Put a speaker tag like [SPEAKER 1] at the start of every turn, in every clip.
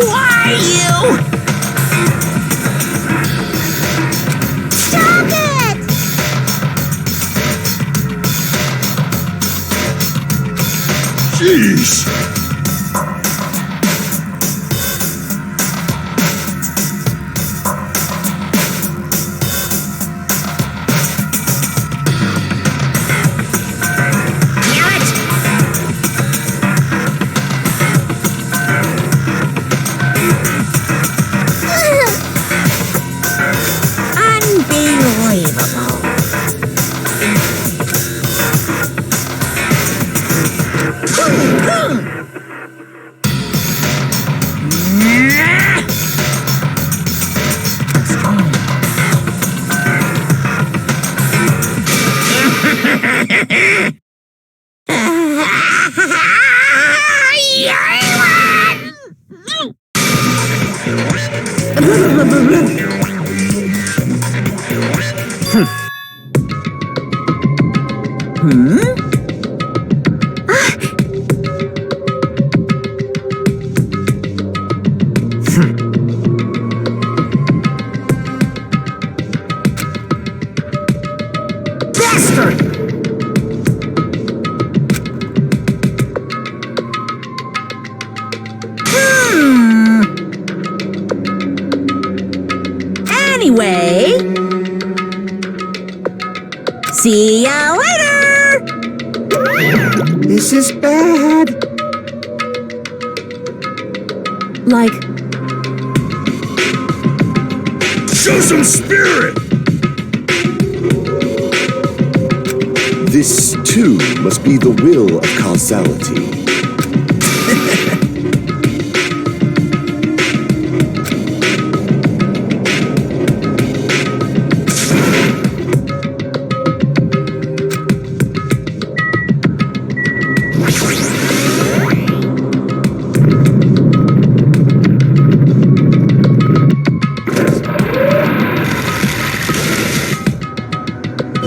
[SPEAKER 1] Why you?
[SPEAKER 2] Stop it!
[SPEAKER 3] Jeez!
[SPEAKER 1] Anyway, see ya later!
[SPEAKER 4] This is bad.
[SPEAKER 1] Like,
[SPEAKER 3] Show some spirit!
[SPEAKER 5] This, too, must be the will of causality.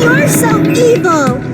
[SPEAKER 2] You're so evil!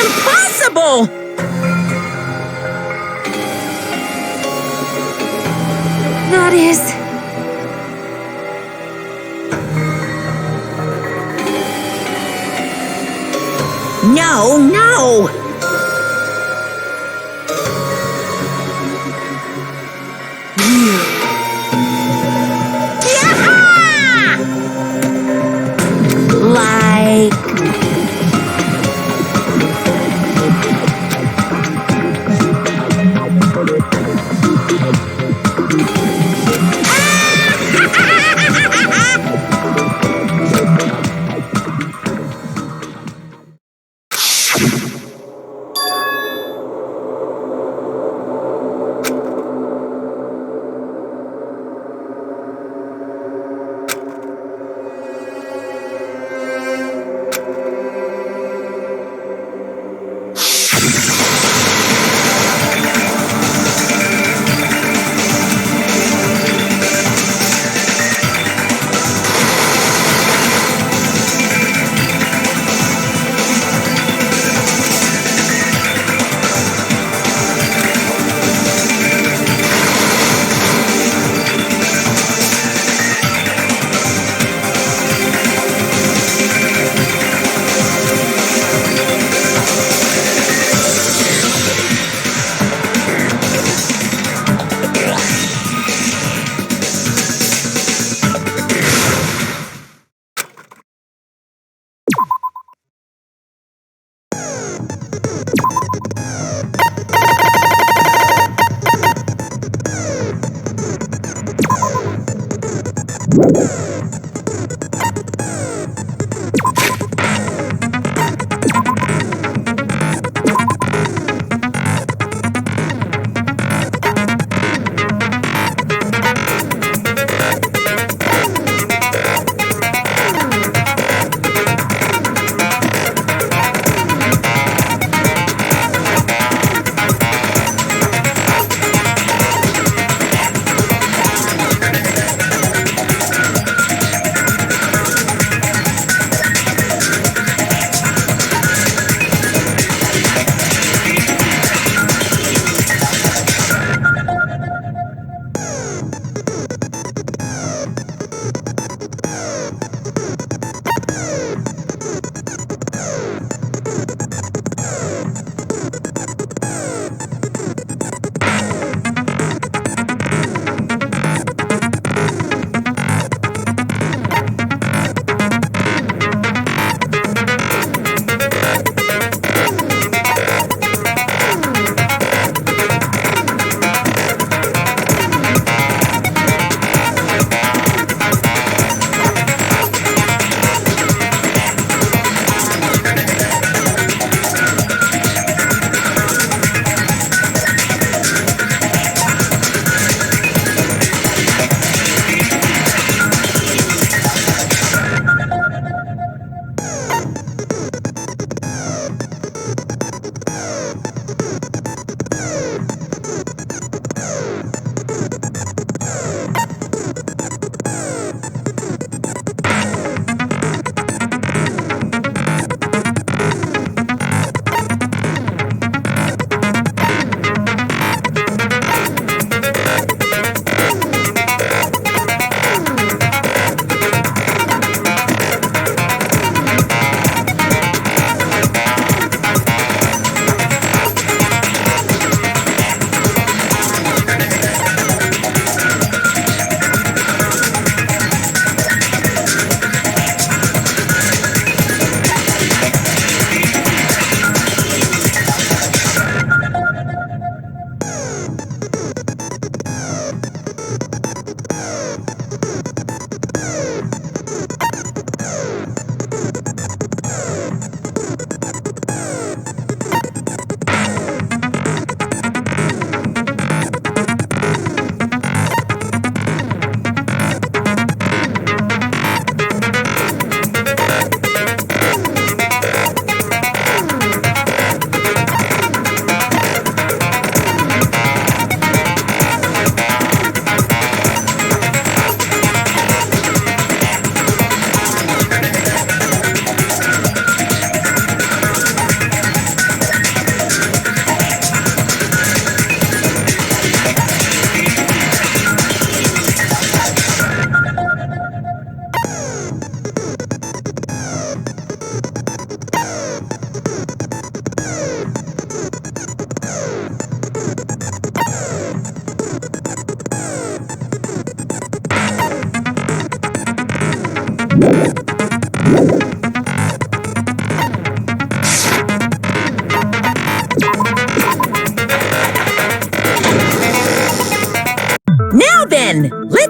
[SPEAKER 1] Impossible! That is... No, no! Like...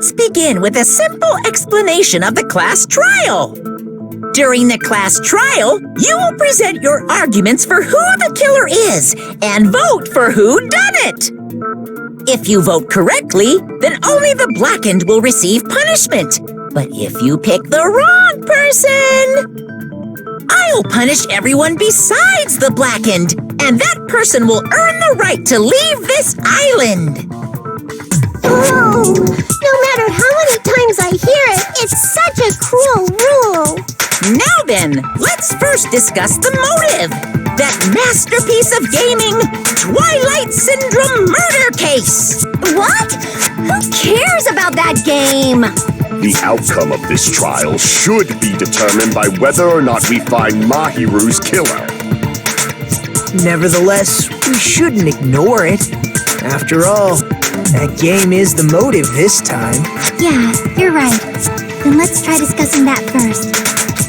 [SPEAKER 1] Let's begin with a simple explanation of the class trial. During the class trial, you will present your arguments for who the killer is and vote for who done it. If you vote correctly, then only the blackened will receive punishment. But if you pick the wrong person, I'll punish everyone besides the blackened, and that person will earn the right to leave this island.
[SPEAKER 2] Oh, no matter how many times I hear it, it's such a cruel rule.
[SPEAKER 1] Now then, let's first discuss the motive. That masterpiece of gaming, Twilight Syndrome murder case.
[SPEAKER 2] What? Who cares about that game?
[SPEAKER 5] The outcome of this trial should be determined by whether or not we find Mahiru's killer.
[SPEAKER 4] Nevertheless, we shouldn't ignore it. After all, that game is the motive this time.
[SPEAKER 2] Yeah, you're right. Then let's try discussing that first.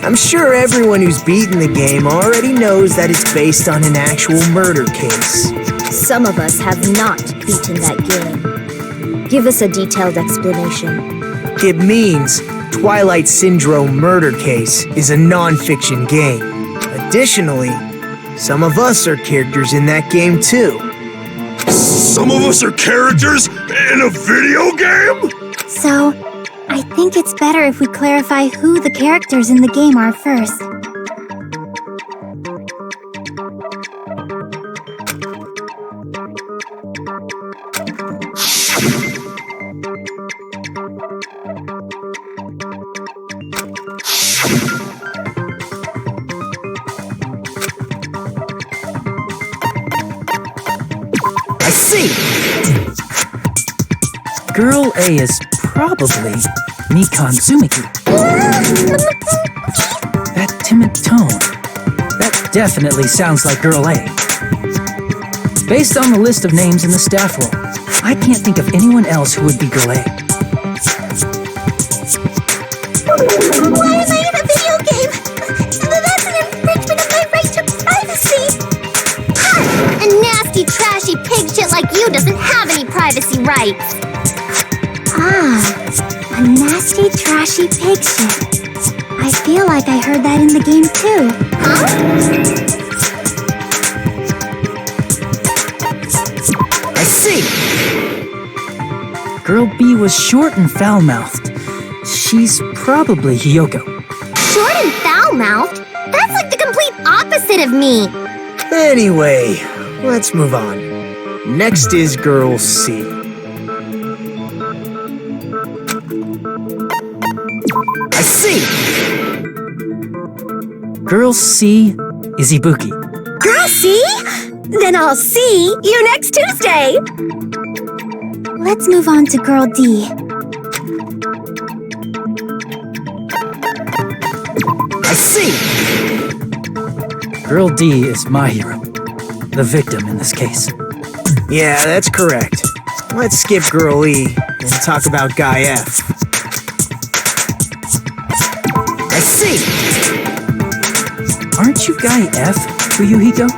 [SPEAKER 4] I'm sure everyone who's beaten the game already knows that it's based on an actual murder case.
[SPEAKER 2] Some of us have not beaten that game. Give us a detailed explanation.
[SPEAKER 4] It means Twilight Syndrome Murder Case is a non-fiction game. Additionally, some of us are characters in that game too.
[SPEAKER 3] Some of us are characters in a video game?
[SPEAKER 2] So, I think it's better if we clarify who the characters in the game are first.
[SPEAKER 4] I see!
[SPEAKER 6] Girl A is probably Mikan Tsumiki. That timid tone. That definitely sounds like Girl A. Based on the list of names in the staff roll, I can't think of anyone else who would be Girl A.
[SPEAKER 2] Why am I in a video game? That's an infringement of my right to privacy! Ha! A nasty, trashy pig shit like you doesn't have any privacy rights! Ah, a nasty, trashy pig shit. I feel like I heard that in the game too. Huh?
[SPEAKER 4] I see!
[SPEAKER 6] Girl B was short and foul-mouthed. She's probably Hiyoko.
[SPEAKER 2] Short and foul-mouthed? That's like the complete opposite of me!
[SPEAKER 4] Anyway, let's move on. Next is Girl C. I see!
[SPEAKER 6] Girl C is Ibuki.
[SPEAKER 2] Girl C? Then I'll see you next Tuesday! Let's move on to Girl D.
[SPEAKER 4] I see!
[SPEAKER 6] Girl D is Mahiru, the victim in this case.
[SPEAKER 4] Yeah, that's correct. Let's skip Girl E and talk about Guy F. I see!
[SPEAKER 6] Aren't you Guy F, Fuyuhiko?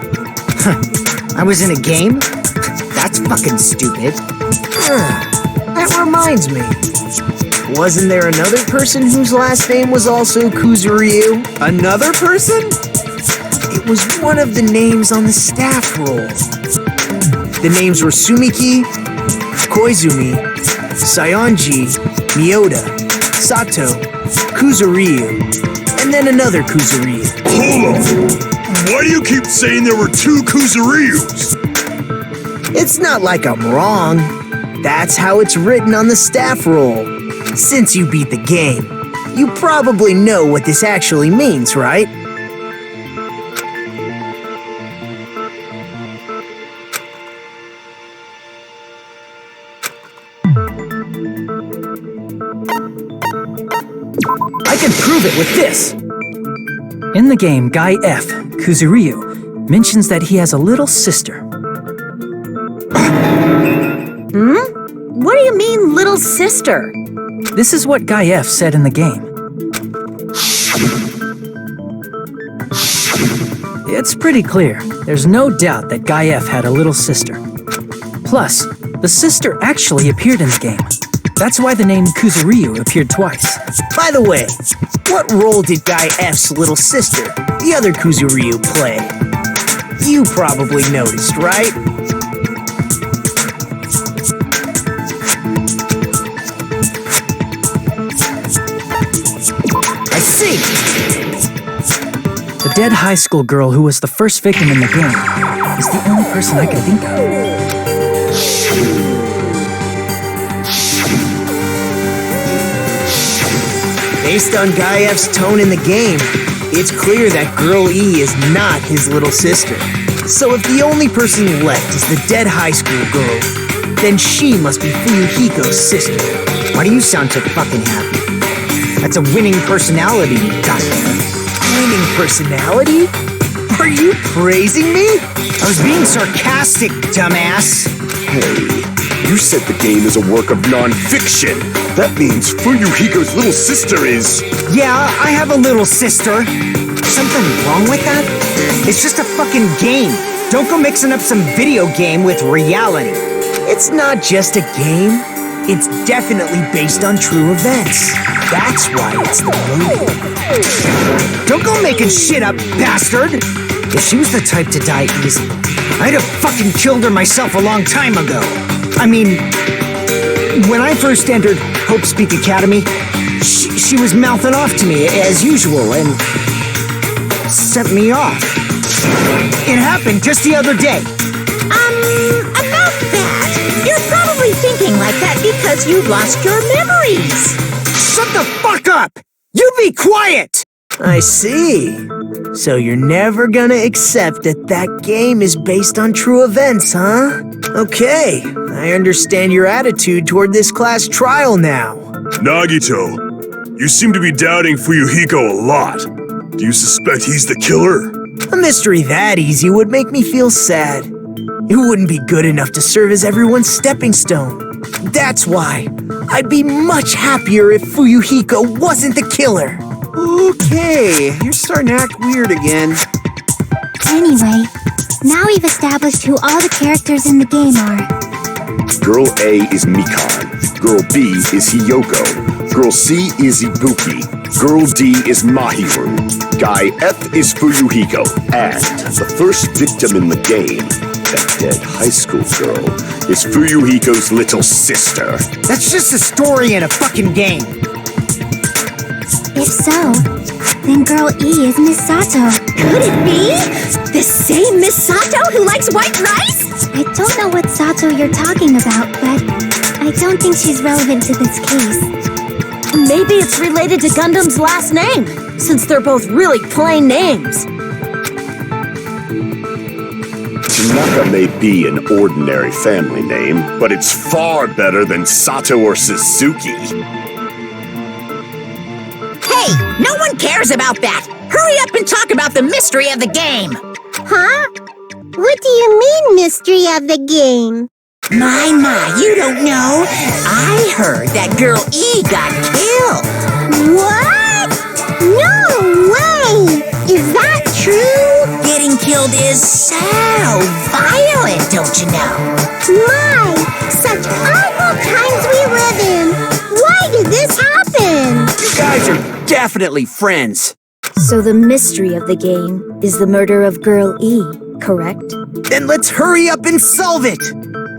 [SPEAKER 4] I was in a game? That's fucking stupid. That reminds me. Wasn't there another person whose last name was also Kuzuryu? Another person? It was one of the names on the staff roll. The names were Sumiki, Koizumi, Sayonji, Miyoda, Sato, Kuzuryu, and then another Kuzuryu.
[SPEAKER 3] Hold on. Why do you keep saying there were two Kuzuryus?
[SPEAKER 4] It's not like I'm wrong. That's how it's written on the staff roll. Since you beat the game, you probably know what this actually means, right?
[SPEAKER 6] I can prove it with this! In the game, Guy F, Kuzuryu, mentions that he has a little sister.
[SPEAKER 1] What do you mean, little sister?
[SPEAKER 6] This is what Guy F said in the game. It's pretty clear. There's no doubt that Guy F had a little sister. Plus, the sister actually appeared in the game. That's why the name Kuzuryu appeared twice.
[SPEAKER 4] By the way, what role did Guy F's little sister, the other Kuzuryu, play? You probably noticed, right? I see!
[SPEAKER 6] The dead high school girl who was the first victim in the game is the only person I can think of.
[SPEAKER 4] Based on Guy F's tone in the game, it's clear that Girl E is not his little sister. So if the only person left is the dead high school girl, then she must be Fuyuhiko's sister. Why do you sound so fucking happy? That's a winning personality you got there. Winning personality? Are you praising me? I was being sarcastic, dumbass.
[SPEAKER 5] Hey, you said the game is a work of non-fiction. That means Fuyuhiko's little sister is...
[SPEAKER 4] Yeah, I have a little sister. Something wrong with that? It's just a fucking game. Don't go mixing up some video game with reality. It's not just a game. It's definitely based on true events. That's why it's the movie. Don't go making shit up, bastard! If she was the type to die easily, I'd have fucking killed her myself a long time ago. I mean, when I first entered Hope Speak Academy, she was mouthing off to me as usual and sent me off. It happened just the other day.
[SPEAKER 1] About that. You're probably thinking like that because you lost your memories.
[SPEAKER 4] Shut the fuck up! You be quiet! I see. So you're never gonna accept that that game is based on true events, huh? Okay, I understand your attitude toward this class trial now.
[SPEAKER 3] Nagito, you seem to be doubting Fuyuhiko a lot. Do you suspect he's the killer?
[SPEAKER 4] A mystery that easy would make me feel sad. It wouldn't be good enough to serve as everyone's stepping stone. That's why I'd be much happier if Fuyuhiko wasn't the killer. Okay, you're starting to act weird again.
[SPEAKER 2] Anyway, now we've established who all the characters in the game are.
[SPEAKER 5] Girl A is Mikan. Girl B is Hiyoko. Girl C is Ibuki. Girl D is Mahiru. Guy F is Fuyuhiko. And the first victim in the game, that dead high school girl, is Fuyuhiko's little sister.
[SPEAKER 4] That's just a story in a fucking game.
[SPEAKER 2] If so, then Girl E is Miss Sato.
[SPEAKER 1] Could it be? The same Miss Sato who likes white rice?
[SPEAKER 2] I don't know what Sato you're talking about, but I don't think she's relevant to this case.
[SPEAKER 1] Maybe it's related to Gundam's last name, since they're both really plain names.
[SPEAKER 5] Tanaka may be an ordinary family name, but it's far better than Sato or Suzuki.
[SPEAKER 1] Hey, no one cares about that. Hurry up and talk about the mystery of the game.
[SPEAKER 2] Huh? What do you mean, mystery of the game?
[SPEAKER 1] My, you don't know. I heard that Girl E got killed.
[SPEAKER 2] What? No way! Is that true?
[SPEAKER 1] Getting killed is so violent, don't you know?
[SPEAKER 2] My, such awful times we live in. Why did this happen?
[SPEAKER 4] You guys are definitely friends.
[SPEAKER 7] So the mystery of the game is the murder of Girl E, correct?
[SPEAKER 4] Then let's hurry up and solve it.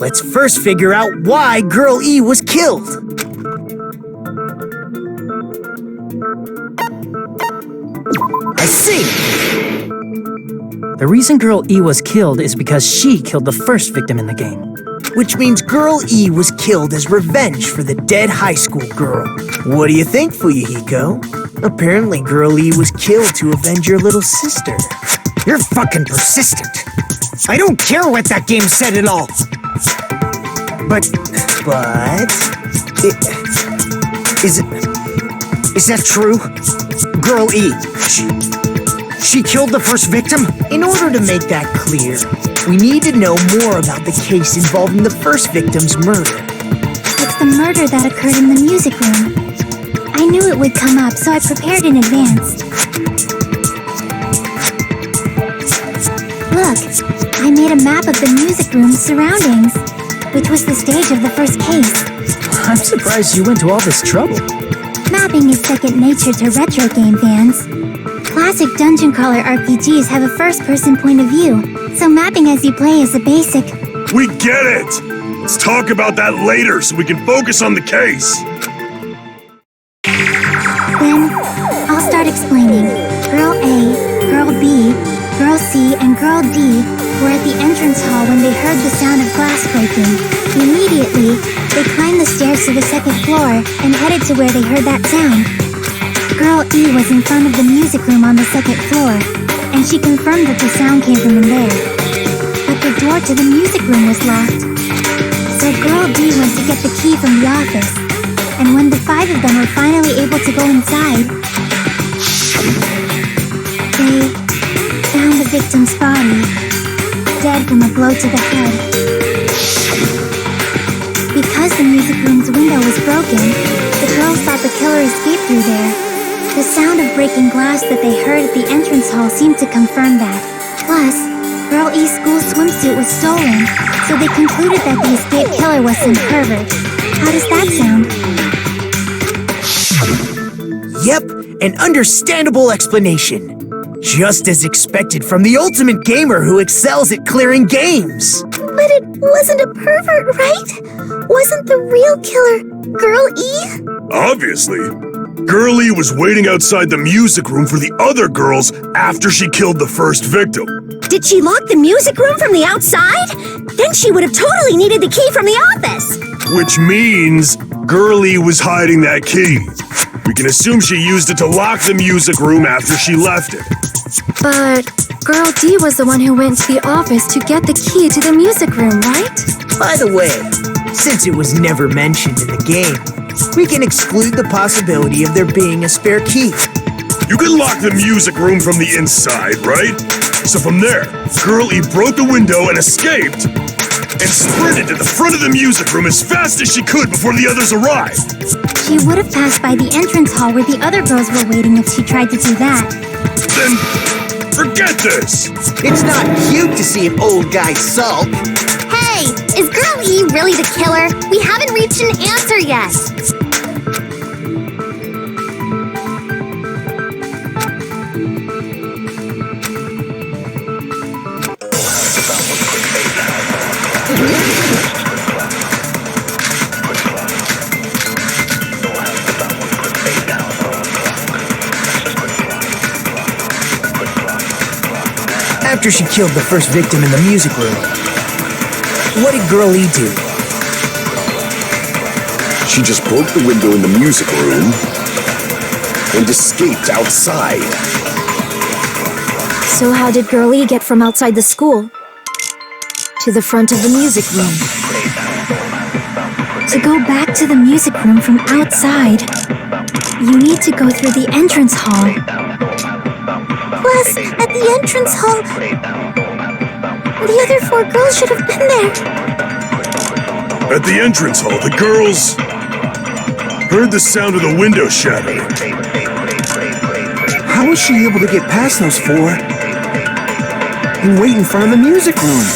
[SPEAKER 4] Let's first figure out why Girl E was killed. I see.
[SPEAKER 6] The reason Girl E was killed is because she killed the first victim in the game.
[SPEAKER 4] Which means Girl E was killed as revenge for the dead high school girl. What do you think, Fuyuhiko? Apparently Girl E was killed to avenge your little sister. You're fucking persistent. I don't care what that game said at all. Is that true? Girl E, she killed the first victim? In order to make that clear, we need to know more about the case involving the first victim's murder.
[SPEAKER 2] It's the murder that occurred in the music room. I knew it would come up, so I prepared in advance. Look, I made a map of the music room's surroundings. which was the stage of the first case.
[SPEAKER 6] I'm surprised you went to all this trouble.
[SPEAKER 2] Mapping is second nature to retro game fans. Classic dungeon crawler RPGs have a first-person point of view, so mapping as you play is a basic.
[SPEAKER 3] We get it! Let's talk about that later so we can focus on the case.
[SPEAKER 2] Then, I'll start explaining. Girl A, Girl B, Girl C, and Girl D were at the entrance hall when they heard the sound of glass breaking. Immediately, they climbed the stairs to the second floor and headed to where they heard that sound. Girl E was in front of the music room on the second floor, and she confirmed that the sound came from in there. But the door to the music room was locked. So Girl D went to get the key from the office, and when the 5 of them were finally able to go inside, they found the victim's body, dead from a blow to the head. Because the music room's window was broken, the girls thought the killer escaped through there. The sound of breaking glass that they heard at the entrance hall seemed to confirm that. Plus, Girl E's school swimsuit was stolen, so they concluded that the escaped killer was some pervert. How does that sound?
[SPEAKER 4] Yep, an understandable explanation. Just as expected from the ultimate gamer who excels at clearing games.
[SPEAKER 2] But it wasn't a pervert, right? Wasn't the real killer Girl E?
[SPEAKER 3] Obviously. Girl E was waiting outside the music room for the other girls after she killed the first victim.
[SPEAKER 2] Did she lock the music room from the outside? Then she would have totally needed the key from the office.
[SPEAKER 3] Which means Girl E was hiding that key. We can assume she used it to lock the music room after she left it.
[SPEAKER 8] But Girl D was the one who went to the office to get the key to the music room, right?
[SPEAKER 4] By the way, since it was never mentioned in the game, we can exclude the possibility of there being a spare key.
[SPEAKER 3] You can lock the music room from the inside, right? So from there, Girl E broke the window and escaped, and sprinted to the front of the music room as fast as she could before the others arrived.
[SPEAKER 2] She would have passed by the entrance hall where the other girls were waiting if she tried to do that.
[SPEAKER 3] Then, forget this!
[SPEAKER 4] It's not cute to see an old guy sulk.
[SPEAKER 2] Hey, is Girl E really the killer? We haven't reached an answer yet.
[SPEAKER 4] After she killed the first victim in the music room, what did Girl E do?
[SPEAKER 5] She just broke the window in the music room and escaped outside.
[SPEAKER 8] So how did Girl E get from outside the school to the front of the music room?
[SPEAKER 2] To go back to the music room from outside, you need to go through the entrance hall. Plus, at the entrance hall, the other 4 girls should have been there.
[SPEAKER 3] At the entrance hall, the girls heard the sound of the window shattering.
[SPEAKER 4] How was she able to get past those 4 and wait in front of the music room?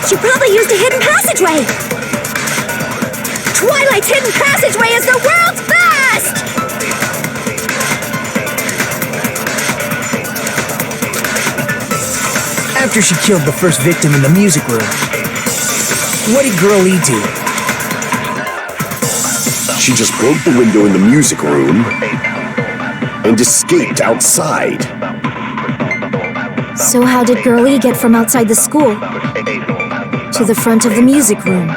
[SPEAKER 2] She probably used a hidden passageway. Twilight's hidden passageway is the world's best!
[SPEAKER 4] After she killed the first victim in the music room, what did Girl E do?
[SPEAKER 5] She just broke the window in the music room and escaped outside.
[SPEAKER 8] So how did Girl E get from outside the school to the front of the music room?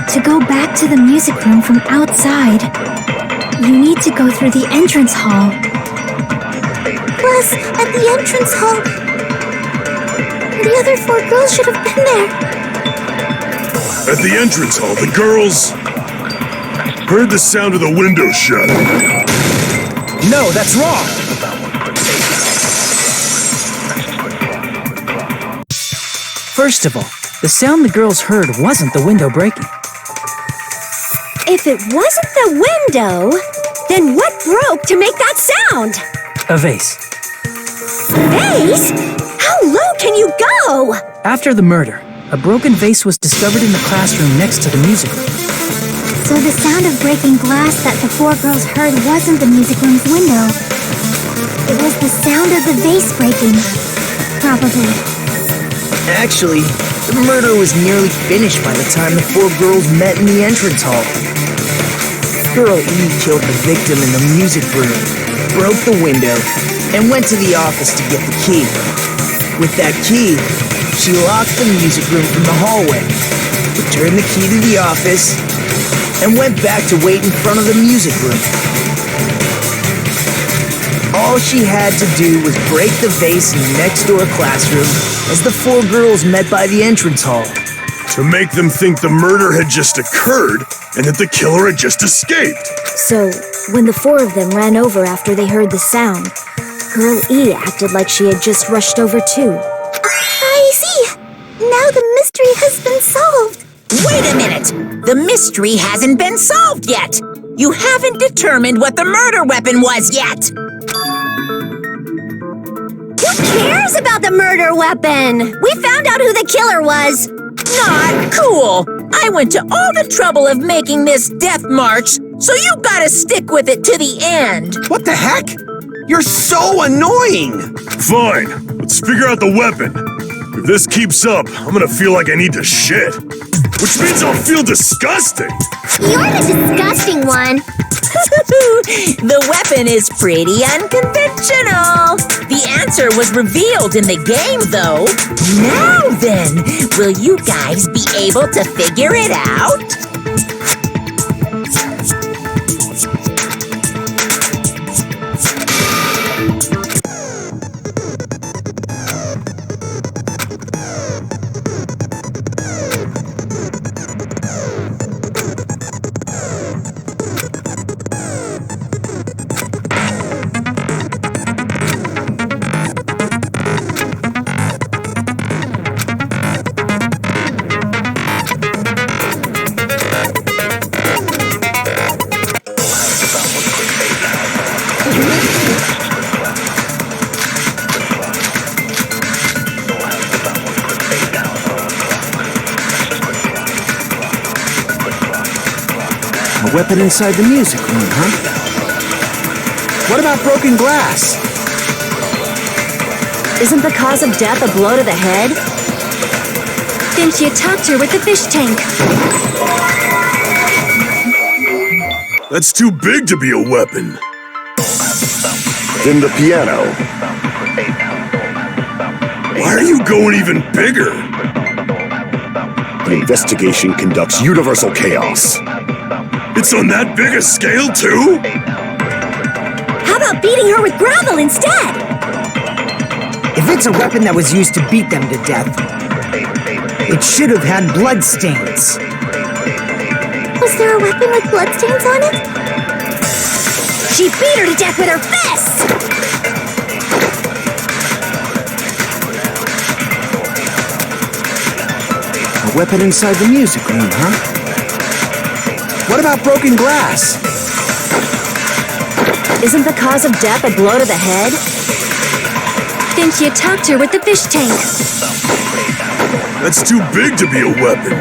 [SPEAKER 2] To go back to the music room from outside, you need to go through the entrance hall. Plus, at the entrance hall, the other 4 girls should have been there.
[SPEAKER 3] At the entrance hall, the girls heard the sound of the window shattering.
[SPEAKER 4] No, that's wrong!
[SPEAKER 6] First of all, the sound the girls heard wasn't the window breaking.
[SPEAKER 2] If it wasn't the window, then what broke to make that sound?
[SPEAKER 6] A vase.
[SPEAKER 2] Vase? How low can you go?
[SPEAKER 6] After the murder, a broken vase was discovered in the classroom next to the music room.
[SPEAKER 2] So the sound of breaking glass that the four girls heard wasn't the music room's window. It was the sound of the vase breaking. Probably.
[SPEAKER 4] Actually, the murder was nearly finished by the time the four girls met in the entrance hall. Girl E killed the victim in the music room, broke the window, and went to the office to get the key. With that key, she locked the music room from the hallway, returned the key to the office, and went back to wait in front of the music room. All she had to do was break the vase in the next door classroom as the four girls met by the entrance hall.
[SPEAKER 3] To make them think the murder had just occurred and that the killer had just escaped.
[SPEAKER 7] So, when the four of them ran over after they heard the sound, Girl E acted like she had just rushed over too.
[SPEAKER 2] I see. Now the mystery has been solved.
[SPEAKER 1] Wait a minute! The mystery hasn't been solved yet! You haven't determined what the murder weapon was yet!
[SPEAKER 2] Who cares about the murder weapon? We found out who the killer was.
[SPEAKER 1] Not cool! I went to all the trouble of making this death march, so you gotta stick with it to the end!
[SPEAKER 9] What the heck? You're so annoying!
[SPEAKER 3] Fine, let's figure out the weapon. If this keeps up, I'm gonna feel like I need to shit. Which means I'll feel disgusting!
[SPEAKER 2] You're the disgusting one.
[SPEAKER 1] The weapon is pretty unconventional. The answer was revealed in the game, though. Now then, will you guys be able to figure it out?
[SPEAKER 9] A weapon inside the music room, huh? What about broken glass?
[SPEAKER 7] Isn't the cause of death a blow to the head?
[SPEAKER 8] Then she attacked her with the fish tank.
[SPEAKER 3] That's too big to be a weapon.
[SPEAKER 5] Then the piano.
[SPEAKER 3] Why are you going even bigger?
[SPEAKER 5] The investigation conducts universal chaos.
[SPEAKER 3] It's on that big a scale, too?
[SPEAKER 2] How about beating her with gravel instead?
[SPEAKER 4] If it's a weapon that was used to beat them to death, it should have had blood stains.
[SPEAKER 2] Was there a weapon with bloodstains on it? She beat her to death with her fists!
[SPEAKER 9] A weapon inside the music room, huh? What about broken glass?
[SPEAKER 7] Isn't the cause of death a blow to the head?
[SPEAKER 8] Then she attacked her with the fish tank.
[SPEAKER 3] That's too big to be a weapon.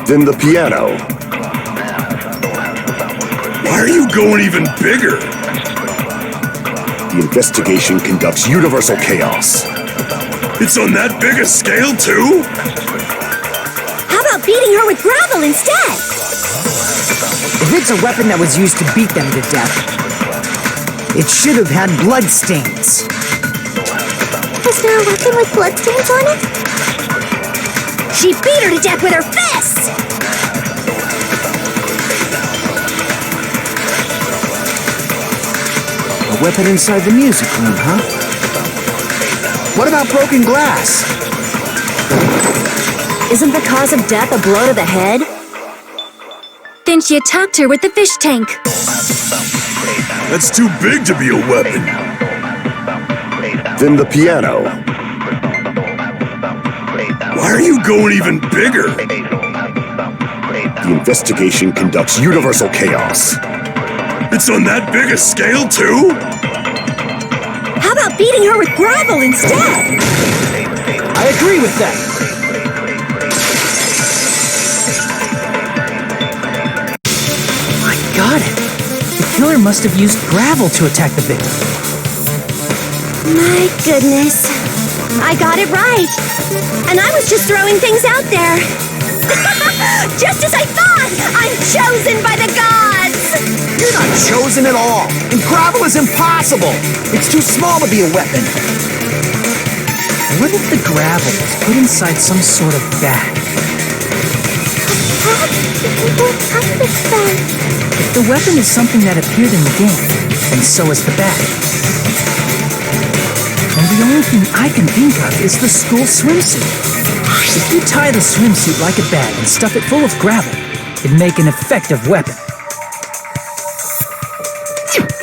[SPEAKER 5] Then the piano.
[SPEAKER 3] Why are you going even bigger?
[SPEAKER 5] The investigation conducts universal chaos.
[SPEAKER 3] It's on that big a scale, too?
[SPEAKER 2] How about beating her with gravel instead?
[SPEAKER 4] If it's a weapon that was used to beat them to death, it should have had blood stains.
[SPEAKER 2] Was there a weapon with bloodstains on it? She beat her to death with her fists!
[SPEAKER 9] A A weapon inside the music room, huh? What about broken glass?
[SPEAKER 7] Isn't the cause of death a blow to the head?
[SPEAKER 8] Then she attacked her with the fish tank.
[SPEAKER 3] That's too big to be a weapon.
[SPEAKER 5] Then the piano.
[SPEAKER 3] Why are you going even bigger?
[SPEAKER 5] The investigation conducts universal chaos.
[SPEAKER 3] It's on that big a scale, too?
[SPEAKER 1] How about beating her with gravel instead?
[SPEAKER 4] I agree with that.
[SPEAKER 6] I got it. The killer must have used gravel to attack the victim.
[SPEAKER 2] My goodness. I got it right. And I was just throwing things out there. Just as I thought! I'm chosen by the gods!
[SPEAKER 4] You're not chosen at all. And gravel is impossible. It's too small to be a weapon.
[SPEAKER 6] What if the gravel was put inside some sort of bag?
[SPEAKER 2] What kind of bag?
[SPEAKER 6] If the weapon is something that appeared in the game, and so is the bag. And the only thing I can think of is the school swimsuit. If you tie the swimsuit like a bag and stuff it full of gravel, it'd make an effective weapon.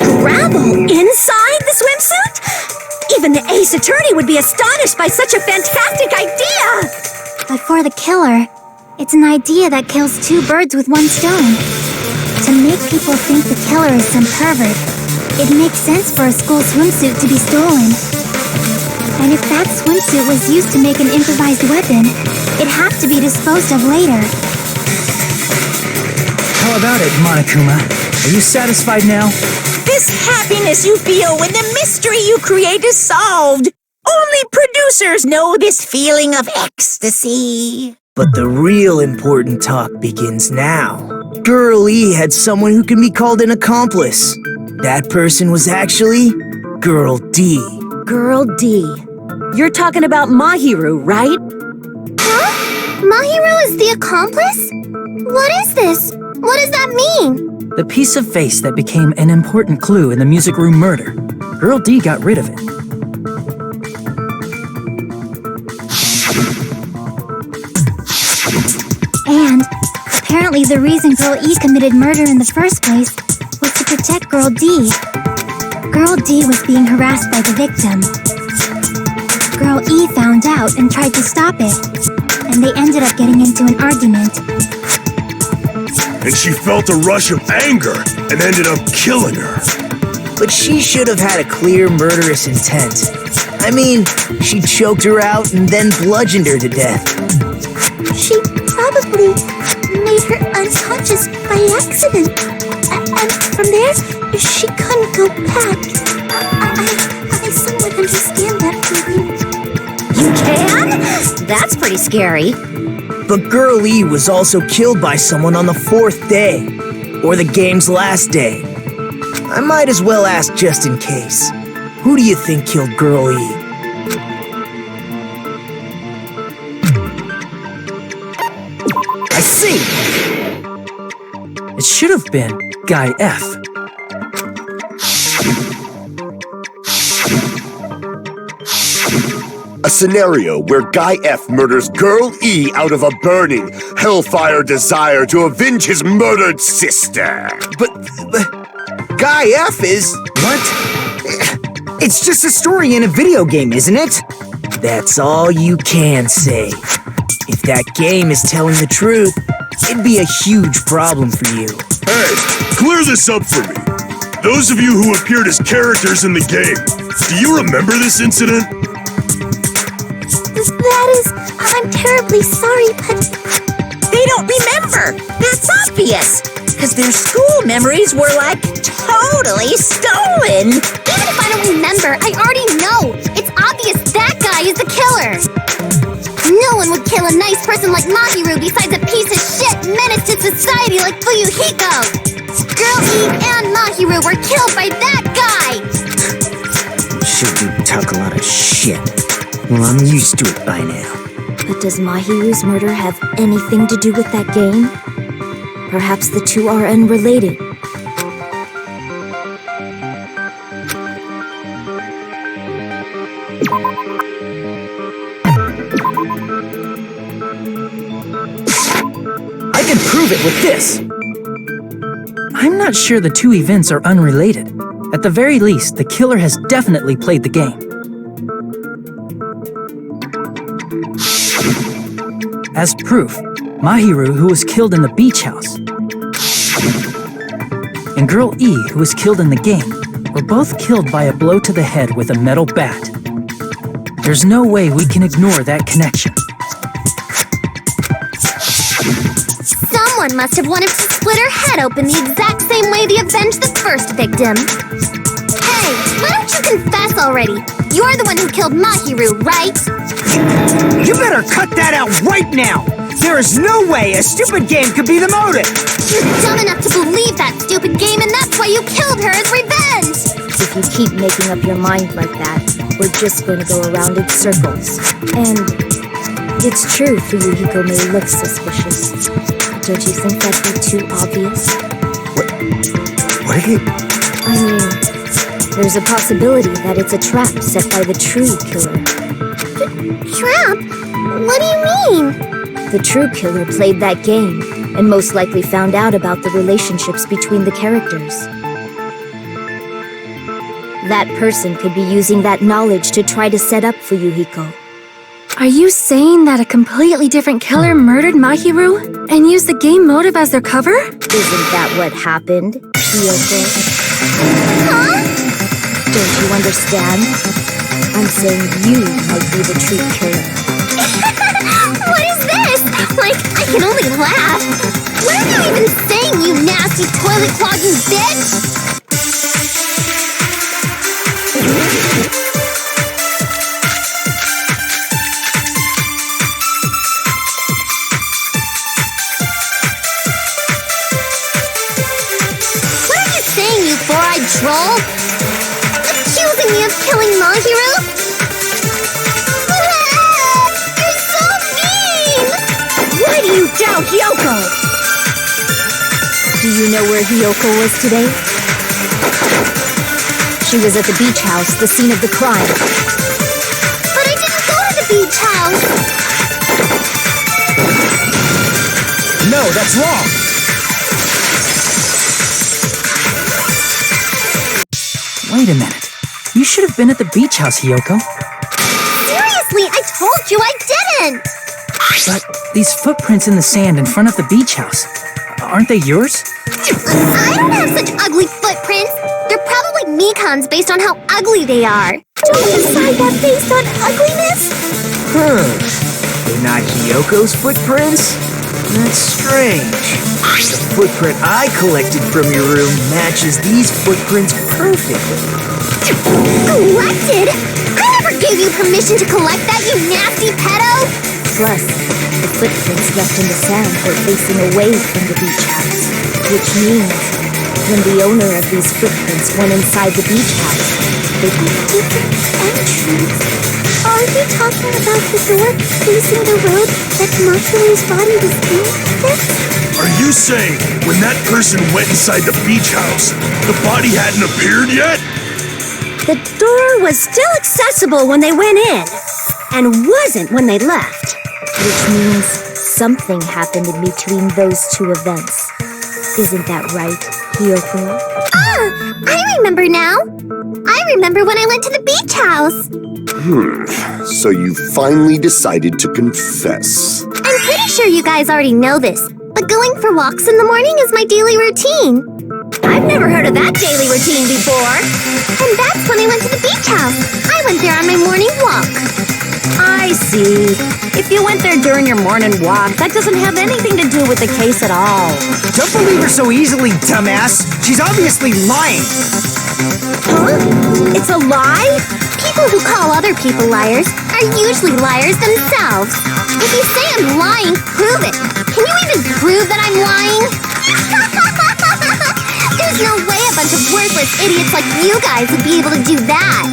[SPEAKER 2] Gravel inside the swimsuit? Even the ace attorney would be astonished by such a fantastic idea!
[SPEAKER 8] But for the killer, it's an idea that kills two birds with one stone. To make people think the killer is some pervert, it makes sense for a school swimsuit to be stolen. And if that swimsuit was used to make an improvised weapon, it'd have to be disposed of later.
[SPEAKER 6] How about it, Monokuma? Are you satisfied now?
[SPEAKER 1] This happiness you feel when the mystery you create is solved. Only producers know this feeling of ecstasy.
[SPEAKER 4] But the real important talk begins now. Girl E had someone who can be called an accomplice. That person was actually Girl D.
[SPEAKER 7] Girl D. You're talking about Mahiru, right?
[SPEAKER 2] Huh? Mahiru is the accomplice? What is this? What does that mean?
[SPEAKER 6] The piece of face that became an important clue in the music room murder. Girl D got rid of it.
[SPEAKER 8] And apparently the reason Girl E committed murder in the first place was to protect Girl D. Girl D was being harassed by the victim. Girl E found out and tried to stop it, and they ended up getting into an argument.
[SPEAKER 3] And she felt a rush of anger and ended up killing her.
[SPEAKER 4] But she should have had a clear murderous intent. I mean, she choked her out and then bludgeoned her to death.
[SPEAKER 2] She probably made her unconscious by accident. And from there, she couldn't go back. I somewhat understand that feeling.
[SPEAKER 1] You can? That's pretty scary.
[SPEAKER 4] But Girl E was also killed by someone on the 4th day, or the game's last day. I might as well ask just in case. Who do you think killed Girl E? I see!
[SPEAKER 6] It should have been Guy F.
[SPEAKER 5] A scenario where Guy F murders Girl E out of a burning, hellfire desire to avenge his murdered sister.
[SPEAKER 4] But Guy F is... What? It's just a story in a video game, isn't it? That's all you can say. If that game is telling the truth, it'd be a huge problem for you.
[SPEAKER 3] Hey, clear this up for me. Those of you who appeared as characters in the game, do you remember this incident?
[SPEAKER 2] That is, I'm terribly sorry, but...
[SPEAKER 1] They don't remember. That's obvious. Because their school memories were like totally stolen.
[SPEAKER 2] Even if I don't remember, I already know. It's obvious that guy is the killer. No one would kill a nice person like Mahiru besides a piece of shit menace to society like Fuyuhiko. Girl E and Mahiru were killed by that guy.
[SPEAKER 4] Sure do talk a lot of shit. Well, I'm used to it by now.
[SPEAKER 7] But does Mahiru's murder have anything to do with that game? Perhaps the two are unrelated.
[SPEAKER 6] I can prove it with this! I'm not sure the two events are unrelated. At the very least, the killer has definitely played the game. As proof, Mahiru, who was killed in the beach house, and Girl E, who was killed in the game, were both killed by a blow to the head with a metal bat. There's no way we can ignore that connection.
[SPEAKER 2] Someone must have wanted to split her head open the exact same way they avenged the first victim. Hey, why don't you confess already? You're the one who killed Mahiru, right?
[SPEAKER 4] You better cut that out right now! There is no way a stupid game could be the motive!
[SPEAKER 2] You're dumb enough to believe that stupid game, and that's why you killed her as revenge!
[SPEAKER 7] If you keep making up your mind like that, we're just going to go around in circles. And it's true Fuyuhiko may look suspicious. Don't you think that'd be too obvious?
[SPEAKER 4] What are you...
[SPEAKER 7] I mean, there's a possibility that it's a trap set by the true killer.
[SPEAKER 2] Trap? What do you mean?
[SPEAKER 7] The true killer played that game, and most likely found out about the relationships between the characters. That person could be using that knowledge to try to set up Fuyuhiko.
[SPEAKER 8] Are you saying that a completely different killer murdered Mahiru and used the game motive as their cover?
[SPEAKER 7] Isn't that what happened, Kyoko?
[SPEAKER 2] Huh?
[SPEAKER 7] Don't you understand? I'm saying you might be the true killer.
[SPEAKER 2] What is this? Like, I can only laugh. What are you even saying, you nasty toilet-clogging bitch? What are you saying, you four-eyed troll? Accusing me of killing Mahiru? You're so mean!
[SPEAKER 7] Why do you doubt Hyoko? Do you know where Hyoko was today? She was at the beach house, the scene of the crime.
[SPEAKER 2] But I didn't go to the beach house!
[SPEAKER 4] No, that's wrong!
[SPEAKER 6] Wait a minute. You should have been at the beach house, Hyoko.
[SPEAKER 2] Seriously, I told you I didn't!
[SPEAKER 6] But these footprints in the sand in front of the beach house, aren't they yours?
[SPEAKER 2] I don't have such ugly footprints! They're probably Mikan's based on how ugly they are! Don't decide that based on ugliness!
[SPEAKER 4] They're not Hyoko's footprints? That's strange. The footprint I collected from your room matches these footprints perfectly.
[SPEAKER 2] Collected? I never gave you permission to collect that, you nasty pedo!
[SPEAKER 7] Plus, the footprints left in the sand were facing away from the beach house, which means when the owner of these footprints went inside the beach house, they had a different entrance.
[SPEAKER 2] Are you talking about the door facing the road that Mahiru's body was in?
[SPEAKER 3] Are you saying when that person went inside the beach house, the body hadn't appeared yet?
[SPEAKER 1] The door was still accessible when they went in, and wasn't when they left.
[SPEAKER 7] Which means something happened in between those two events. Isn't that right, Hyoko?
[SPEAKER 2] Ah, I remember now. I remember when I went to the beach house.
[SPEAKER 5] So you finally decided to confess.
[SPEAKER 2] I'm pretty sure you guys already know this, but going for walks in the morning is my daily routine.
[SPEAKER 1] I've never heard of that daily routine before.
[SPEAKER 2] And that's when I went to the beach house. I went there on my morning walk.
[SPEAKER 1] I see. If you went there during your morning walk, that doesn't have anything to do with the case at all.
[SPEAKER 4] Don't believe her so easily, dumbass! She's obviously lying!
[SPEAKER 1] Huh? It's a lie?
[SPEAKER 2] People who call other people liars are usually liars themselves. If you say I'm lying, prove it. Can you even prove that I'm lying? There's no way a bunch of worthless idiots like you guys would be able to do that.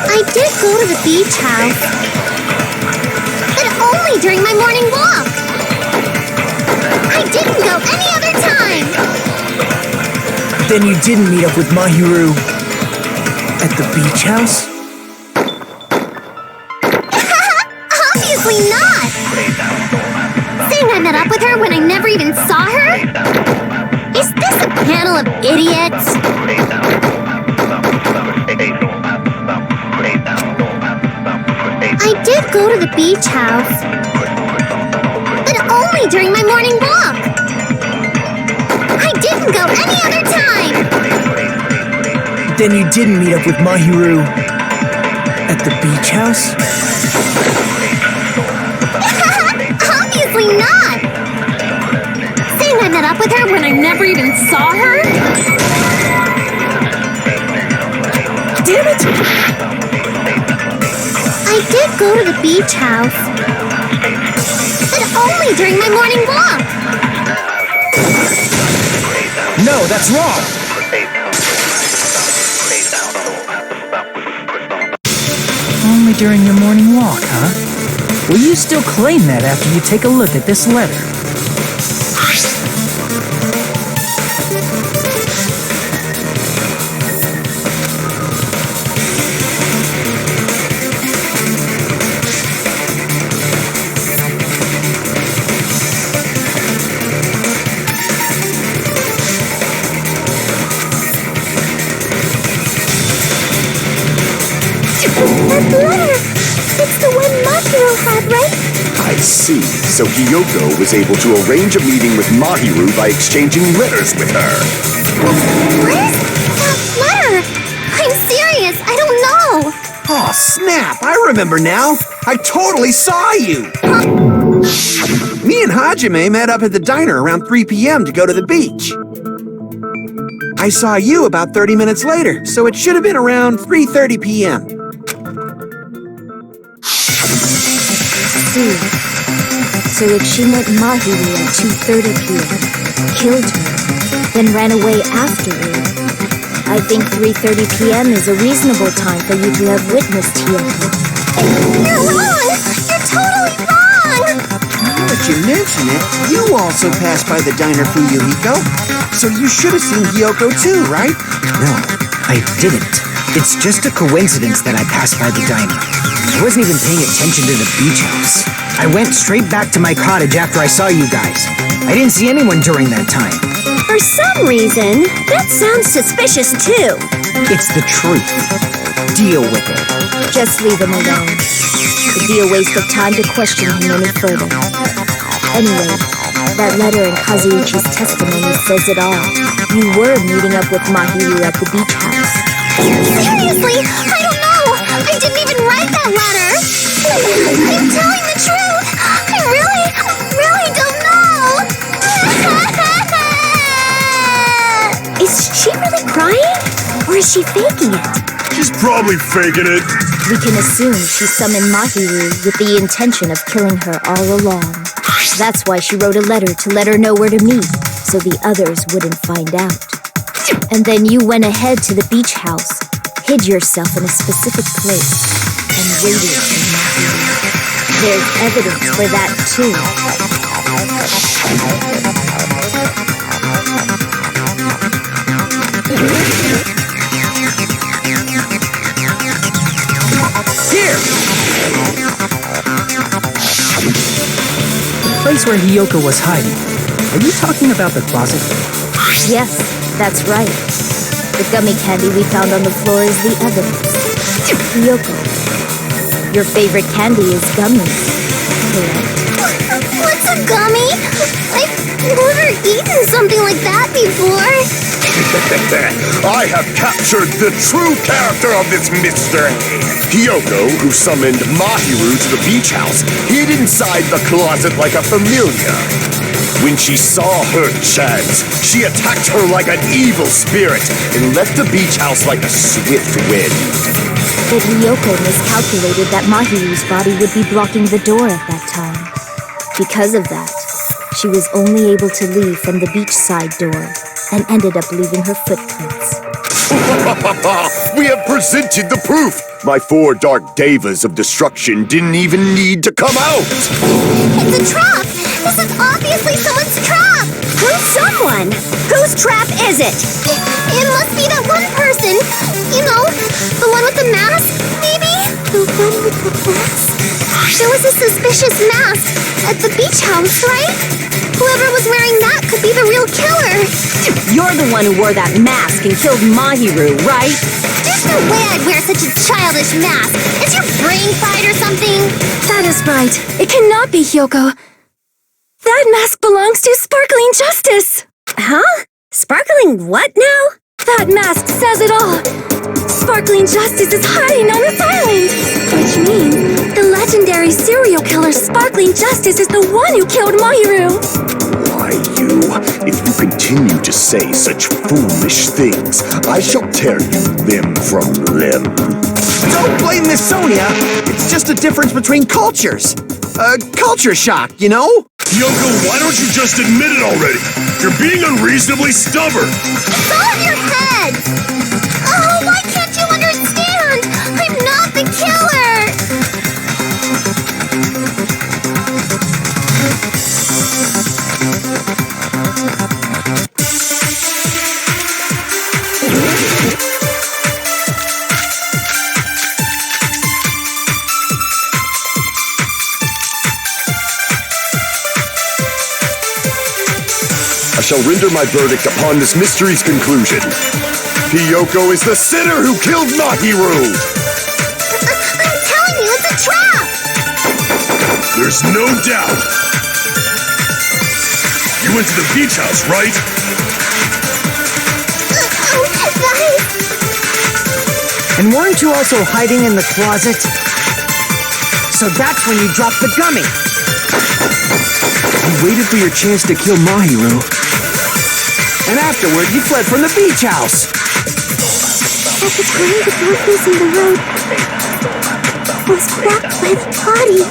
[SPEAKER 2] I did go to the beach house. only during my morning walk. I didn't go any other time.
[SPEAKER 4] Then you didn't meet up with Mahiru at the beach house?
[SPEAKER 2] Obviously not! Saying I met up with her when I never even saw her? Is this a panel of idiots? I did go to the beach house, but only during my morning walk. I didn't go any other time.
[SPEAKER 4] Then you didn't meet up with Mahiru at the beach house?
[SPEAKER 2] Obviously not! Saying I met up with her when I never even saw her?
[SPEAKER 4] Damn it!
[SPEAKER 2] I did go to the beach house, but only during my morning walk.
[SPEAKER 6] No, that's wrong! Only during your morning walk, huh? Will you still claim that after you take a look at this letter?
[SPEAKER 2] That letter! It's the one Mahiro had, right?
[SPEAKER 5] I see. So Hiyoko was able to arrange a meeting with Mahiru by exchanging letters with her.
[SPEAKER 2] Where's that letter? I'm serious, I don't know.
[SPEAKER 9] Oh, snap! I remember now. I totally saw you. Me and Hajime met up at the diner around 3 p.m. to go to the beach. I saw you about 30 minutes later, so it should have been around 3:30 p.m.
[SPEAKER 7] So if she met Mahiru at 2:30 p.m., killed her, then ran away afterward, I think 3:30 p.m. is a reasonable time for you to have witnessed Hiyoko.
[SPEAKER 2] You're wrong! You're totally wrong!
[SPEAKER 9] Now that you mention it, you also passed by the diner, Fuyuhiko. So you should have seen Hiyoko too, right?
[SPEAKER 4] No, I didn't. It's just a coincidence that I passed by the diner. I wasn't even paying attention to the beach house. I went straight back to my cottage after I saw you guys. I didn't see anyone during that time.
[SPEAKER 1] For some reason, that sounds suspicious too.
[SPEAKER 4] It's the truth. Deal with it.
[SPEAKER 7] Just leave him alone. It'd be a waste of time to question him any further. Anyway, that letter in Kazuichi's testimony says it all. You were meeting up with Mahiru at the beach house.
[SPEAKER 2] Seriously, I don't know! I didn't even write that letter! I'm telling the truth! I really don't know!
[SPEAKER 1] Is she really crying? Or is she faking it?
[SPEAKER 3] She's probably faking it.
[SPEAKER 7] We can assume she summoned Mahiru with the intention of killing her all along. That's why she wrote a letter to let her know where to meet, so the others wouldn't find out. And then you went ahead to the beach house, hid yourself in a specific place, and waited for Mahiru. There's evidence for that, too.
[SPEAKER 6] Here! The place where Hiyoko was hiding. Are you talking about the closet?
[SPEAKER 7] Yes, that's right. The gummy candy we found on the floor is the evidence. Hiyoko, your favorite candy is gummies, correct?
[SPEAKER 2] What's a gummy? I've never eaten something like that before.
[SPEAKER 5] I have captured the true character of this mystery. Hiyoko, who summoned Mahiru to the beach house, hid inside the closet like a familiar. When she saw her chance, she attacked her like an evil spirit and left the beach house like a swift wind.
[SPEAKER 7] But Hiyoko miscalculated that Mahiru's body would be blocking the door at that time. Because of that, she was only able to leave from the beachside door and ended up leaving her footprints.
[SPEAKER 5] We have presented the proof! My 4 dark devas of destruction didn't even need to come out!
[SPEAKER 2] It's a trap! This is obviously someone's trap!
[SPEAKER 7] Who's someone? Whose trap is it?
[SPEAKER 2] It must be that one person. You know, the one with the mask, maybe? The one with the mask? There was a suspicious mask at the beach house, right? Whoever was wearing that could be the real killer.
[SPEAKER 7] You're the one who wore that mask and killed Mahiru, right?
[SPEAKER 2] There's no way I'd wear such a childish mask. Is your brain fried or something?
[SPEAKER 8] That is right. It cannot be Hyoko. That mask belongs to Sparkling Justice.
[SPEAKER 7] Huh? Sparkling what now?
[SPEAKER 8] That mask says it all. Sparkling Justice is hiding on this island. Which means the legendary serial killer Sparkling Justice is the one who killed Mahiru.
[SPEAKER 5] Why, you? If you continue to say such foolish things, I shall tear you limb from limb.
[SPEAKER 9] Don't blame Miss Sonia. It's just a difference between cultures. Culture shock, you know?
[SPEAKER 3] Yoko, why don't you just admit it already? You're being unreasonably stubborn.
[SPEAKER 2] It's all in your head. Oh, why can't you understand? I'm not the killer.
[SPEAKER 5] I shall render my verdict upon this mystery's conclusion. Hyoko is the sinner who killed Mahiru!
[SPEAKER 2] I'm telling you, it's a trap.
[SPEAKER 3] There's no doubt. You went to the beach house, right?
[SPEAKER 4] And weren't you also hiding in the closet? So that's when you dropped the gummy.
[SPEAKER 9] You waited for your chance to kill Mahiru. And afterward, you fled from the beach house.
[SPEAKER 2] At the time, the door facing the road was blocked by the body.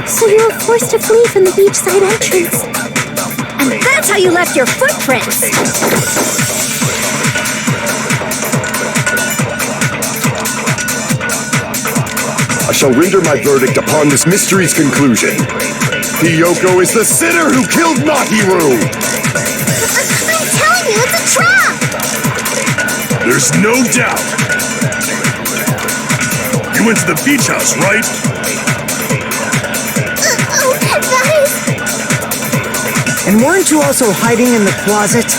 [SPEAKER 2] So you were forced to flee from the beachside entrance.
[SPEAKER 7] And that's how you left your footprints.
[SPEAKER 5] I shall render my verdict upon this mystery's conclusion. Hyoko is the sinner who killed Mahiru!
[SPEAKER 2] I'm telling you, it's a trap!
[SPEAKER 3] There's no doubt. You went to the beach house, right?
[SPEAKER 2] Guys!
[SPEAKER 4] And weren't you also hiding in the closet?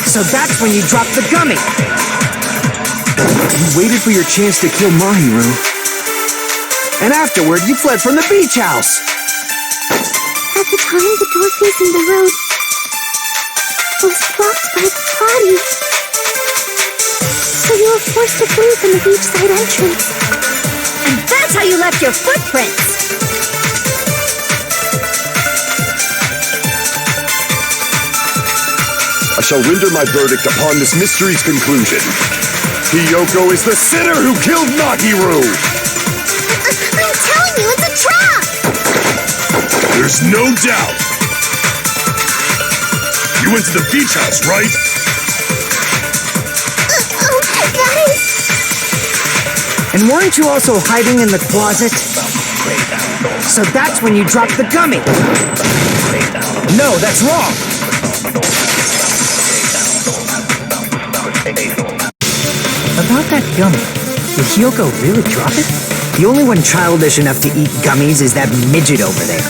[SPEAKER 4] So that's when you dropped the gummy.
[SPEAKER 9] You waited for your chance to kill Mahiru. And afterward, you fled from the beach house.
[SPEAKER 2] At the time, the door facing the road was blocked by the body. So you were forced to flee from the beachside entrance.
[SPEAKER 7] And that's how you left your footprints.
[SPEAKER 5] I shall render my verdict upon this mystery's conclusion. Hyoko is the sinner who killed Mahiru!
[SPEAKER 2] I'm telling you, it's a trap!
[SPEAKER 3] There's no doubt. You went to the beach house, right?
[SPEAKER 2] Guys!
[SPEAKER 4] And weren't you also hiding in the closet? So that's when you dropped the gummy.
[SPEAKER 6] No, that's wrong. About that gummy, did Hyoko really drop it?
[SPEAKER 4] The only one childish enough to eat gummies is that midget over there.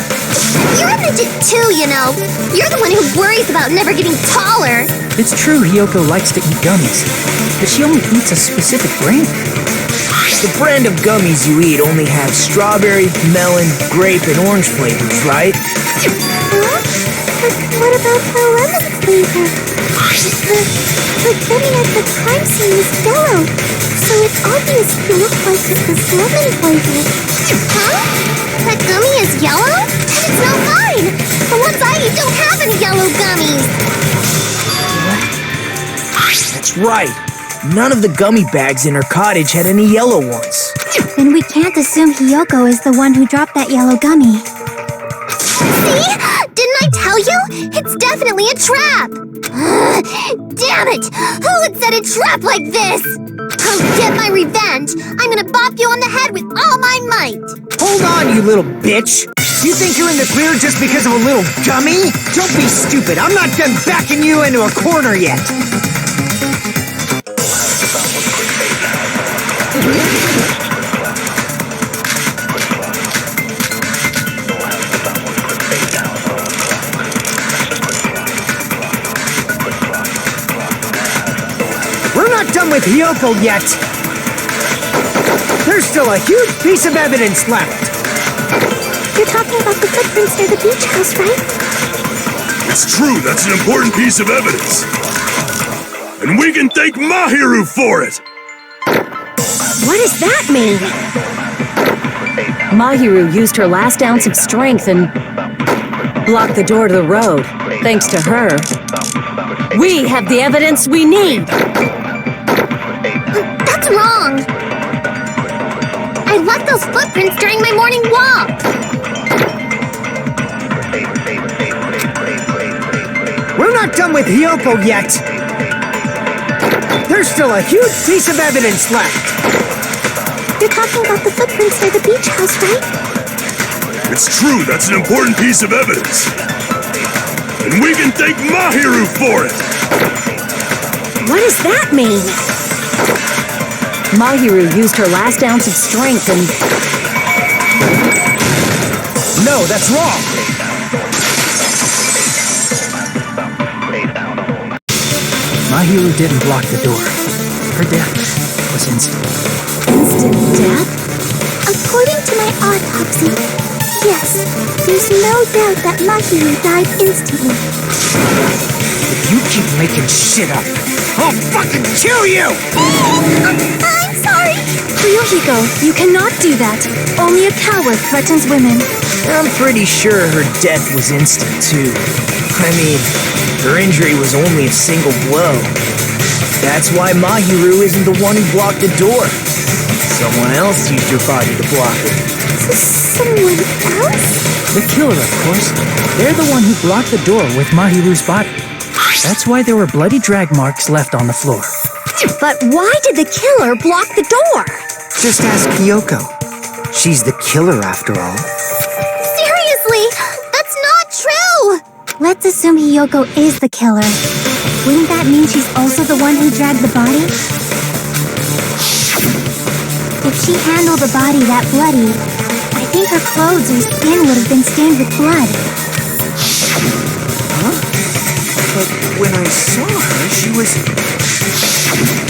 [SPEAKER 2] You're a midget too, you know. You're the one who worries about never getting taller.
[SPEAKER 6] It's true Hyoko likes to eat gummies, but she only eats a specific brand.
[SPEAKER 4] The brand of gummies you eat only have strawberry, melon, grape, and orange flavors, right?
[SPEAKER 2] Huh? But what about the lemon flavor? The gummy at the crime scene is yellow, so it's obvious to look like it was lemon flavored. Huh? That gummy is yellow? And it's not mine! The ones I eat don't have any yellow gummies!
[SPEAKER 4] That's right. None of the gummy bags in her cottage had any yellow ones.
[SPEAKER 8] Then we can't assume Hyoko is the one who dropped that yellow gummy.
[SPEAKER 2] See? Didn't I I tell you? It's definitely a trap! Damn it! Who would set a trap like this? I'll get my revenge! I'm gonna bop you on the head with all my might!
[SPEAKER 4] Hold on, you little bitch! You think you're in the clear just because of a little dummy? Don't be stupid. I'm not done backing you into a corner yet. We're not done with Hiyoko yet. There's still a huge piece of evidence left.
[SPEAKER 8] You're talking about the footprints near the beach house, right?
[SPEAKER 3] It's true, that's an important piece of evidence. And we can thank Mahiru for it!
[SPEAKER 7] What does that mean? Mahiru used her last ounce of strength and blocked the door to the road. Thanks to her, we have the evidence we need.
[SPEAKER 2] That's wrong! I left those footprints during my morning walk!
[SPEAKER 4] We're not done with Hiyoko yet. There's still a huge piece of evidence left.
[SPEAKER 8] You're talking about the footprints near the beach house, right?
[SPEAKER 3] It's true, that's an important piece of evidence. And we can thank Mahiru for it!
[SPEAKER 7] What does that mean? Mahiru used her last ounce of strength and...
[SPEAKER 4] No, that's wrong.
[SPEAKER 6] Mahiru didn't block the door. Her death was instant.
[SPEAKER 7] instant death?
[SPEAKER 8] According to my autopsy, yes, there's no doubt that Mahiru died instantly.
[SPEAKER 4] If you keep making shit up, I'll fucking kill you!
[SPEAKER 8] I'm sorry!
[SPEAKER 7] Ryuhiko, you cannot do that. Only a coward threatens women.
[SPEAKER 4] I'm pretty sure her death was instant, too. I mean, her injury was only a single blow. That's why Mahiru isn't the one who blocked the door. Someone else used your body to block it.
[SPEAKER 8] Someone else?
[SPEAKER 6] The killer, of course. They're the one who blocked the door with Mahiru's body. That's why there were bloody drag marks left on the floor.
[SPEAKER 7] But why did the killer block the door?
[SPEAKER 4] Just ask Hiyoko. She's the killer, after all.
[SPEAKER 2] Seriously! That's not true!
[SPEAKER 8] Let's assume Hiyoko is the killer. Wouldn't that mean she's also the one who dragged the body? If she handled the body that bloody, I think her clothes or skin would have been stained with blood.
[SPEAKER 4] Huh? But when I saw her, she was clean.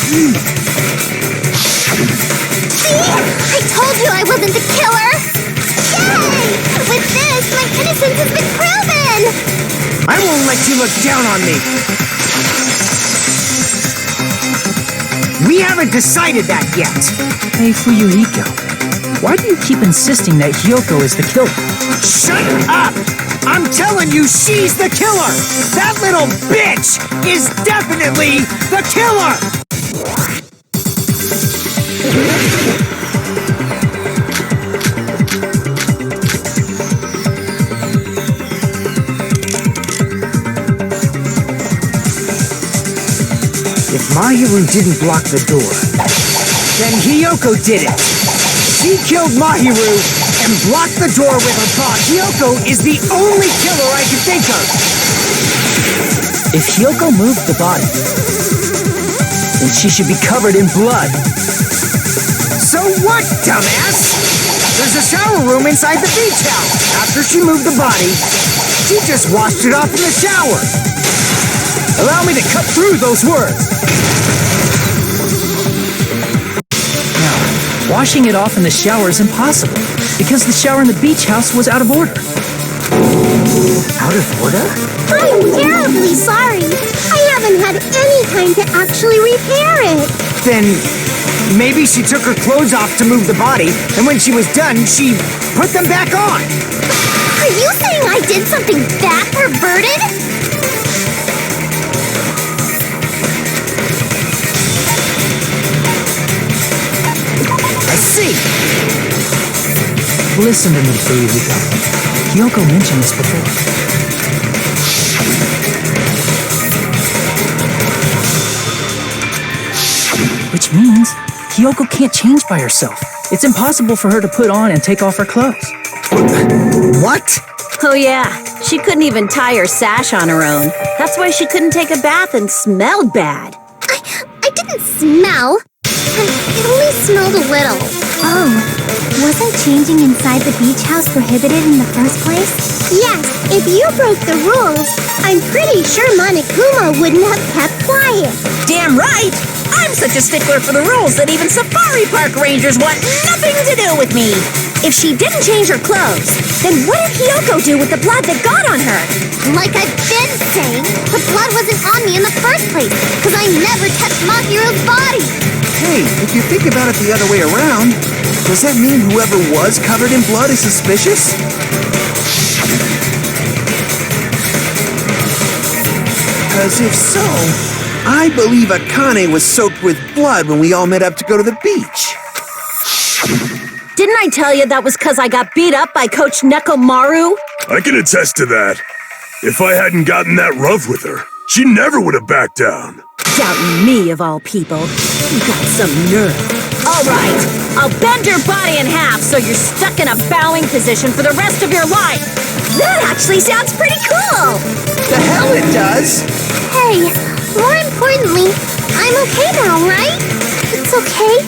[SPEAKER 2] See? I told you I wasn't the killer! Yay! With this, my innocence has been proven!
[SPEAKER 4] I won't let you look down on me. We haven't decided that yet.
[SPEAKER 6] Hey, Fuyuhiko, why do you keep insisting that Hiyoko is the killer?
[SPEAKER 4] Shut up! I'm telling you, she's the killer! That little bitch is definitely the killer! If Mahiru didn't block the door, then Hiyoko did it. She killed Mahiru and blocked the door with her paw. Hiyoko is the only killer I can think of.
[SPEAKER 6] If Hiyoko moved the body, then she should be covered in blood.
[SPEAKER 4] So what, dumbass? There's a shower room inside the beach house. After she moved the body, she just washed it off in the shower. Allow me to cut through those words.
[SPEAKER 6] Now, washing it off in the shower is impossible, because the shower in the beach house was out of order.
[SPEAKER 4] Out of order?
[SPEAKER 2] I'm terribly sorry! I haven't had any time to actually repair it!
[SPEAKER 4] Then maybe she took her clothes off to move the body, and when she was done, she put them back on.
[SPEAKER 2] Are you saying I did something that perverted?
[SPEAKER 4] I see.
[SPEAKER 6] Listen to me, Fuyuhiko. Kyoko mentioned this before. Which means Kyoko can't change by herself. It's impossible for her to put on and take off her clothes.
[SPEAKER 4] What?
[SPEAKER 7] Oh yeah, she couldn't even tie her sash on her own. That's why she couldn't take a bath and smelled bad.
[SPEAKER 2] I didn't smell. It only smelled a little.
[SPEAKER 8] Oh, wasn't changing inside the beach house prohibited in the first place?
[SPEAKER 2] Yes, if you broke the rules, I'm pretty sure Monokuma wouldn't have kept quiet.
[SPEAKER 1] Damn right! I'm such a stickler for the rules that even safari park rangers want nothing to do with me.
[SPEAKER 7] If she didn't change her clothes, then what did Kyoko do with the blood that got on her?
[SPEAKER 2] Like I've been saying, the blood wasn't on me in the first place, because I never touched Mahiru's body.
[SPEAKER 9] Hey, if you think about it the other way around, does that mean whoever was covered in blood is suspicious? Because if so, I believe Akane was soaked with blood when we all met up to go to the beach.
[SPEAKER 7] Didn't I tell you that was because I got beat up by Coach Nekomaru?
[SPEAKER 3] I can attest to that. If I hadn't gotten that rough with her, she never would have backed down.
[SPEAKER 7] Doubting me, of all people. You got some nerve. All right, I'll bend your body in half so you're stuck in a bowing position for the rest of your life. That actually sounds pretty cool.
[SPEAKER 9] The hell it does!
[SPEAKER 2] Hey, more importantly, I'm okay now, right? It's okay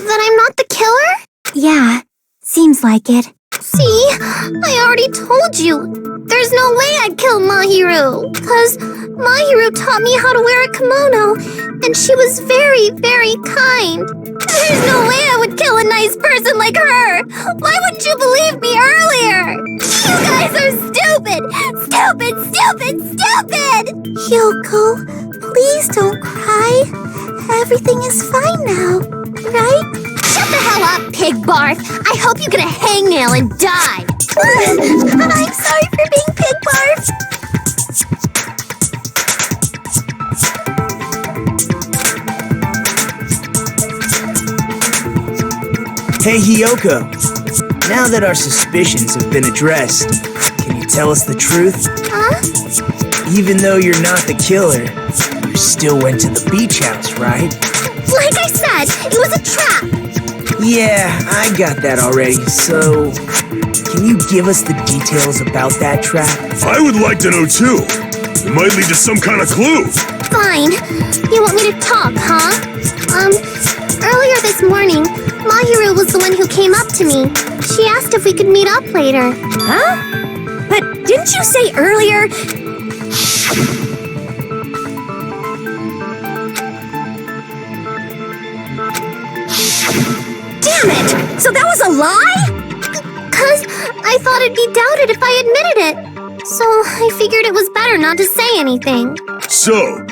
[SPEAKER 2] that I'm not the killer?
[SPEAKER 8] Yeah, seems like it.
[SPEAKER 2] See, I already told you. There's no way I'd kill Mahiru, because Mahiru taught me how to wear a kimono, and she was very, very kind. There's no way I would kill a nice person like her. Why wouldn't you believe me earlier? You guys are stupid! Stupid, stupid, stupid!
[SPEAKER 8] Kyoko, please don't cry. Everything is fine now, right?
[SPEAKER 2] Shut the hell up, pig barf! I hope you get a hangnail and die!
[SPEAKER 8] I'm sorry for being pig barf.
[SPEAKER 4] Hey, Hiyoko. Now that our suspicions have been addressed, can you tell us the truth?
[SPEAKER 2] Huh?
[SPEAKER 4] Even though you're not the killer, you still went to the beach house, right?
[SPEAKER 2] Like I said, it was a trap!
[SPEAKER 4] Yeah, I got that already, so can you give us the details about that trap?
[SPEAKER 3] I would like to know too. It might lead to some kind of clue.
[SPEAKER 2] Fine. You want me to talk, huh? Earlier this morning, Mahiru was the one who came up to me. She asked if we could meet up later.
[SPEAKER 7] Huh? But didn't you say earlier... Damn it! So that was a lie?
[SPEAKER 2] 'Cause I thought it'd be doubted if I admitted it. So I figured it was better not to say anything.
[SPEAKER 3] So,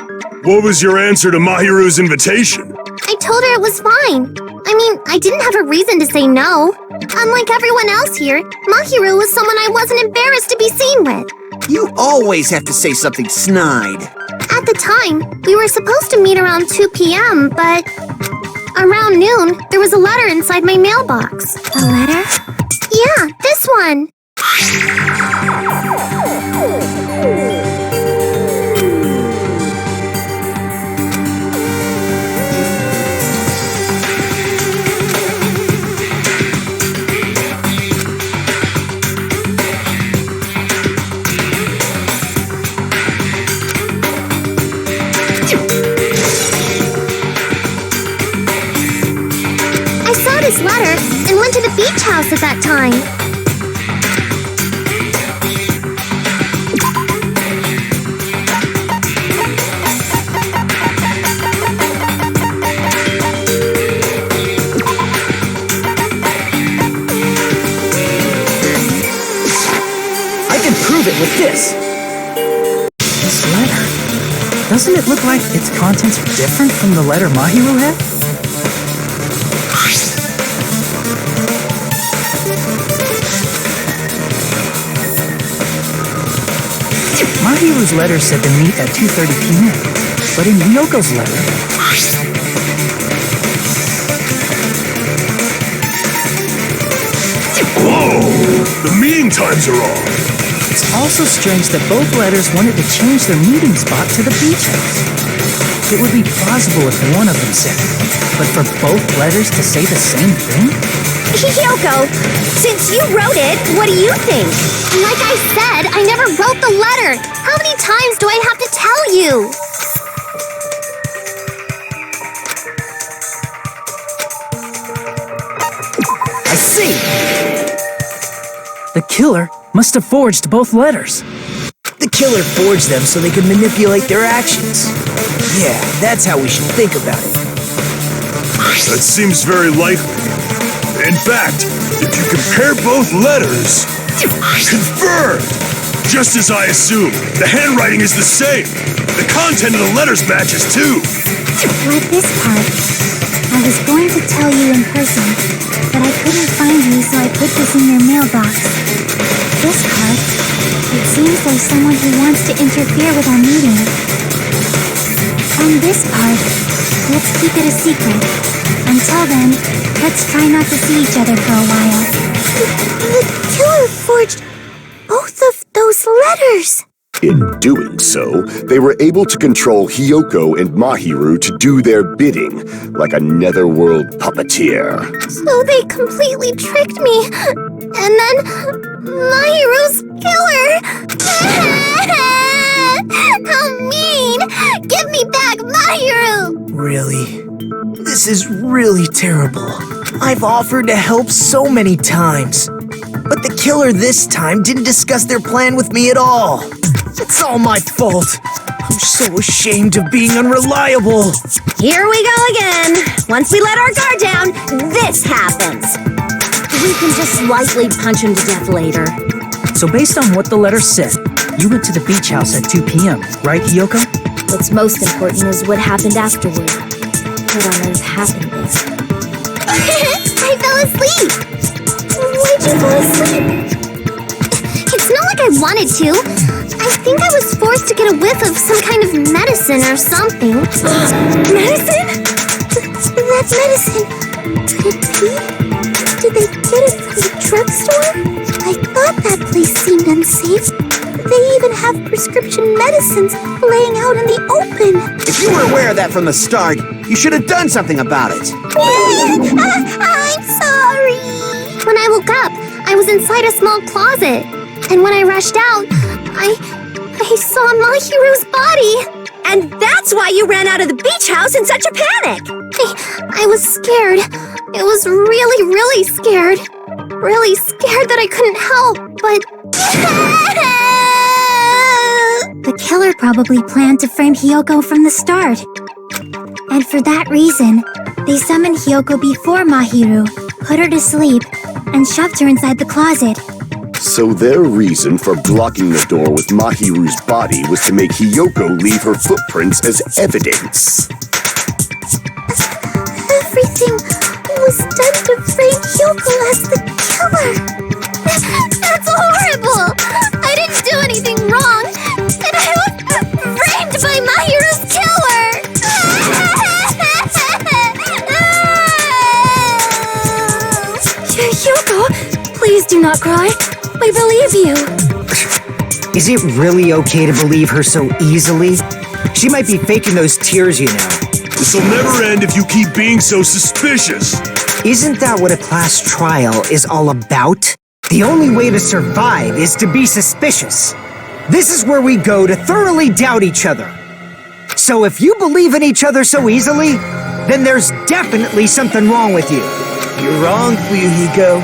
[SPEAKER 3] what was your answer to Mahiru's invitation?
[SPEAKER 2] I told her it was fine. I mean, I didn't have a reason to say no. Unlike everyone else here, Mahiru was someone I wasn't embarrassed to be seen with.
[SPEAKER 9] You always have to say something snide.
[SPEAKER 2] At the time, we were supposed to meet around 2 p.m., but around noon, there was a letter inside my mailbox.
[SPEAKER 8] A letter?
[SPEAKER 2] Yeah, this one. I saw this letter and went to the beach house at that time.
[SPEAKER 4] I can prove it with this.
[SPEAKER 6] This letter. Doesn't it look like its contents are different from the letter Mahiru had? Mahiru's letter said to meet at 2:30 p.m., but in Ryoko's letter...
[SPEAKER 3] Whoa! The meeting times are off.
[SPEAKER 6] It's also strange that both letters wanted to change their meeting spot to the beach house. It would be plausible if one of them said it, but for both letters to say the same thing?
[SPEAKER 2] Hiyoko, since you wrote it, what do you think? Like I said, I never wrote the letter. How many times do I have to tell you?
[SPEAKER 4] I see!
[SPEAKER 6] The killer must have forged both letters.
[SPEAKER 4] The killer forged them so they could manipulate their actions. Yeah, that's how we should think about it.
[SPEAKER 3] That seems very likely. In fact, if you compare both letters, confirmed! Just as I assumed, the handwriting is the same. The content of the letters matches too.
[SPEAKER 8] Like this part. I was going to tell you in person, but I couldn't find you, so I put this in your mailbox. This part. It seems there's someone who wants to interfere with our meeting. And this part. Let's keep it a secret. Until then, let's try not to see each other for a while.
[SPEAKER 2] The killer forged both of those letters.
[SPEAKER 5] In doing so, they were able to control Hiyoko and Mahiru to do their bidding, like a netherworld puppeteer.
[SPEAKER 2] So they completely tricked me. And then Mahiru's killer. How mean! Give me back Mahiru!
[SPEAKER 4] Really? This is really terrible. I've offered to help so many times. But the killer this time didn't discuss their plan with me at all. It's all my fault. I'm so ashamed of being unreliable.
[SPEAKER 2] Here we go again. Once we let our guard down, this happens. We can just lightly punch him to death later.
[SPEAKER 6] So based on what the letter said, you went to the beach house at 2 p.m., right, Hiyoko?
[SPEAKER 7] What's most important is what happened afterward. What on earth happened there?
[SPEAKER 2] I fell asleep. Why'd you fall asleep? It's not like I wanted to. I think I was forced to get a whiff of some kind of medicine or something. Medicine? That medicine. Could it be? Did they get it from the drugstore? I thought that place seemed unsafe. They even have prescription medicines laying out in the open.
[SPEAKER 9] If you were aware of that from the start, you should have done something about it.
[SPEAKER 2] I'm sorry. When I woke up, I was inside a small closet. And when I rushed out, I saw Mahiru's body. And that's why you ran out of the beach house in such a panic. I was scared. I was really, really scared. Really scared that I couldn't help, but...
[SPEAKER 8] The killer probably planned to frame Hiyoko from the start. And for that reason, they summoned Hiyoko before Mahiru, put her to sleep, and shoved her inside the closet.
[SPEAKER 5] So their reason for blocking the door with Mahiru's body was to make Hiyoko leave her footprints as evidence.
[SPEAKER 2] Everything was done to frame Hiyoko as the killer. That's horrible. I didn't do anything wrong. And I was framed by Mahiru's killer.
[SPEAKER 8] Hiyoko, please do not cry. I believe you.
[SPEAKER 4] Is it really okay to believe her so easily? She might be faking those tears, you know.
[SPEAKER 3] This'll never end if you keep being so suspicious.
[SPEAKER 4] Isn't that what a class trial is all about? The only way to survive is to be suspicious. This is where we go to thoroughly doubt each other. So if you believe in each other so easily, then there's definitely something wrong with you. You're wrong, Fuyuhiko.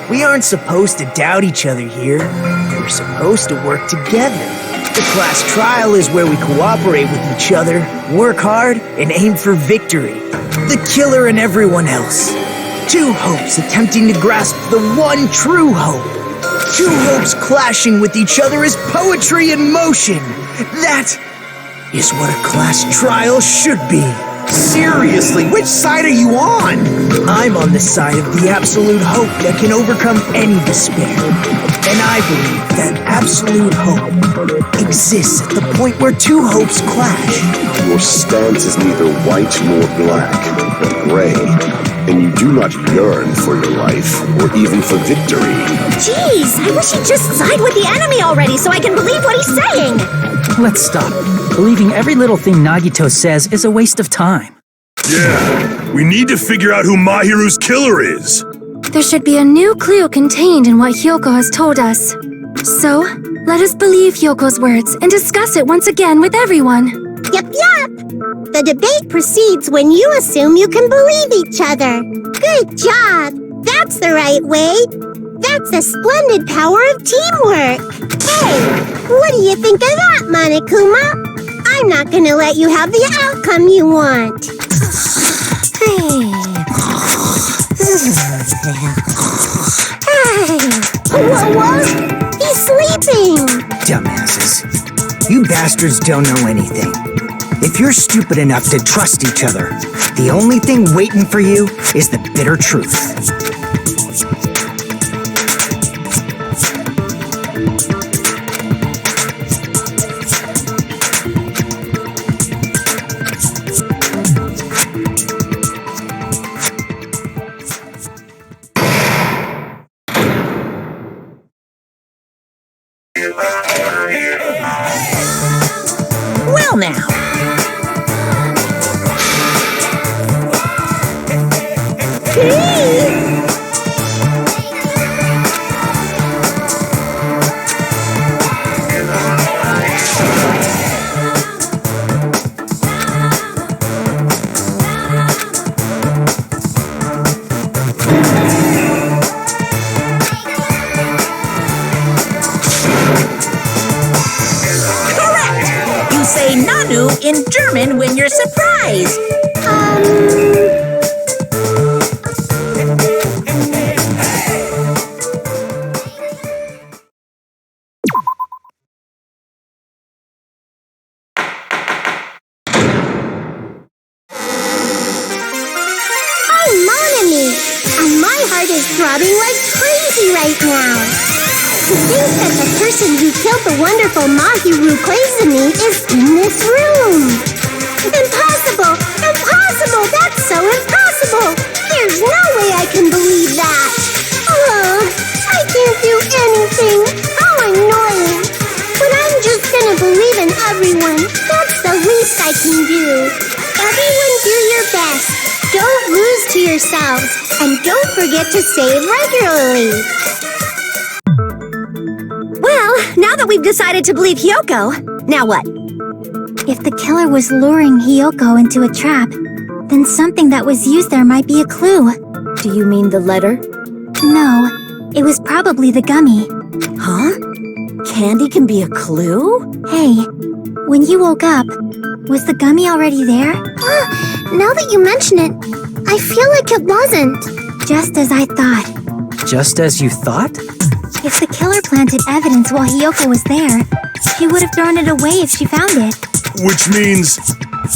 [SPEAKER 4] We aren't supposed to doubt each other here. We're supposed to work together. The class trial is where we cooperate with each other, work hard, and aim for victory. The killer and everyone else. Two hopes attempting to grasp the one true hope. Two hopes clashing with each other is poetry in motion. That is what a class trial should be.
[SPEAKER 9] Seriously, which side are you on?
[SPEAKER 4] I'm on the side of the absolute hope that can overcome any despair. And I believe that absolute hope exists at the point where two hopes clash.
[SPEAKER 5] Your stance is neither white nor black, but gray. and you do not yearn for your life or even for victory.
[SPEAKER 2] Jeez, I wish he'd just side with the enemy already so I can believe what he's saying.
[SPEAKER 6] Let's stop. Believing every little thing Nagito says is a waste of time.
[SPEAKER 3] Yeah, we need to figure out who Mahiru's killer is.
[SPEAKER 10] There should be a new clue contained in what Hyoko has told us. So, let us believe Hyoko's words and discuss it once again with everyone.
[SPEAKER 2] Yup. The debate proceeds when you assume you can believe each other. Good job. That's the right way. That's the splendid power of teamwork. Hey, what do you think of that, Monokuma? I'm not gonna let you have the outcome you want. What? He's sleeping!
[SPEAKER 4] Dumbasses. You bastards don't know anything. If you're stupid enough to trust each other, the only thing waiting for you is the bitter truth.
[SPEAKER 1] Well now. Say Nanu in German when you're surprised.
[SPEAKER 2] Oh, mon ami! And my heart is throbbing like crazy right now. To think that the person who killed the wonderful Mahiru Koizumi is in this room! Impossible! Impossible! That's so impossible! There's no way I can believe that! Oh, I can't do anything! How annoying! But I'm just gonna believe in everyone. That's the least I can do. Everyone do your best. Don't lose to yourselves. And don't forget to save regularly.
[SPEAKER 10] Well, now that we've decided to believe Hyoko, now what?
[SPEAKER 8] If the killer was luring Hyoko into a trap, then something that was used there might be a clue.
[SPEAKER 7] Do you mean the letter?
[SPEAKER 8] No, it was probably the gummy.
[SPEAKER 7] Huh? Candy can be a clue?
[SPEAKER 8] Hey, when you woke up, was the gummy already there?
[SPEAKER 2] Now that you mention it, I feel like it wasn't.
[SPEAKER 8] Just as I thought.
[SPEAKER 6] Just as you thought?
[SPEAKER 8] If the killer planted evidence while Hyoko was there, she would have thrown it away if she found it.
[SPEAKER 3] Which means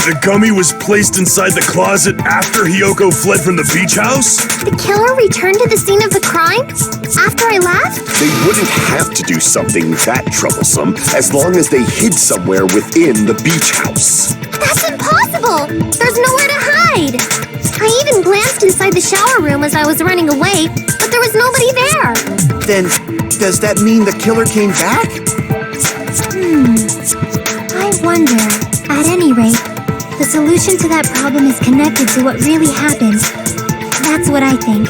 [SPEAKER 3] the gummy was placed inside the closet after Hyoko fled from the beach house?
[SPEAKER 2] The killer returned to the scene of the crime? After I left?
[SPEAKER 5] They wouldn't have to do something that troublesome as long as they hid somewhere within the beach house.
[SPEAKER 2] That's impossible! There's nowhere to hide! I even glanced inside the shower room as I was running away, but there was nobody there!
[SPEAKER 9] Then, does that mean the killer came back?
[SPEAKER 8] I wonder. At any rate, the solution to that problem is connected to what really happened. That's what I think.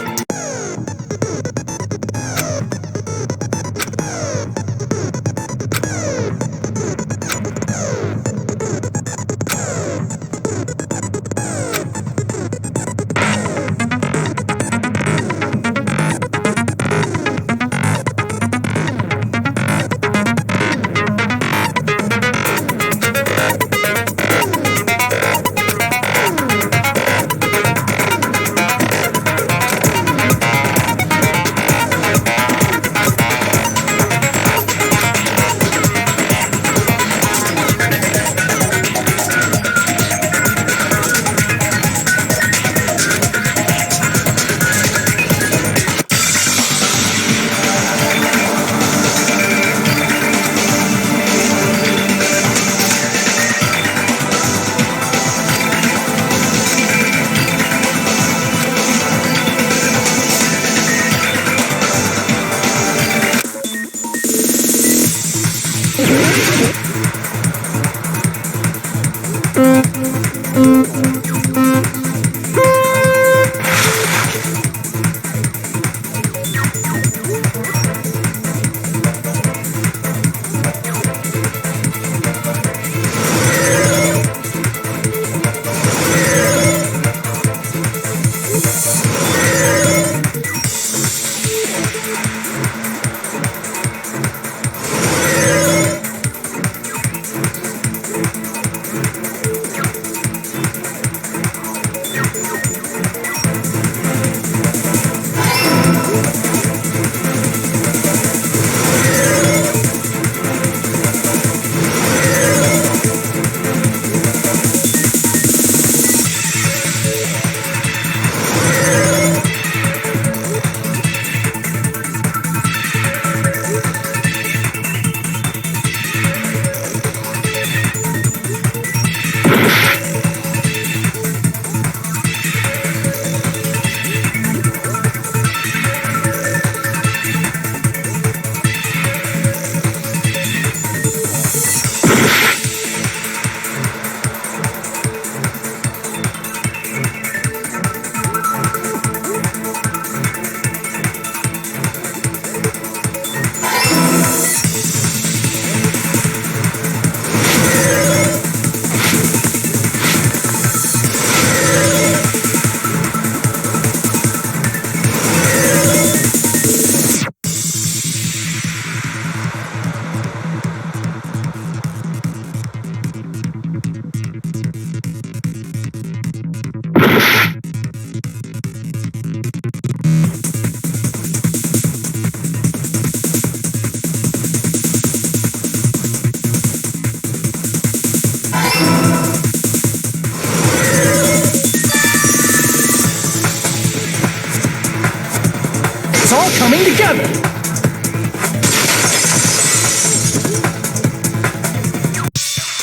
[SPEAKER 6] all coming together.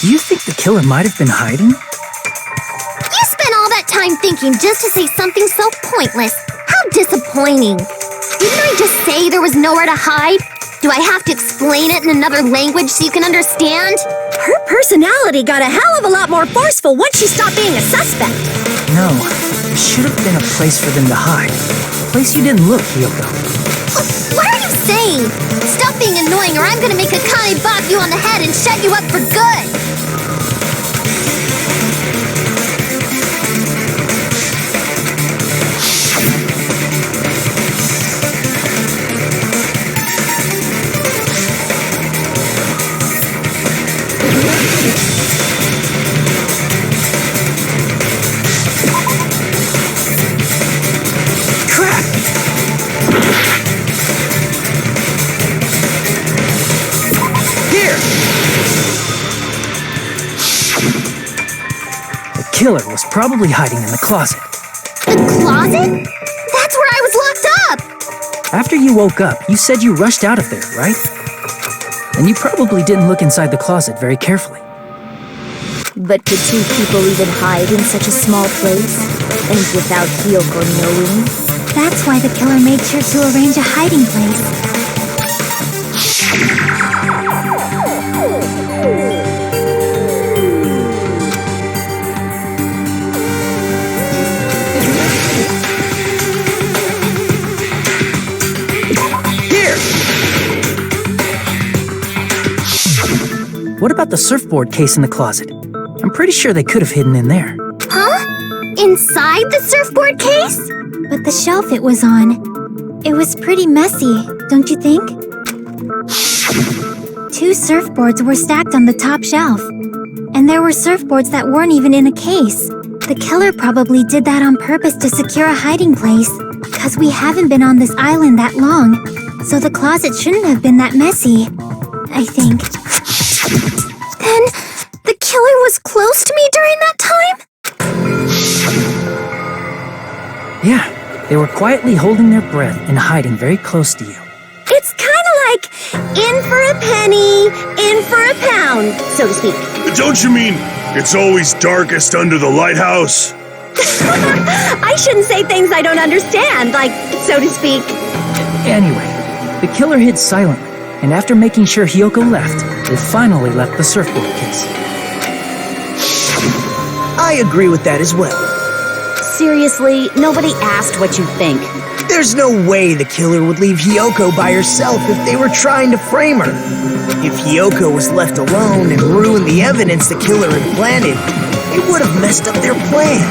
[SPEAKER 6] Do you think the killer might have been hiding?
[SPEAKER 2] You spent all that time thinking just to say something so pointless. How disappointing. Didn't I just say there was nowhere to hide? Do I have to explain it in another language so you can understand?
[SPEAKER 7] Her personality got a hell of a lot more forceful once she stopped being a suspect.
[SPEAKER 6] No, there should have been a place for them to hide. A place you didn't look, Hiyoko.
[SPEAKER 2] What are you saying? Stop being annoying or I'm gonna make Akane bop you on the head and shut you up for good!
[SPEAKER 6] The killer was probably hiding in the closet.
[SPEAKER 2] The closet? That's where I was locked up!
[SPEAKER 6] After you woke up, you said you rushed out of there, right? And you probably didn't look inside the closet very carefully.
[SPEAKER 7] But could two people even hide in such a small place? And without Hiyoko knowing?
[SPEAKER 8] That's why the killer made sure to arrange a hiding place.
[SPEAKER 6] What about the surfboard case in the closet? I'm pretty sure they could have hidden in there.
[SPEAKER 2] Huh? Inside the surfboard case?
[SPEAKER 8] But the shelf it was on, it was pretty messy, don't you think? 2 surfboards were stacked on the top shelf. And there were surfboards that weren't even in a case. The killer probably did that on purpose to secure a hiding place. Because we haven't been on this island that long, so the closet shouldn't have been that messy, I think.
[SPEAKER 2] Then, the killer was close to me during that time?
[SPEAKER 6] Yeah, they were quietly holding their breath and hiding very close to you.
[SPEAKER 7] It's kind of like in for a penny, in for a pound, so to speak.
[SPEAKER 3] Don't you mean it's always darkest under the lighthouse?
[SPEAKER 7] I shouldn't say things I don't understand, like, so to speak.
[SPEAKER 6] Anyway, the killer hid silently, and after making sure Hiyoko left, they finally left the surfboard case.
[SPEAKER 4] I agree with that as well.
[SPEAKER 7] Seriously, nobody asked what you think.
[SPEAKER 4] There's no way the killer would leave Hiyoko by herself if they were trying to frame her. If Hiyoko was left alone and ruined the evidence the killer had planted, it would have messed up their plan.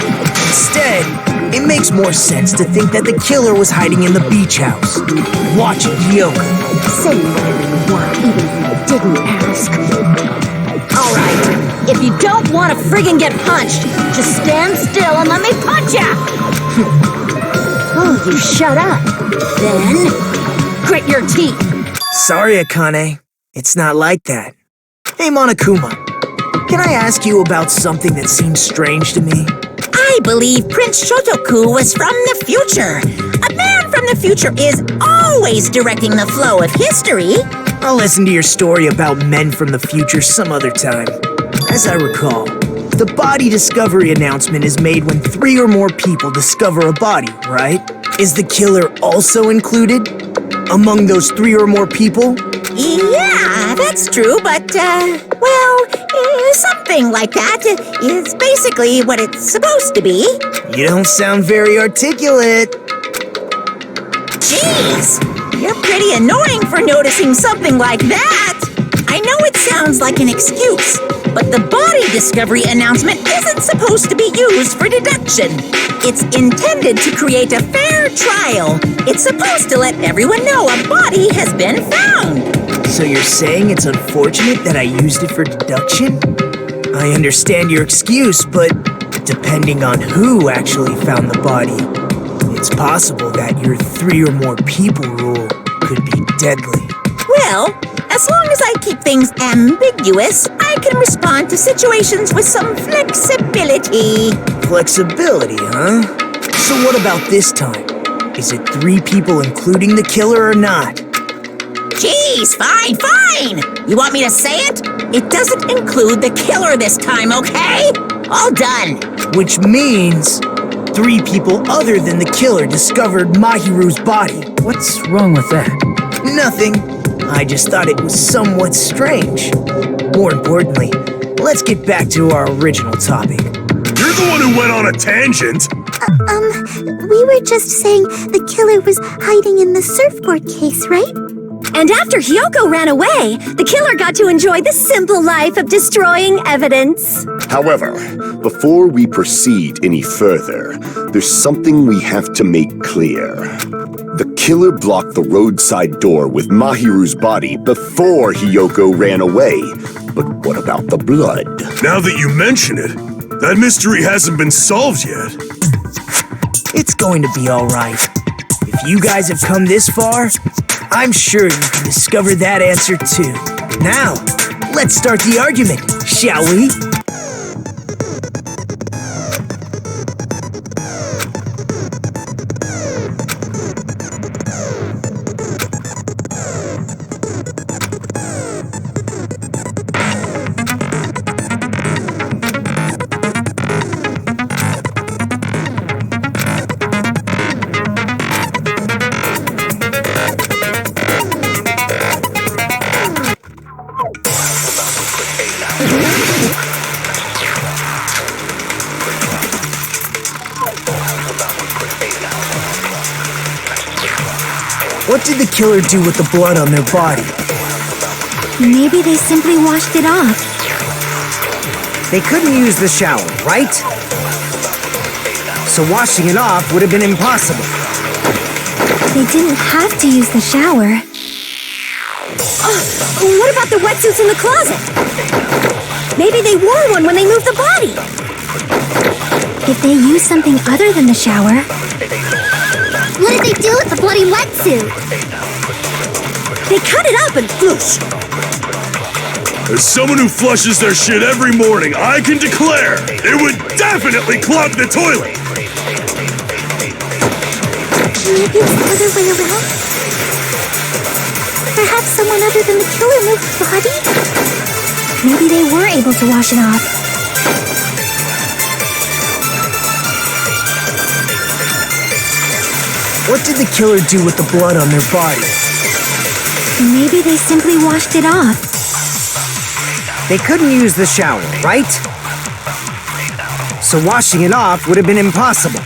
[SPEAKER 4] Instead, it makes more sense to think that the killer was hiding in the beach house, watching Hiyoko.
[SPEAKER 7] Say whatever you want, even if you didn't ask. All right, if you don't want to friggin' get punched, just stand still and let me punch ya! Oh, you shut up. Then, grit your teeth.
[SPEAKER 4] Sorry, Akane. It's not like that. Hey, Monokuma. Can I ask you about something that seems strange to me?
[SPEAKER 1] I believe Prince Shotoku was from the future. A man from the future is always directing the flow of history.
[SPEAKER 4] I'll listen to your story about men from the future some other time. As I recall, the body discovery announcement is made when 3 or more people discover a body, right? Is the killer also included among those 3 or more people?
[SPEAKER 1] Yeah, that's true, but, something like that is basically what it's supposed to be.
[SPEAKER 4] You don't sound very articulate.
[SPEAKER 1] Jeez, you're pretty annoying for noticing something like that. I know it sounds like an excuse, but the body discovery announcement isn't supposed to be used for deduction. It's intended to create a fair trial. It's supposed to let everyone know a body has been found.
[SPEAKER 4] So you're saying it's unfortunate that I used it for deduction? I understand your excuse, but depending on who actually found the body, it's possible that your 3 or more people rule could be deadly.
[SPEAKER 1] Well, as long as I keep things ambiguous, I can respond to situations with some flexibility.
[SPEAKER 4] Flexibility, huh? So what about this time? Is it 3 people including the killer or not?
[SPEAKER 1] Jeez, fine! You want me to say it? It doesn't include the killer this time, okay? All done.
[SPEAKER 4] Which means 3 people other than the killer discovered Mahiru's body.
[SPEAKER 6] What's wrong with that?
[SPEAKER 4] Nothing. I just thought it was somewhat strange. More importantly, let's get back to our original topic.
[SPEAKER 3] You're the one who went on a tangent.
[SPEAKER 2] We were just saying the killer was hiding in the surfboard case, right?
[SPEAKER 10] And after Hyoko ran away, the killer got to enjoy the simple life of destroying evidence.
[SPEAKER 5] However, before we proceed any further, there's something we have to make clear. The killer blocked the roadside door with Mahiru's body before Hyoko ran away. But what about the blood?
[SPEAKER 3] Now that you mention it, that mystery hasn't been solved yet.
[SPEAKER 4] It's going to be all right. If you guys have come this far, I'm sure you can discover that answer too. Now, let's start the argument, shall we? What did the killer do with the blood on their body?
[SPEAKER 10] Maybe they simply washed it off.
[SPEAKER 4] They couldn't use the shower, right? So washing it off would have been impossible.
[SPEAKER 10] They didn't have to use the shower. What about the wetsuits in the closet? Maybe they wore one when they moved the body.
[SPEAKER 2] If they used something other than the shower... What did they do with the bloody wetsuit?
[SPEAKER 10] They cut it up and floosh.
[SPEAKER 3] As someone who flushes their shit every morning, I can declare it would definitely clog the toilet.
[SPEAKER 2] Maybe it's the other way around? Perhaps someone other than the killer moved the body?
[SPEAKER 10] Maybe they were able to wash it off.
[SPEAKER 4] What did the killer do with the blood on their body?
[SPEAKER 10] Maybe they simply washed it off.
[SPEAKER 4] They couldn't use the shower, right? So washing it off would have been impossible.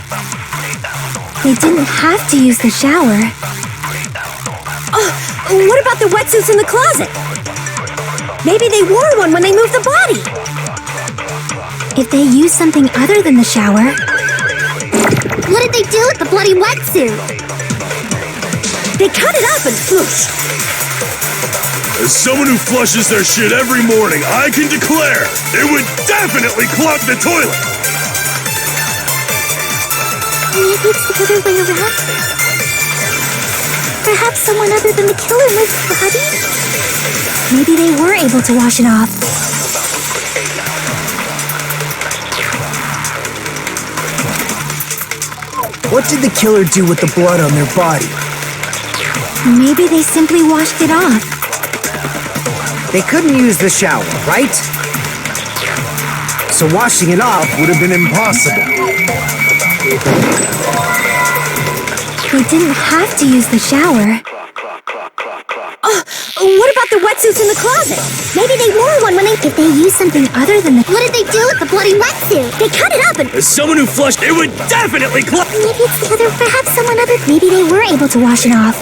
[SPEAKER 10] They didn't have to use the shower. What about the wetsuits in the closet? Maybe they wore one when they moved the body.
[SPEAKER 2] If they used something other than the shower... What did they do with the bloody wetsuit?
[SPEAKER 10] They cut it up and floosh.
[SPEAKER 3] As someone who flushes their shit every morning, I can declare it would definitely clog the toilet.
[SPEAKER 2] Maybe it's the other way around? Perhaps someone other than the killer moved the body?
[SPEAKER 10] Maybe they were able to wash it off.
[SPEAKER 4] What did the killer do with the blood on their body?
[SPEAKER 10] Maybe they simply washed it off.
[SPEAKER 4] They couldn't use the shower, right? So washing it off would have been impossible.
[SPEAKER 10] They didn't have to use the shower. What about the wetsuits in the closet? Maybe they wore one when they...
[SPEAKER 2] If they used something other than the... What did they do with the bloody wetsuit?
[SPEAKER 10] They cut it up and...
[SPEAKER 3] As someone who flushed, it would definitely clog...
[SPEAKER 2] Maybe it's the other... Perhaps someone other...
[SPEAKER 10] Maybe they were able to wash it off.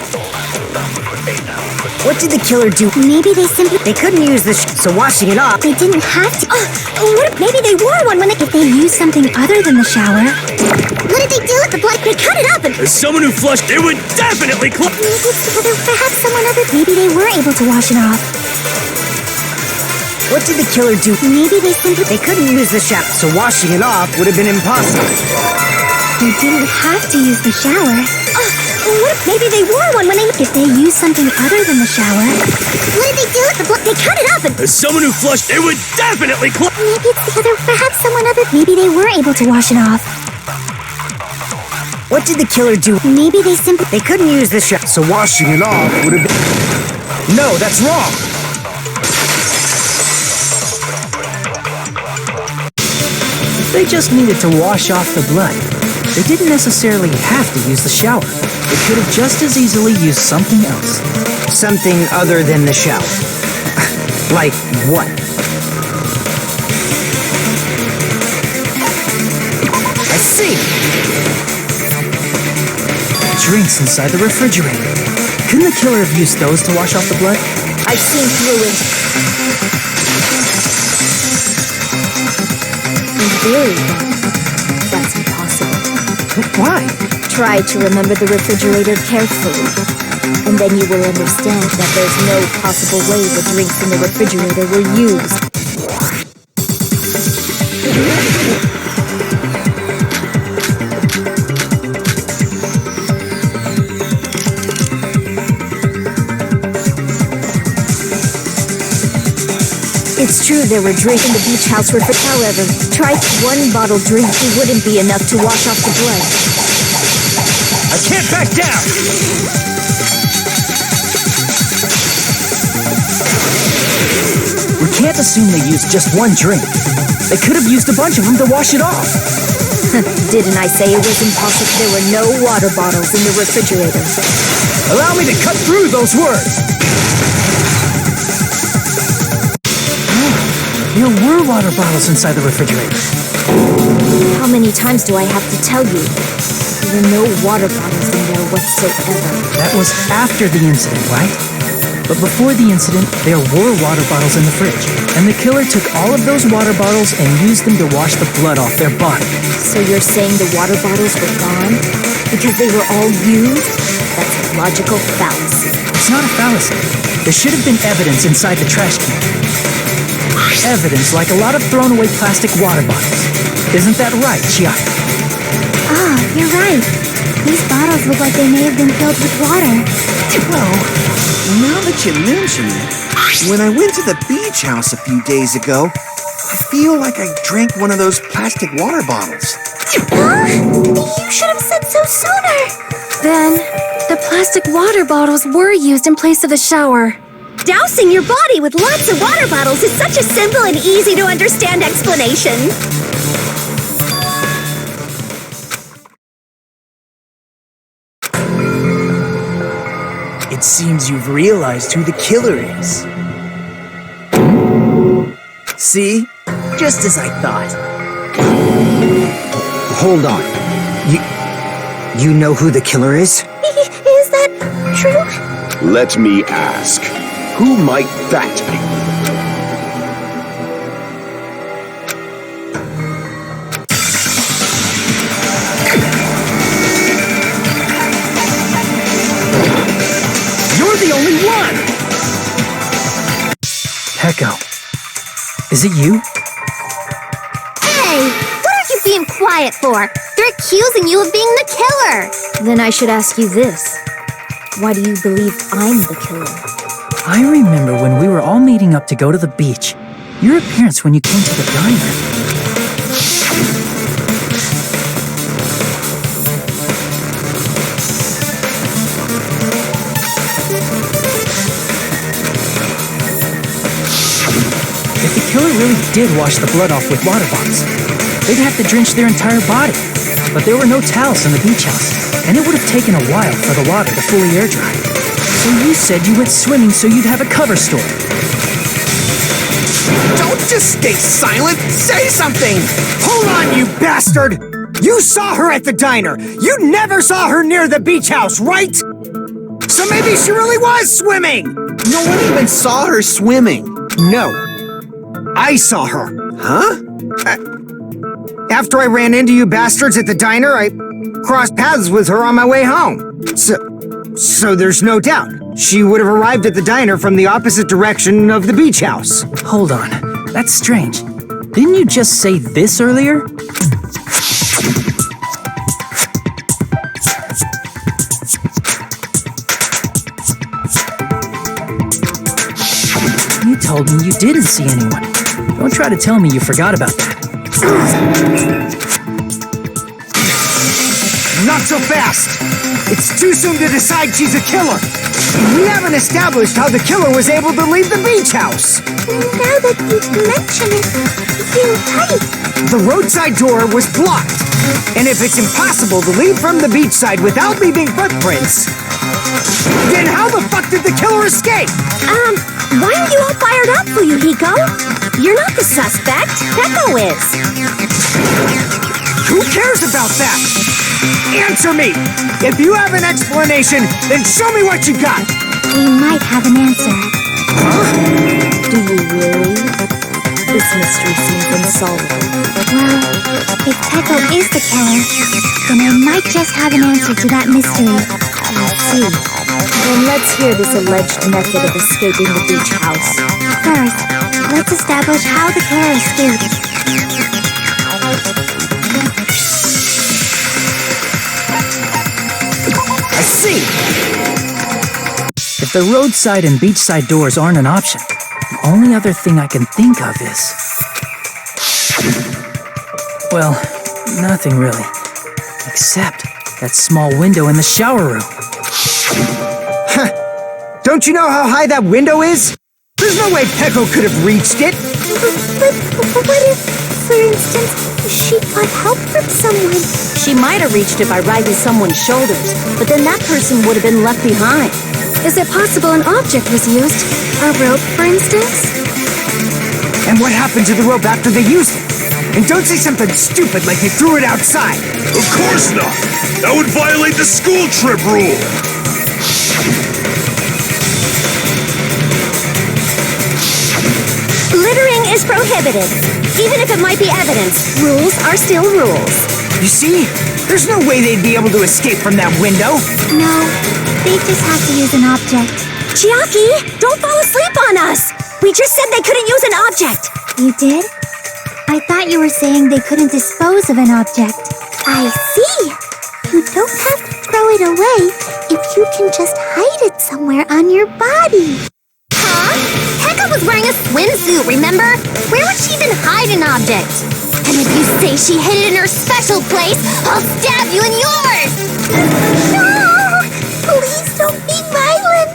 [SPEAKER 4] What did the killer do?
[SPEAKER 2] Maybe they simply...
[SPEAKER 4] They couldn't use the so washing it off...
[SPEAKER 2] They didn't have to...
[SPEAKER 10] Maybe they wore one when they...
[SPEAKER 2] If they used something other than the shower... What did they do with the blood?
[SPEAKER 10] They cut it up and...
[SPEAKER 3] As someone who flushed, it would definitely clog...
[SPEAKER 2] Maybe it's the other... Perhaps someone other...
[SPEAKER 10] Maybe they were able to wash it off.
[SPEAKER 4] What did the killer do?
[SPEAKER 2] Maybe they simply...
[SPEAKER 4] They couldn't use the shower, so washing it off would have been impossible.
[SPEAKER 10] They didn't have to use the shower. Maybe they wore one when they...
[SPEAKER 2] If they used something other than the shower... What did they do with the blood?
[SPEAKER 10] They cut it up and...
[SPEAKER 3] As someone who flushed, it would definitely clog...
[SPEAKER 2] Maybe it's the other... Perhaps someone other...
[SPEAKER 10] Maybe they were able to wash it off.
[SPEAKER 4] What did the killer do?
[SPEAKER 8] Maybe they simply...
[SPEAKER 4] They couldn't use the shower.
[SPEAKER 11] So washing it off would have been...
[SPEAKER 6] No, that's wrong! If they just needed to wash off the blood, they didn't necessarily have to use the shower. They could have just as easily used something else.
[SPEAKER 4] Something other than the shower. Like what? I see!
[SPEAKER 6] Drinks inside the refrigerator. Couldn't the killer have used those to wash off the blood?
[SPEAKER 7] I've seen through it. Very well. That's impossible.
[SPEAKER 6] Why?
[SPEAKER 7] Try to remember the refrigerator carefully, and then you will understand that there's no possible way the drinks in the refrigerator were used. It's true there were drinks in the beach house refrigerator. However, try one bottle drink. It wouldn't be enough to wash off the blood.
[SPEAKER 6] I can't back down! We can't assume they used just one drink. They could have used a bunch of them to wash it off.
[SPEAKER 7] Didn't I say it was impossible? There were no water bottles in the refrigerator.
[SPEAKER 6] Allow me to cut through those words! There were water bottles inside the refrigerator.
[SPEAKER 7] How many times do I have to tell you? There were no water bottles in there whatsoever.
[SPEAKER 6] That was after the incident, right? But before the incident, there were water bottles in the fridge. And the killer took all of those water bottles and used them to wash the blood off their body.
[SPEAKER 7] So you're saying the water bottles were gone? Because they were all used? That's a logical fallacy.
[SPEAKER 6] It's not a fallacy. There should have been evidence inside the trash can. Evidence like a lot of thrown-away plastic water bottles. Isn't that right, Chiaki?
[SPEAKER 8] Ah, you're right. These bottles look like they may have been filled with water.
[SPEAKER 9] Well, now that you mention it, when I went to the beach house a few days ago, I feel like I drank one of those plastic water bottles.
[SPEAKER 2] You should have said so sooner.
[SPEAKER 10] Then, the plastic water bottles were used in place of the shower.
[SPEAKER 2] Dousing your body with lots of water bottles is such a simple and easy to understand explanation.
[SPEAKER 4] It seems you've realized who the killer is. See? Just as I thought. Hold on. You know who the killer is?
[SPEAKER 2] Is that true?
[SPEAKER 5] Let me ask. Who might that be?
[SPEAKER 6] You're the only one! Pecco. Is it you?
[SPEAKER 2] Hey, what are you being quiet for? They're accusing you of being the killer.
[SPEAKER 7] Then I should ask you this. Why do you believe I'm the killer?
[SPEAKER 6] I remember when we were all meeting up to go to the beach. Your appearance when you came to the diner. If the killer really did wash the blood off with water bottles, they'd have to drench their entire body. But there were no towels in the beach house, and it would have taken a while for the water to fully air dry. So you said you went swimming so you'd have a cover story.
[SPEAKER 9] Don't just stay silent! Say something!
[SPEAKER 4] Hold on, you bastard! You saw her at the diner! You never saw her near the beach house, right? So maybe she really was swimming!
[SPEAKER 9] No one even saw her swimming.
[SPEAKER 4] No. I saw her.
[SPEAKER 9] Huh?
[SPEAKER 4] After I ran into you bastards at the diner, I crossed paths with her on my way home. So there's no doubt. She would have arrived at the diner from the opposite direction of the beach house.
[SPEAKER 6] Hold on. That's strange. Didn't you just say this earlier? You told me you didn't see anyone. Don't try to tell me you forgot about that.
[SPEAKER 4] Not so fast! It's too soon to decide she's a killer! And we haven't established how the killer was able to leave the beach house!
[SPEAKER 2] Now that you mention it, you're right.
[SPEAKER 4] The roadside door was blocked! And if it's impossible to leave from the beachside without leaving footprints, then how the fuck did the killer escape?
[SPEAKER 7] Why are you all fired up, Fuyuhiko? You're not the suspect. Peko is.
[SPEAKER 4] Who cares about that? Answer me! If you have an explanation, then show me what you got!
[SPEAKER 8] We might have an answer.
[SPEAKER 7] Do you really? This mystery seems unsolvable.
[SPEAKER 8] Well, if Peko is the killer, then I might just have an answer to that mystery.
[SPEAKER 7] I see. Then let's hear this alleged method of escaping the beach house.
[SPEAKER 8] First, let's establish how the killer escaped.
[SPEAKER 4] I see!
[SPEAKER 6] If the roadside and beachside doors aren't an option, the only other thing I can think of is... well, nothing really. Except that small window in the shower room.
[SPEAKER 4] Don't you know how high that window is? There's no way Peko could have reached it!
[SPEAKER 2] But what if, for instance, she got help from someone?
[SPEAKER 7] She might have reached it by riding someone's shoulders, but then that person would have been left behind.
[SPEAKER 10] Is it possible an object was used? A rope, for instance?
[SPEAKER 4] And what happened to the rope after they used it? And don't say something stupid like they threw it outside!
[SPEAKER 3] Of course not! That would violate the school trip rule!
[SPEAKER 7] Littering is prohibited. Even if it might be evidence, rules are still rules.
[SPEAKER 4] You see? There's no way they'd be able to escape from that window!
[SPEAKER 8] No, they just have to use an object.
[SPEAKER 7] Chiaki, don't fall asleep on us! We just said they couldn't use an object!
[SPEAKER 8] You did? I thought you were saying they couldn't dispose of an object.
[SPEAKER 2] I see. You don't have to throw it away if you can just hide it somewhere on your body.
[SPEAKER 7] Huh? Peko was wearing a swimsuit, remember? Where would she even hide an object? And if you say she hid it in her special place, I'll stab you in yours!
[SPEAKER 2] No! Please don't be violent.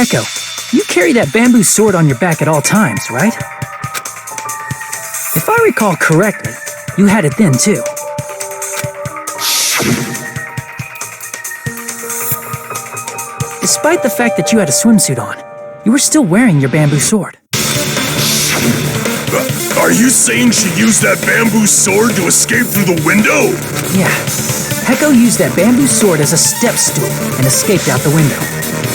[SPEAKER 6] Peko, you carry that bamboo sword on your back at all times, right? If I recall correctly, you had it then too. Despite the fact that you had a swimsuit on, you were still wearing your bamboo sword.
[SPEAKER 3] Are you saying she used that bamboo sword to escape through the window?
[SPEAKER 6] Yeah. Peko used that bamboo sword as a step stool and escaped out the window.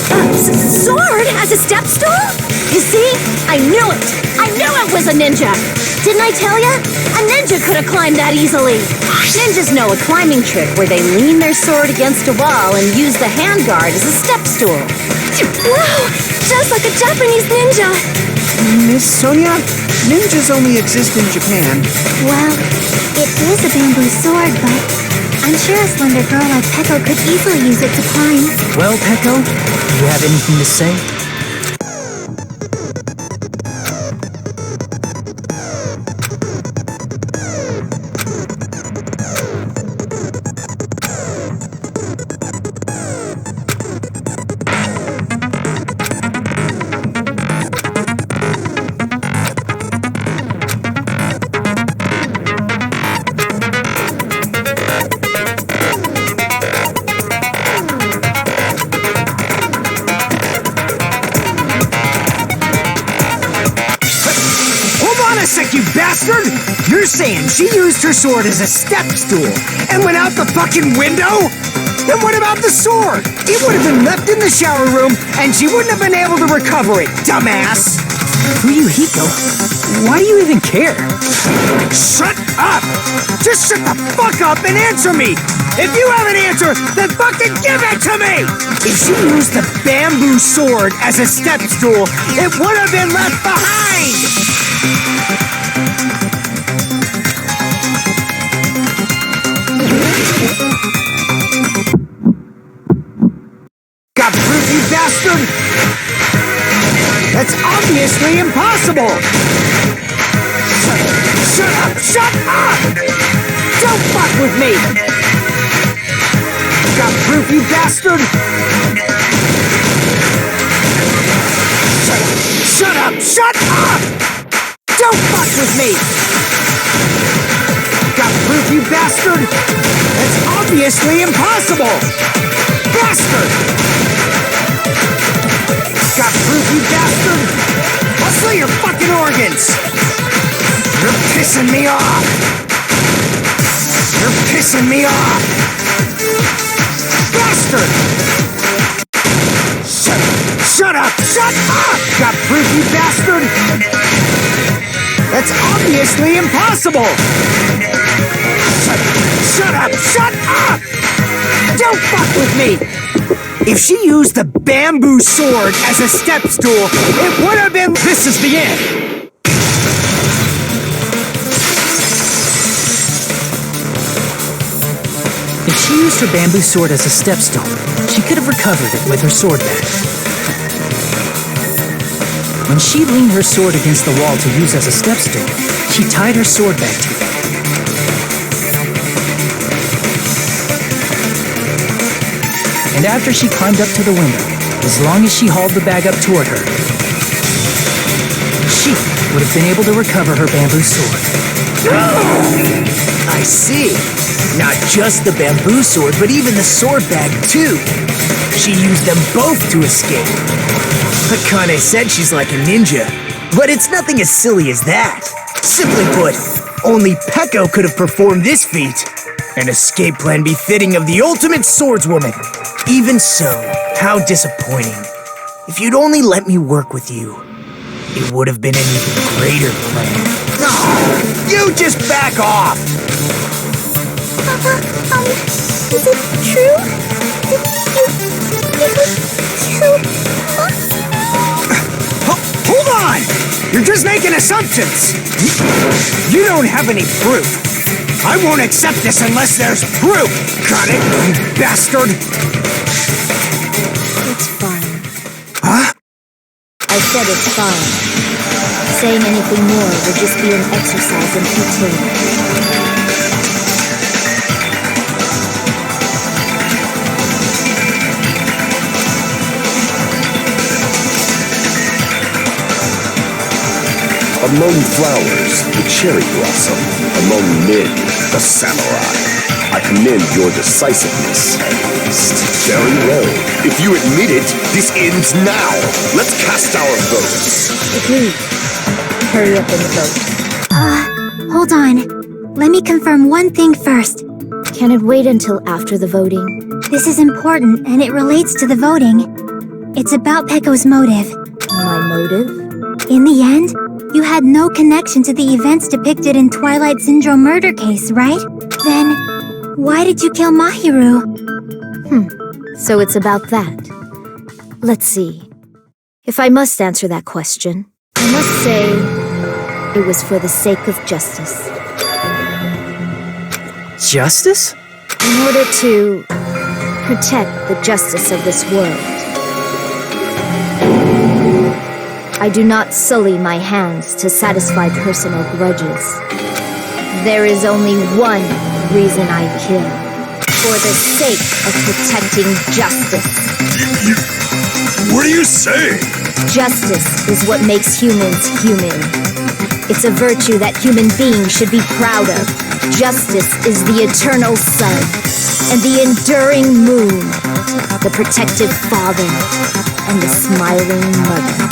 [SPEAKER 7] Sword as a step stool? You see? I knew it! I I knew it was a ninja! Didn't I tell ya? A ninja could have climbed that easily. Ninjas know a climbing trick where they lean their sword against a wall and use the handguard as a step stool.
[SPEAKER 10] Wow! Just like a Japanese ninja!
[SPEAKER 9] Miss Sonia, ninjas only exist in Japan.
[SPEAKER 8] Well, it is a bamboo sword, but I'm sure a slender girl like Peko could easily use it to climb.
[SPEAKER 6] Well, Peko, do you have anything to say?
[SPEAKER 4] You bastard! You're saying she used her sword as a step stool and went out the fucking window? Then what about the sword? It would have been left in the shower room and she wouldn't have been able to recover it, dumbass!
[SPEAKER 6] Fuyuhiko, why do you even care?
[SPEAKER 4] Shut up! Just shut the fuck up and answer me! If you have an answer, then fucking give it to me! If she used the bamboo sword as a step stool, it would have been left behind! Got proof, you bastard? That's obviously impossible! Shut up! Shut up! Don't fuck with me! Got proof, you bastard? Shut up! Shut up! Don't fuck with me! Got proof, you bastard? That's obviously impossible! Bastard! Got proof, you bastard? I'll slit your fucking organs! You're pissing me off! You're pissing me off! Bastard! Shut up! Shut up! Got proof, you bastard? That's obviously impossible! Shut up! Shut up! Don't fuck with me! If she used the bamboo sword as a step stool, it would have been... This is the end!
[SPEAKER 6] If she used her bamboo sword as a step stool, she could have recovered it with her sword bag. When she leaned her sword against the wall to use as a step stool, she tied her sword bag to it. And after she climbed up to the window, as long as she hauled the bag up toward her, she would have been able to recover her bamboo sword.
[SPEAKER 4] I see. Not just the bamboo sword, but even the sword bag, too. She used them both to escape. Akane said she's like a ninja, but it's nothing as silly as that. Simply put, only Peko could have performed this feat. An escape plan befitting of the ultimate swordswoman. Even so, how disappointing. If you'd only let me work with you, it would have been an even greater plan. No! You just back off!
[SPEAKER 2] Is it true? It was true?
[SPEAKER 4] Hold on! You're just making assumptions! You don't have any proof. I won't accept this unless there's proof! Got it, you bastard?
[SPEAKER 7] It's fine.
[SPEAKER 4] Huh?
[SPEAKER 7] I said it's fine. Saying anything more would just be an exercise in futility.
[SPEAKER 5] Among flowers, the cherry blossom. Among men, the samurai. I commend your decisiveness, at least. Very well. If you admit it, this ends now. Let's cast our votes.
[SPEAKER 7] Agreed. Hurry up and vote.
[SPEAKER 8] Hold on. Let me confirm one thing first.
[SPEAKER 7] Can it wait until after the voting?
[SPEAKER 8] This is important, and it relates to the voting. It's about Peko's motive.
[SPEAKER 7] My motive?
[SPEAKER 8] In the end, You had no connection to the events depicted in Twilight Syndrome murder case, right? Then, why did you kill Mahiru?
[SPEAKER 7] So it's about that. Let's see. If I must answer that question, I must say it was for the sake of justice.
[SPEAKER 6] Justice?
[SPEAKER 7] In order to protect the justice of this world. I do not sully my hands to satisfy personal grudges. There is only one reason I kill. For the sake of protecting justice.
[SPEAKER 3] What are you saying?
[SPEAKER 7] Justice is what makes humans human. It's a virtue that human beings should be proud of. Justice is the eternal sun and the enduring moon, the protective father and the smiling mother.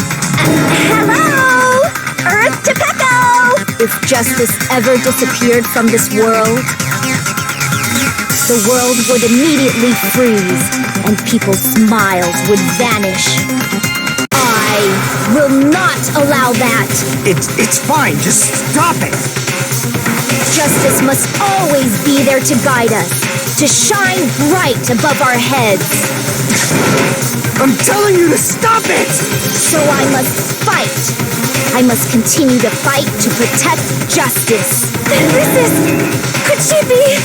[SPEAKER 2] Hello! Earth to Pecco!
[SPEAKER 7] If justice ever disappeared from this world, the world would immediately freeze and people's smiles would vanish. I will not allow that!
[SPEAKER 4] It's fine, just stop it!
[SPEAKER 7] Justice must always be there to guide us, to shine bright above our heads.
[SPEAKER 4] I'm telling you to stop it!
[SPEAKER 7] So I must fight. I must continue to fight to protect justice. Could she be?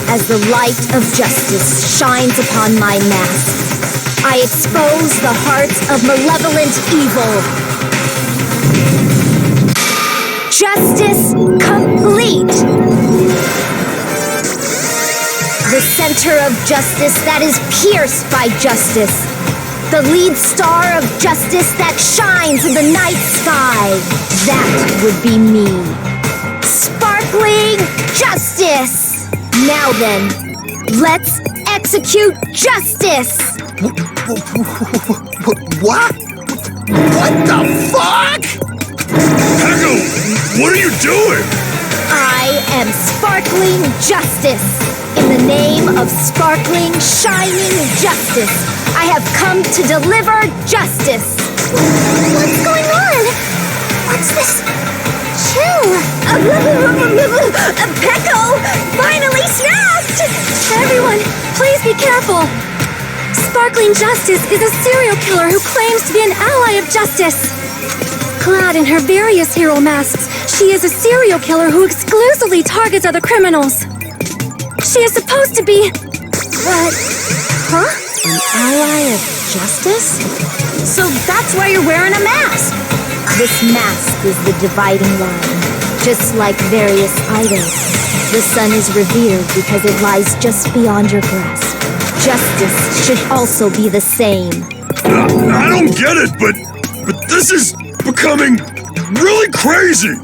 [SPEAKER 7] As the light of justice shines upon my mask, I expose the hearts of malevolent evil. Justice complete! The center of justice that is pierced by justice. The lead star of justice that shines in the night sky. That would be me. Sparkling justice! Now then, let's execute justice!
[SPEAKER 9] What? What the fuck?
[SPEAKER 3] Pecco, what are you doing?
[SPEAKER 7] I am sparkling justice. In the name of sparkling, shining justice, I have come to deliver justice.
[SPEAKER 2] What's going on? What's this? Chill! Pecco! Finally snapped!
[SPEAKER 10] Everyone, please be careful! Sparkling Justice is a serial killer who claims to be an ally of justice. Clad in her various hero masks, she is a serial killer who exclusively targets other criminals. She is supposed to be...
[SPEAKER 7] What? Huh? An ally of justice?
[SPEAKER 2] So that's why you're wearing a mask!
[SPEAKER 7] This mask is the dividing line. Just like various idols, the sun is revered because it lies just beyond your grasp. Justice should also be the same.
[SPEAKER 3] I don't get it, but this is becoming really crazy.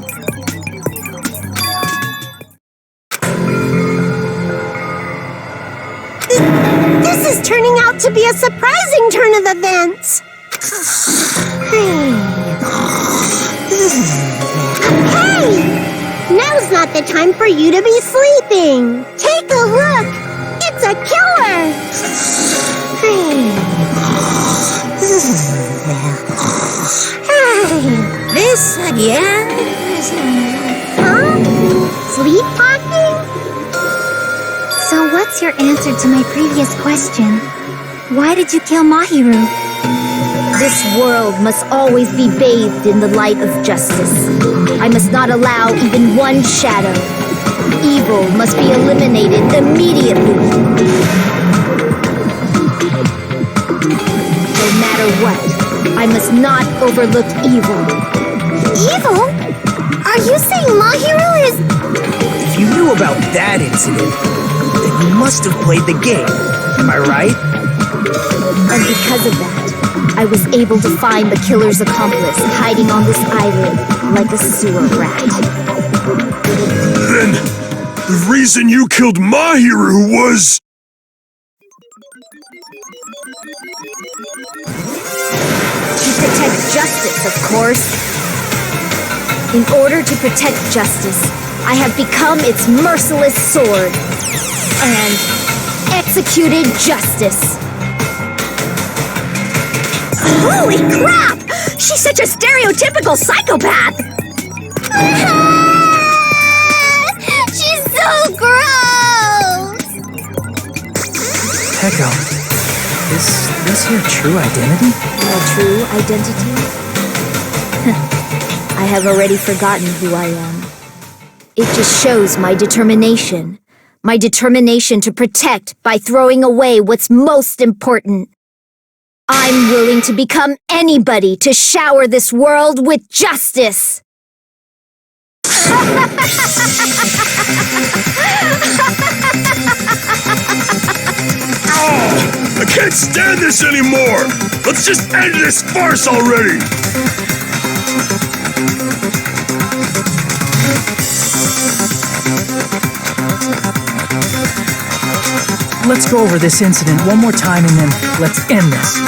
[SPEAKER 2] This is turning out to be a surprising turn of events! Hey! Now's not the time for you to be sleeping! Take a look! It's a killer!
[SPEAKER 1] This again?
[SPEAKER 2] Huh? Sleepwalking?
[SPEAKER 8] So what's your answer to my previous question? Why did you kill Mahiru?
[SPEAKER 7] This world must always be bathed in the light of justice. I must not allow even one shadow. Evil must be eliminated immediately. No matter what, I must not overlook evil.
[SPEAKER 2] Evil? Are you saying Mahiru is...
[SPEAKER 4] If you knew about that incident, then you must have played the game. Am I right?
[SPEAKER 7] And because of that, I was able to find the killer's accomplice hiding on this island like a sewer rat.
[SPEAKER 3] Then, the reason you killed Mahiru was...
[SPEAKER 7] To protect justice, of course. In order to protect justice, I have become its merciless sword and executed justice.
[SPEAKER 2] Holy crap! She's such a stereotypical psychopath! She's so gross!
[SPEAKER 6] Echo, is this your true identity?
[SPEAKER 7] My true identity? I have already forgotten who I am. It just shows my determination. My determination to protect by throwing away what's most important. I'm willing to become anybody to shower this world with justice.
[SPEAKER 3] I can't stand this anymore! Let's just end this farce already!
[SPEAKER 6] Let's go over this incident one more time and then let's end this.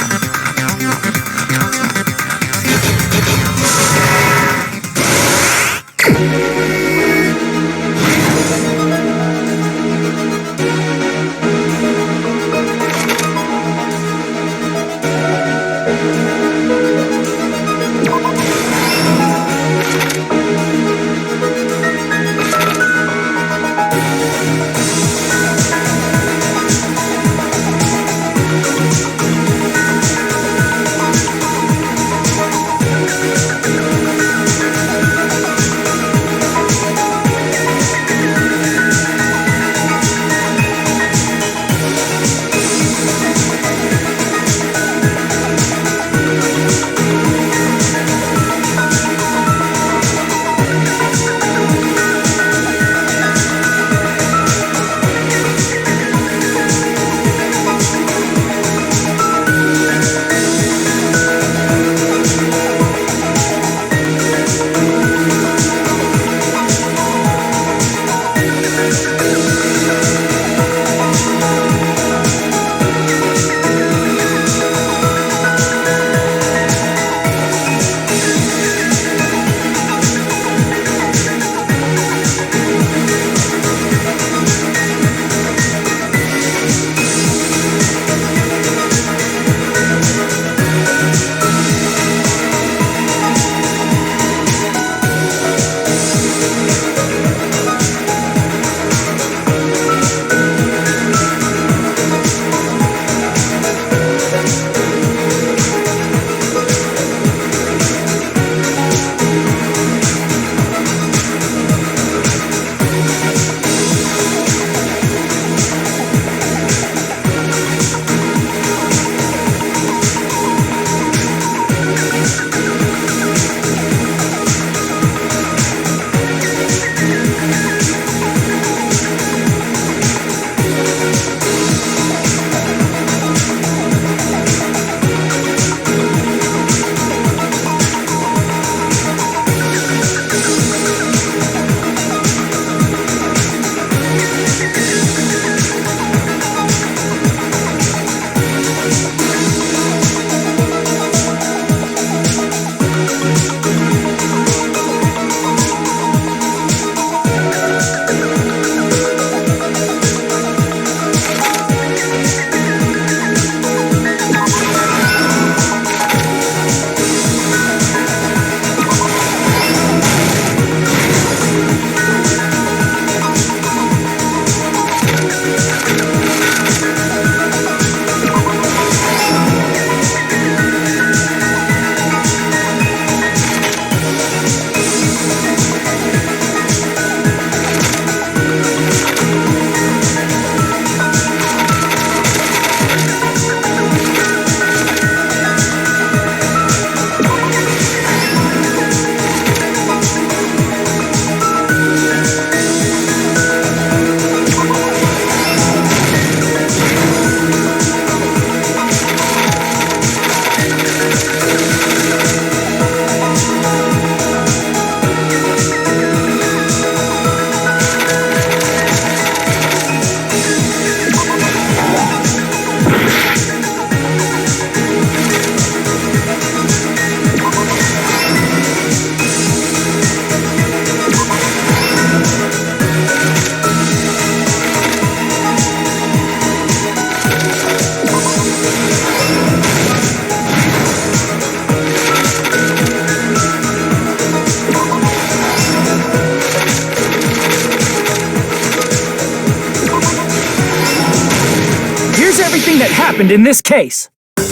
[SPEAKER 6] happened in this case. The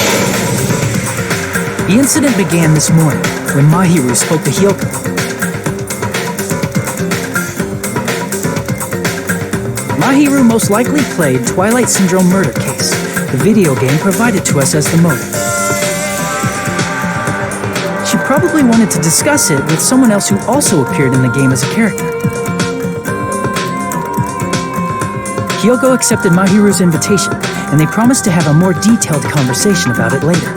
[SPEAKER 6] incident began this morning when Mahiru spoke to Hyoko. Mahiru most likely played Twilight Syndrome Murder Case, the video game provided to us as the motive. She probably wanted to discuss it with someone else who also appeared in the game as a character. Hyoko accepted Mahiru's invitation, and they promised to have a more detailed conversation about it later.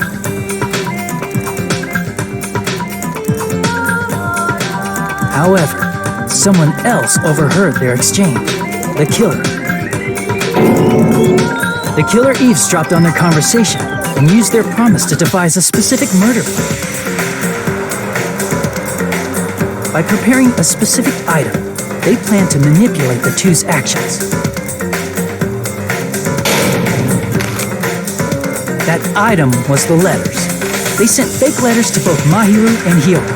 [SPEAKER 6] However, someone else overheard their exchange. The killer. The killer eavesdropped on their conversation and used their promise to devise a specific murder plan. By preparing a specific item, they planned to manipulate the two's actions. That item was the letters. They sent fake letters to both Mahiru and Hyoko.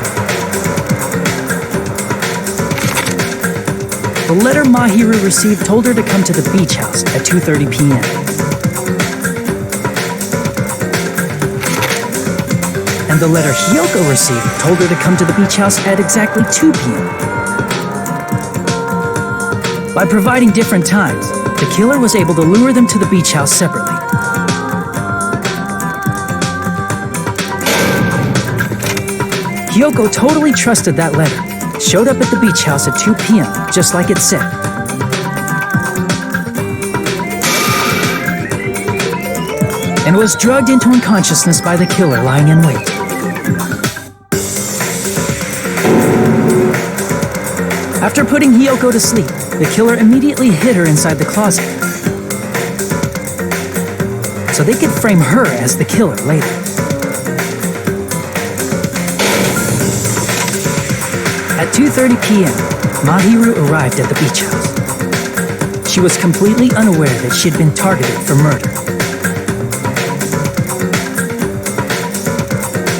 [SPEAKER 6] The letter Mahiru received told her to come to the beach house at 2:30 p.m. And the letter Hyoko received told her to come to the beach house at exactly 2 p.m. By providing different times, the killer was able to lure them to the beach house separately. Hyoko totally trusted that letter, showed up at the beach house at 2 p.m., just like it said. And was drugged into unconsciousness by the killer lying in wait. After putting Hyoko to sleep, the killer immediately hid her inside the closet, so they could frame her as the killer later. At 2:30 p.m., Mahiru arrived at the beach house. She was completely unaware that she had been targeted for murder.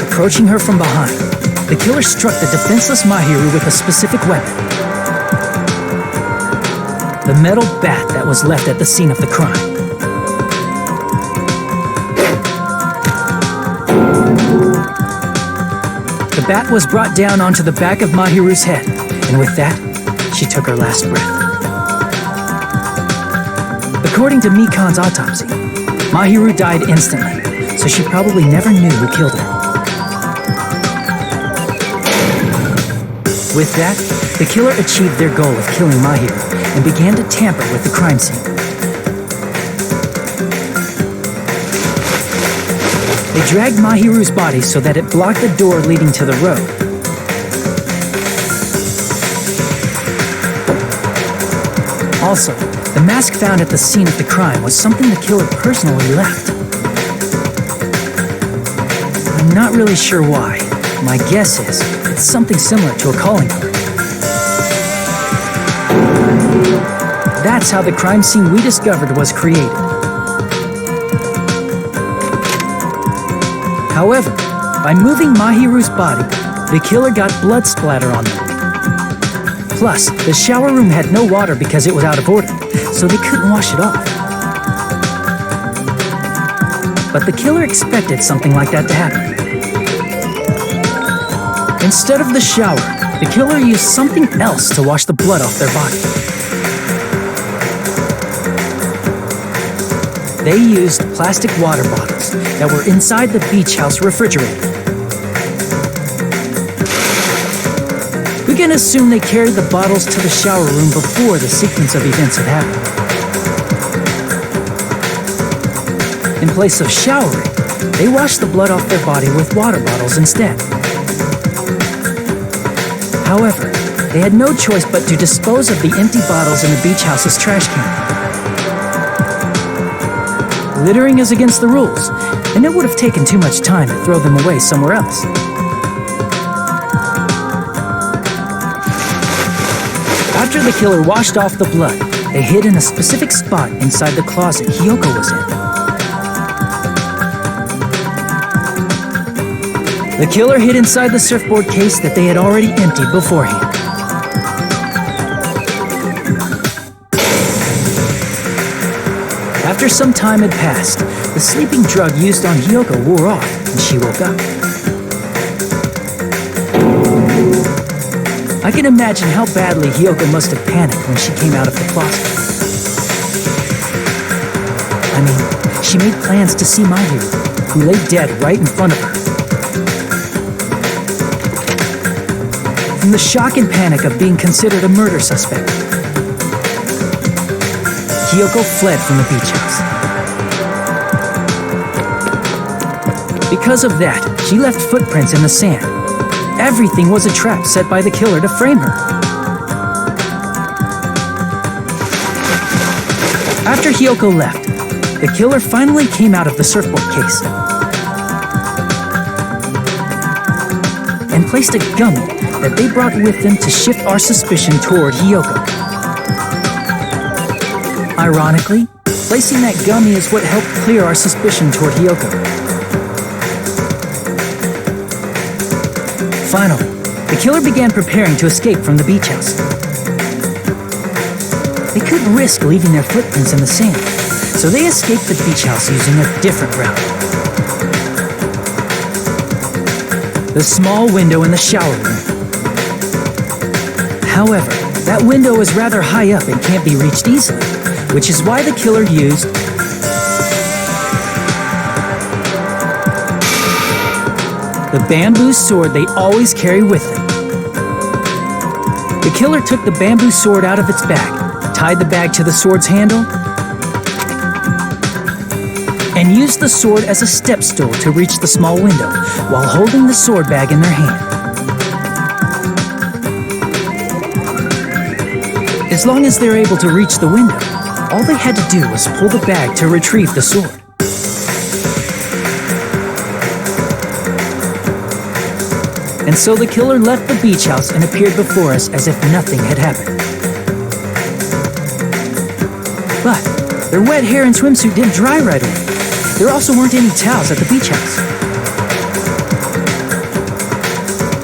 [SPEAKER 6] Approaching her from behind, the killer struck the defenseless Mahiru with a specific weapon. The metal bat that was left at the scene of the crime. The bat was brought down onto the back of Mahiru's head, and with that, she took her last breath. According to Mikan's autopsy, Mahiru died instantly, so she probably never knew who killed her. With that, the killer achieved their goal of killing Mahiru and began to tamper with the crime scene. They dragged Mahiru's body so that it blocked the door leading to the road. Also, the mask found at the scene of the crime was something the killer personally left. I'm not really sure why. My guess is it's something similar to a calling card. That's how the crime scene we discovered was created. However, by moving Mahiru's body, the killer got blood splatter on them. Plus, the shower room had no water because it was out of order, so they couldn't wash it off. But the killer expected something like that to happen. Instead of the shower, the killer used something else to wash the blood off their body. They used plastic water bottles that were inside the beach house refrigerator. We can assume they carried the bottles to the shower room before the sequence of events had happened. In place of showering, they washed the blood off their body with water bottles instead. However, they had no choice but to dispose of the empty bottles in the beach house's trash can. Littering is against the rules, and it would have taken too much time to throw them away somewhere else. After the killer washed off the blood, they hid in a specific spot inside the closet Hyoko was in. The killer hid inside the surfboard case that they had already emptied beforehand. After some time had passed, The sleeping drug used on Hiyoko wore off, and she woke up. I can imagine how badly Hiyoko must have panicked when she came out of the closet. I mean, she made plans to see Mahiru, who lay dead right in front of her. From the shock and panic of being considered a murder suspect, Hiyoko fled from the beach house. Because of that, she left footprints in the sand. Everything was a trap set by the killer to frame her. After Hiyoko left, the killer finally came out of the surfboard case and placed a gummy that they brought with them to shift our suspicion toward Hiyoko. Ironically, placing that gummy is what helped clear our suspicion toward Hiyoko. Finally, the killer began preparing to escape from the beach house. They couldn't risk leaving their footprints in the sand, so they escaped the beach house using a different route. The small window in the shower room. However, that window is rather high up and can't be reached easily, which is why the killer used the bamboo sword they always carry with them. The killer took the bamboo sword out of its bag, tied the bag to the sword's handle, and used the sword as a step stool to reach the small window while holding the sword bag in their hand. As long as they're able to reach the window, all they had to do was pull the bag to retrieve the sword. And so the killer left the beach house and appeared before us as if nothing had happened. But their wet hair and swimsuit didn't dry right away. There also weren't any towels at the beach house.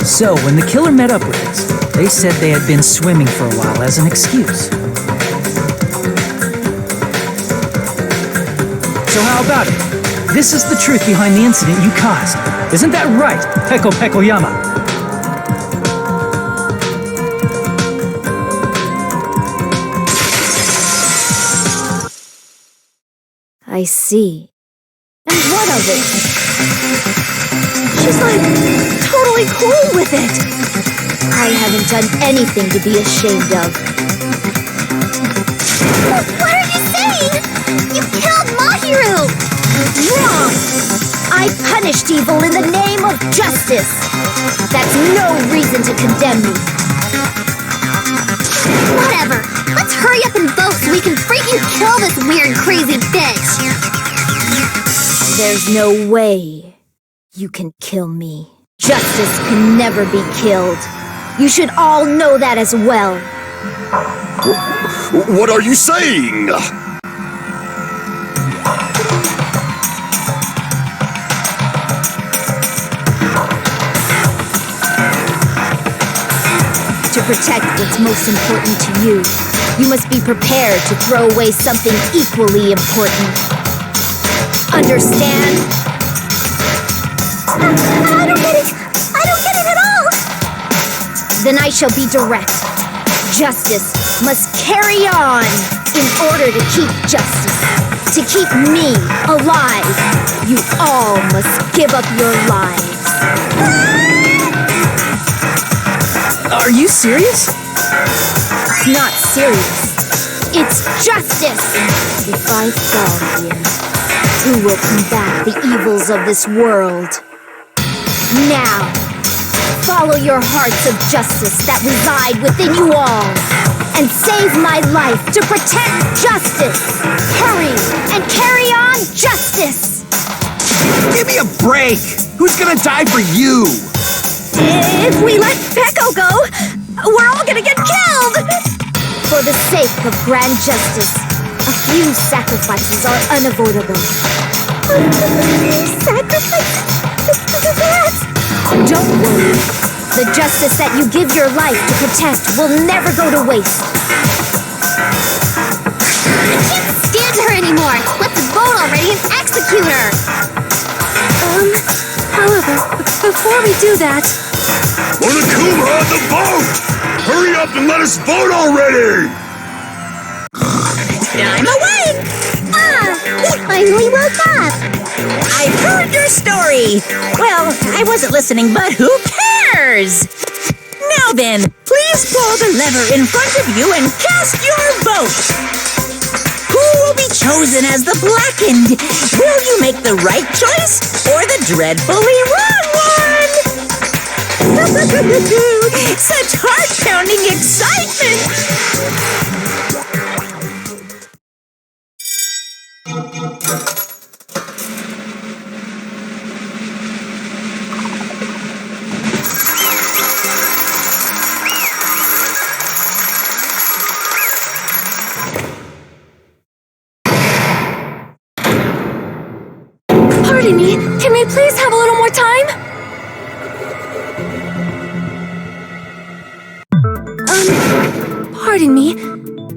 [SPEAKER 6] So when the killer met up with us, they said they had been swimming for a while as an excuse. So how about it? This is the truth behind the incident you caused. Isn't that right, Peko Pekoyama?
[SPEAKER 7] I see. And what of it?
[SPEAKER 10] She's like totally cool with it.
[SPEAKER 7] I haven't done anything to be ashamed of.
[SPEAKER 2] What are you saying? You killed Mahiru!
[SPEAKER 7] Wrong! I punished evil in the name of justice. That's no reason to condemn me.
[SPEAKER 2] Whatever. Let's hurry up and vote so we can freaking kill this weird, crazy bitch.
[SPEAKER 7] There's no way you can kill me. Justice can never be killed. You should all know that as well.
[SPEAKER 5] What are you saying?
[SPEAKER 7] To protect what's most important to you, you must be prepared to throw away something equally important. Understand?
[SPEAKER 2] I don't get it. I don't get it at all.
[SPEAKER 7] Then I shall be direct. Justice must carry on in order to keep justice. To keep me alive, you all must give up your lives.
[SPEAKER 6] Are you serious?
[SPEAKER 7] It's not serious. It's justice. If I fall here, who will combat the evils of this world? Now, follow your hearts of justice that reside within you all, and save my life to protect justice. Hurry and carry on justice.
[SPEAKER 9] Give me a break! Who's gonna die for you?
[SPEAKER 10] If we let Peko go, we're all gonna get killed!
[SPEAKER 7] For the sake of grand justice, a few sacrifices are unavoidable.
[SPEAKER 2] Sacrifice?
[SPEAKER 7] Don't worry. The justice that you give your life to protect will never go to waste.
[SPEAKER 2] I can't stand her anymore. Let's vote already be an executor!
[SPEAKER 10] However, before we do that...
[SPEAKER 3] Monokuma on the boat! Hurry up and let us vote already!
[SPEAKER 1] I'm awake!
[SPEAKER 2] He finally woke up!
[SPEAKER 1] I've heard your story! Well, I wasn't listening, but who cares? Now then, please pull the lever in front of you and cast your vote! Who will be chosen as the blackened? Will you make the right choice or the dreadfully wrong one? Such heart-pounding excitement!
[SPEAKER 10] Pardon me, can we please have a little more time? Pardon me,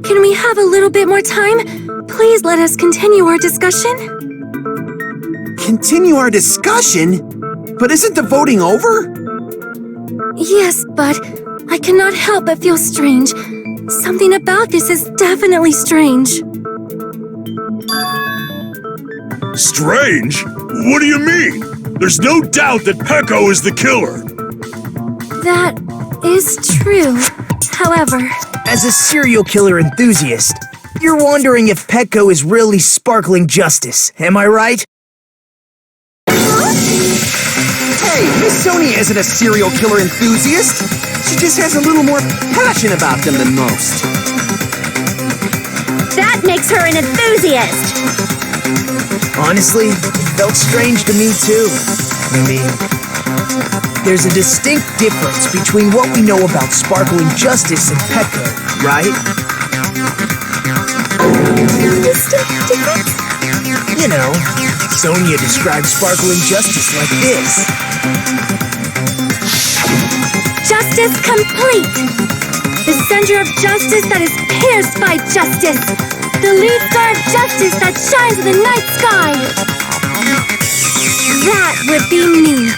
[SPEAKER 10] can we have a little bit more time? Please let us continue our discussion.
[SPEAKER 9] Continue our discussion? But isn't the voting over?
[SPEAKER 10] Yes, but I cannot help but feel strange. Something about this is definitely strange.
[SPEAKER 3] Strange? What do you mean? There's no doubt that Pecco is the killer.
[SPEAKER 10] That is true. However...
[SPEAKER 4] As a serial killer enthusiast, you're wondering if Pecco is really sparkling justice, am I right?
[SPEAKER 9] Hey, Miss Sonia isn't a serial killer enthusiast. She just has a little more passion about them than most.
[SPEAKER 2] That makes her an enthusiast!
[SPEAKER 4] Honestly, it felt strange to me too. I mean, there's a distinct difference between what we know about sparkling justice and Pecco, right?
[SPEAKER 2] Distinct difference?
[SPEAKER 4] You know, Sonia describes sparkling justice like this.
[SPEAKER 10] Justice complete! The center of justice that is pierced by justice! The lead star of justice that shines in the night sky! That would be me!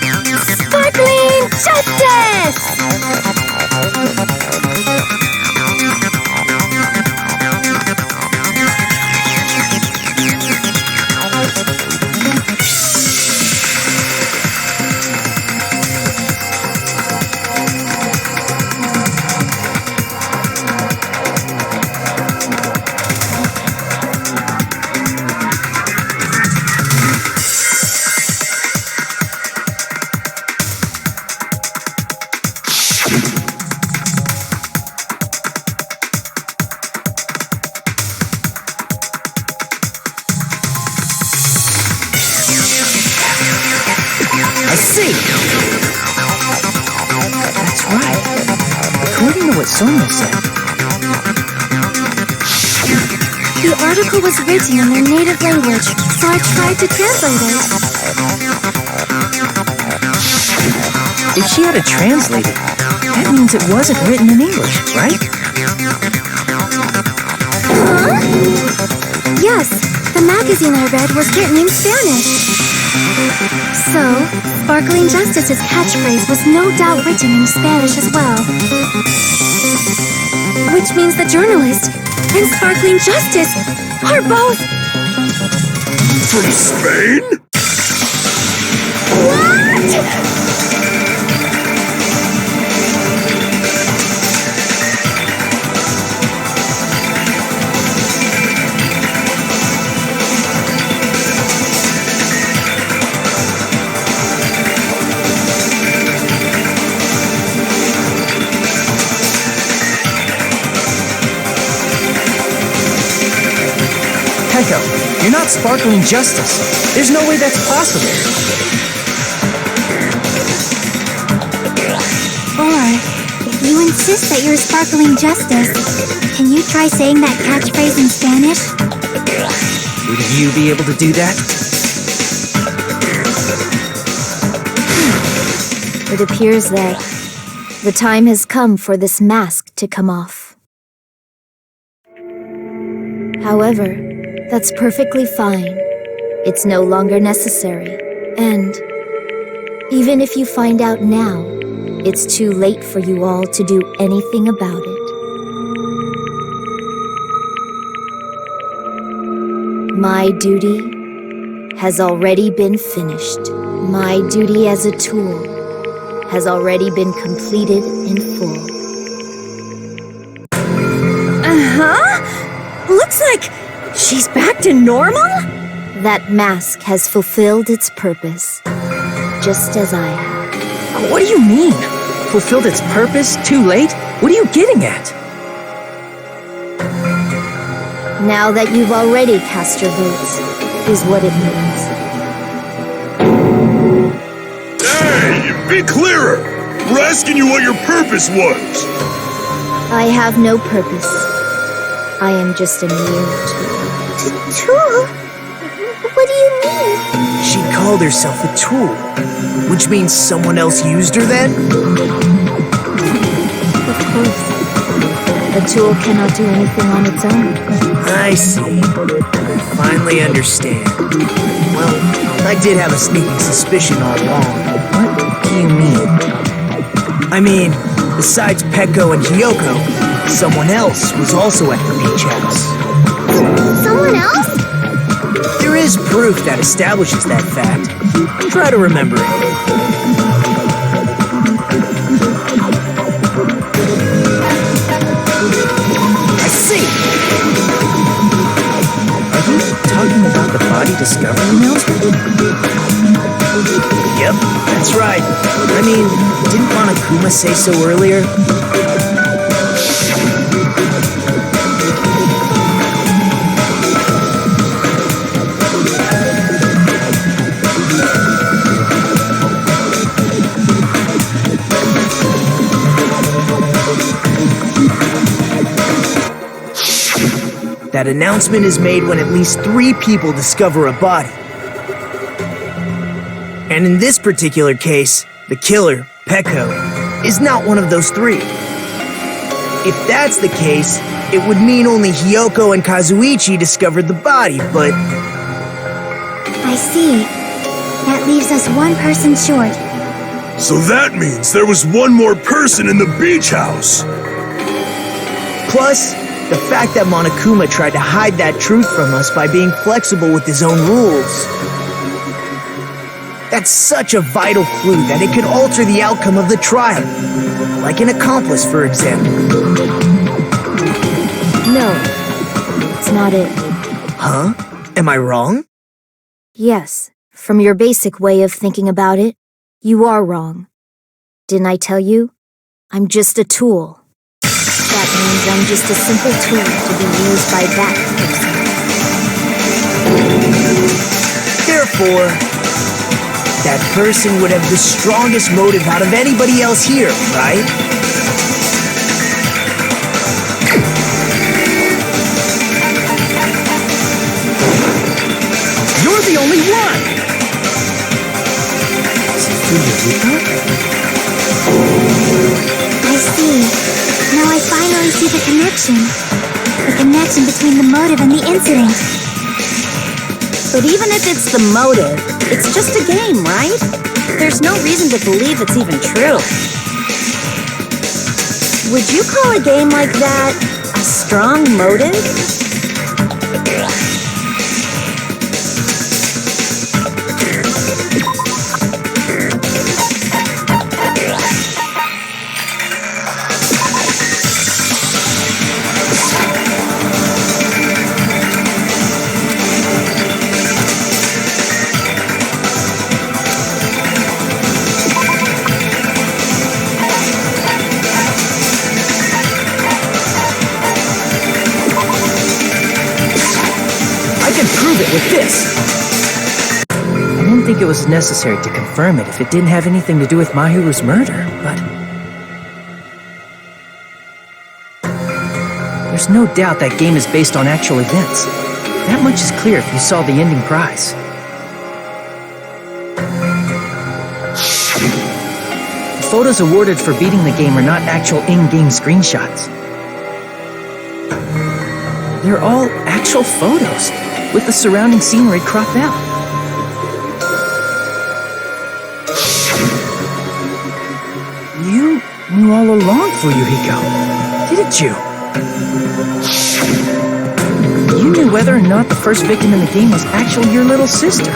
[SPEAKER 10] Sparkling Justice!
[SPEAKER 4] I see! That's right. According to what Sonia said.
[SPEAKER 10] The article was written in their native language, so I tried to translate it.
[SPEAKER 6] If she had it translated, that means it wasn't written in English, right?
[SPEAKER 10] Huh? Yes, the magazine I read was written in Spanish. So, Sparkling Justice's catchphrase was no doubt written in Spanish as well. Which means the journalist and Sparkling Justice are both...
[SPEAKER 3] From Spain?
[SPEAKER 10] What?!
[SPEAKER 6] Pecco, you're not sparkling justice. There's no way that's possible.
[SPEAKER 8] Or, if you insist that you're sparkling justice, can you try saying that catchphrase in Spanish?
[SPEAKER 6] Would you be able to do that?
[SPEAKER 7] It appears that the time has come for this mask to come off. However, that's perfectly fine. It's no longer necessary. And even if you find out now, it's too late for you all to do anything about it. My duty has already been finished. My duty as a tool has already been completed in full.
[SPEAKER 10] Looks like she's back to normal?
[SPEAKER 7] That mask has fulfilled its purpose, just as I have.
[SPEAKER 6] What do you mean? Fulfilled its purpose? Too late? What are you getting at?
[SPEAKER 7] Now that you've already cast your votes, is what it means.
[SPEAKER 3] Hey, be clearer! We're asking you what your purpose was!
[SPEAKER 7] I have no purpose. I am just a mere tool.
[SPEAKER 2] Tool? What do you mean?
[SPEAKER 4] She called herself a tool, which means someone else used her then?
[SPEAKER 7] Of course. A tool cannot do anything on its own.
[SPEAKER 4] I see. I finally understand. Well, I did have a sneaking suspicion all along. What do you mean? I mean, besides Peko and Hiyoko, someone else was also at the beach house.
[SPEAKER 2] Someone else?
[SPEAKER 4] There is proof that establishes that fact. Try to remember it. I see!
[SPEAKER 6] Are you talking about the body discovery announcement?
[SPEAKER 4] Yep, that's right. I mean, didn't Monokuma say so earlier? That announcement is made when at least 3 people discover a body. And in this particular case, the killer, Peko, is not one of those 3. If that's the case, it would mean only Hiyoko and Kazuichi discovered the body, but...
[SPEAKER 8] I see. That leaves us one person short.
[SPEAKER 3] So that means there was one more person in the beach house!
[SPEAKER 4] Plus, the fact that Monokuma tried to hide that truth from us by being flexible with his own rules. That's such a vital clue that it could alter the outcome of the trial. Like an accomplice, for example.
[SPEAKER 7] No, it's not it.
[SPEAKER 4] Huh? Am I wrong?
[SPEAKER 7] Yes, from your basic way of thinking about it, you are wrong. Didn't I tell you? I'm just a tool. That means I'm just a simple tool to be used by that person.
[SPEAKER 4] Therefore, that person would have the strongest motive out of anybody else here, right?
[SPEAKER 6] You're the only one!
[SPEAKER 8] I see. Now I finally see the connection. The connection between the motive and the incident.
[SPEAKER 10] But even if it's the motive, it's just a game, right? There's no reason to believe it's even true. Would you call a game like that a strong motive?
[SPEAKER 6] With this. I didn't think it was necessary to confirm it if it didn't have anything to do with Mahiru's murder, but... There's no doubt that game is based on actual events. That much is clear if you saw the ending prize. The photos awarded for beating the game are not actual in-game screenshots. They're all actual photos, with the surrounding scenery cropped out. knew all along, Fuyuhiko. Didn't you? You knew whether or not the first victim in the game was actually your little sister,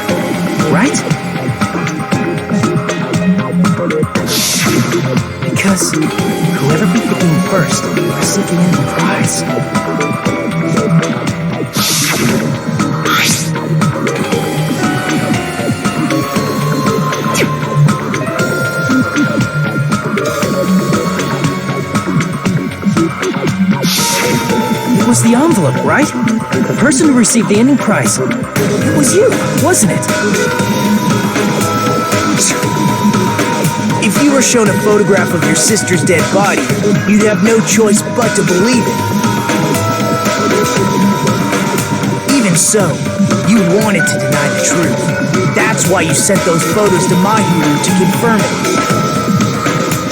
[SPEAKER 6] right? Because whoever beat the game first received the ending prize. It was the envelope, right? The person who received the ending prize. It was you, wasn't it?
[SPEAKER 4] If you were shown a photograph of your sister's dead body, you'd have no choice but to believe it. Even so, you wanted to deny the truth. That's why you sent those photos to Mahiru to confirm it.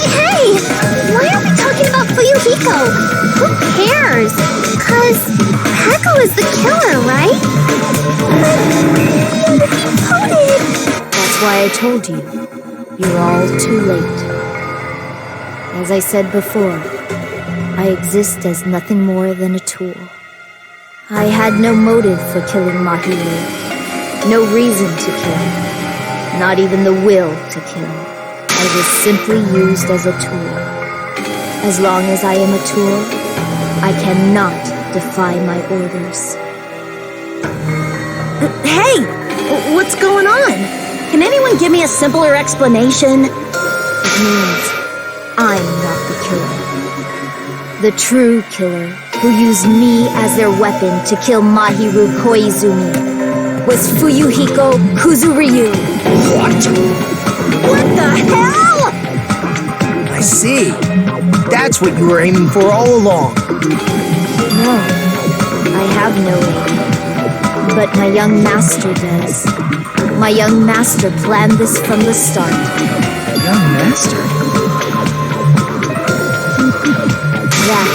[SPEAKER 2] Hey! Why are we talking about Fuyuhiko? Who cares? 'Cause Heko is the killer, right? But he voted!
[SPEAKER 7] That's why I told you. You're all too late. As I said before, I exist as nothing more than a tool. I had no motive for killing Mahiru. No reason to kill. Not even the will to kill. I was simply used as a tool. As long as I am a tool, I cannot defy my orders.
[SPEAKER 10] Hey! What's going on? Can anyone give me a simpler explanation?
[SPEAKER 7] It means I'm not the killer. The true killer, who used me as their weapon to kill Mahiru Koizumi, was Fuyuhiko Kuzuryu.
[SPEAKER 10] What the hell?
[SPEAKER 4] I see. That's what you were aiming for all along.
[SPEAKER 7] No, I have no aim. But my young master does. My young master planned this from the start.
[SPEAKER 6] Young master?
[SPEAKER 7] That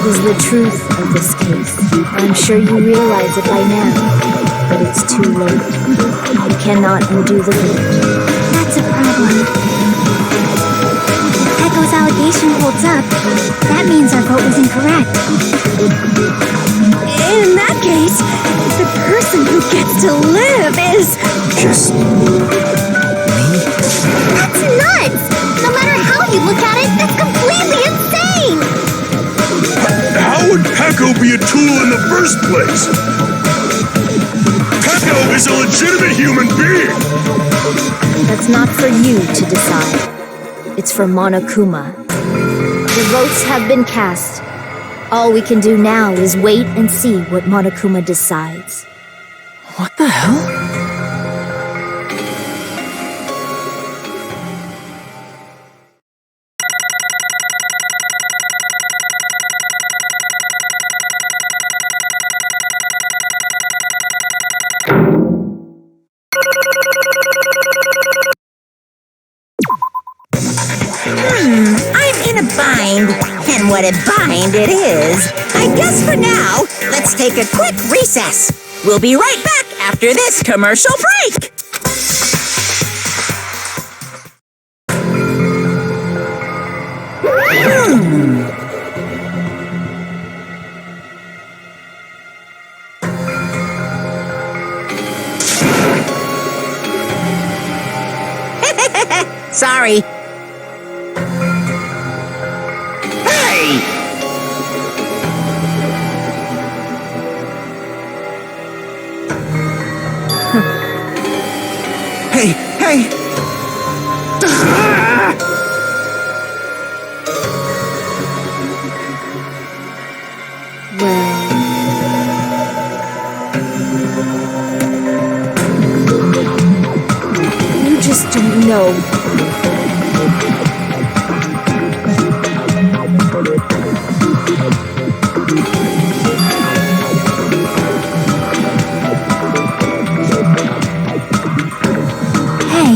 [SPEAKER 7] is the truth of this case. I'm sure you realize it by now, but it's too late. You cannot undo the vote.
[SPEAKER 8] That's a problem. If Heko's allegation holds up, that means our vote was incorrect.
[SPEAKER 10] In that case, the person who gets to live is...
[SPEAKER 4] Just me?
[SPEAKER 2] That's nuts! No matter how you look at it, that's completely insane!
[SPEAKER 3] How would Heko be a tool in the first place? Heko is a legitimate human being!
[SPEAKER 7] That's not for you to decide. It's for Monokuma. The votes have been cast. All we can do now is wait and see what Monokuma decides.
[SPEAKER 6] What the hell?
[SPEAKER 1] I'm in a bind. And what a bind it is. I guess for now, let's take a quick recess. We'll be right back after this commercial break. Sorry.
[SPEAKER 9] Hey!
[SPEAKER 7] You just don't know.
[SPEAKER 8] Hey,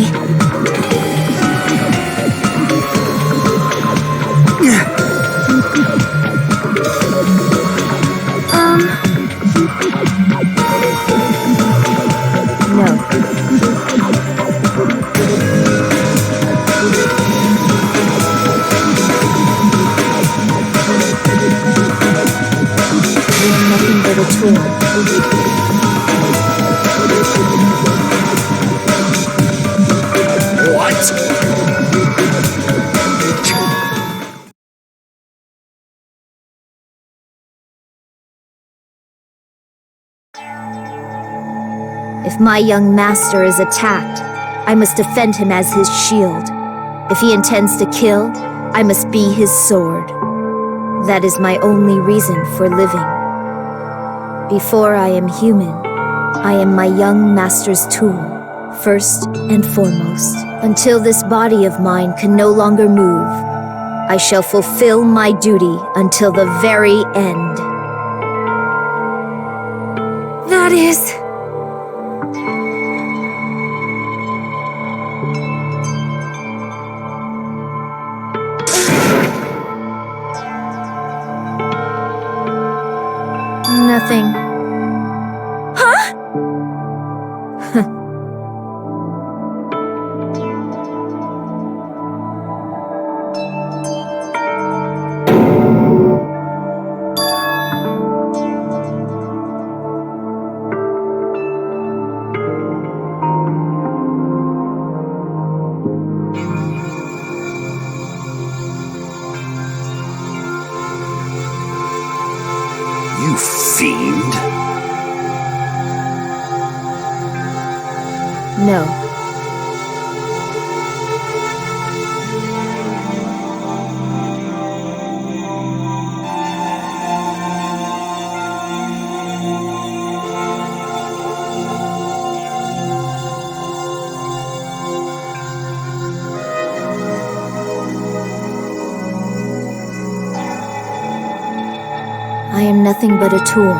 [SPEAKER 7] No. tool.
[SPEAKER 3] What?
[SPEAKER 7] If my young master is attacked, I must defend him as his shield. If he intends to kill, I must be his sword. That is my only reason for living. Before I am human, I am my young master's tool, first and foremost. Until this body of mine can no longer move, I shall fulfill my duty until the very end.
[SPEAKER 10] That is...
[SPEAKER 7] Nothing.
[SPEAKER 10] Huh?
[SPEAKER 5] You fiend.
[SPEAKER 7] No. I am nothing but a tool.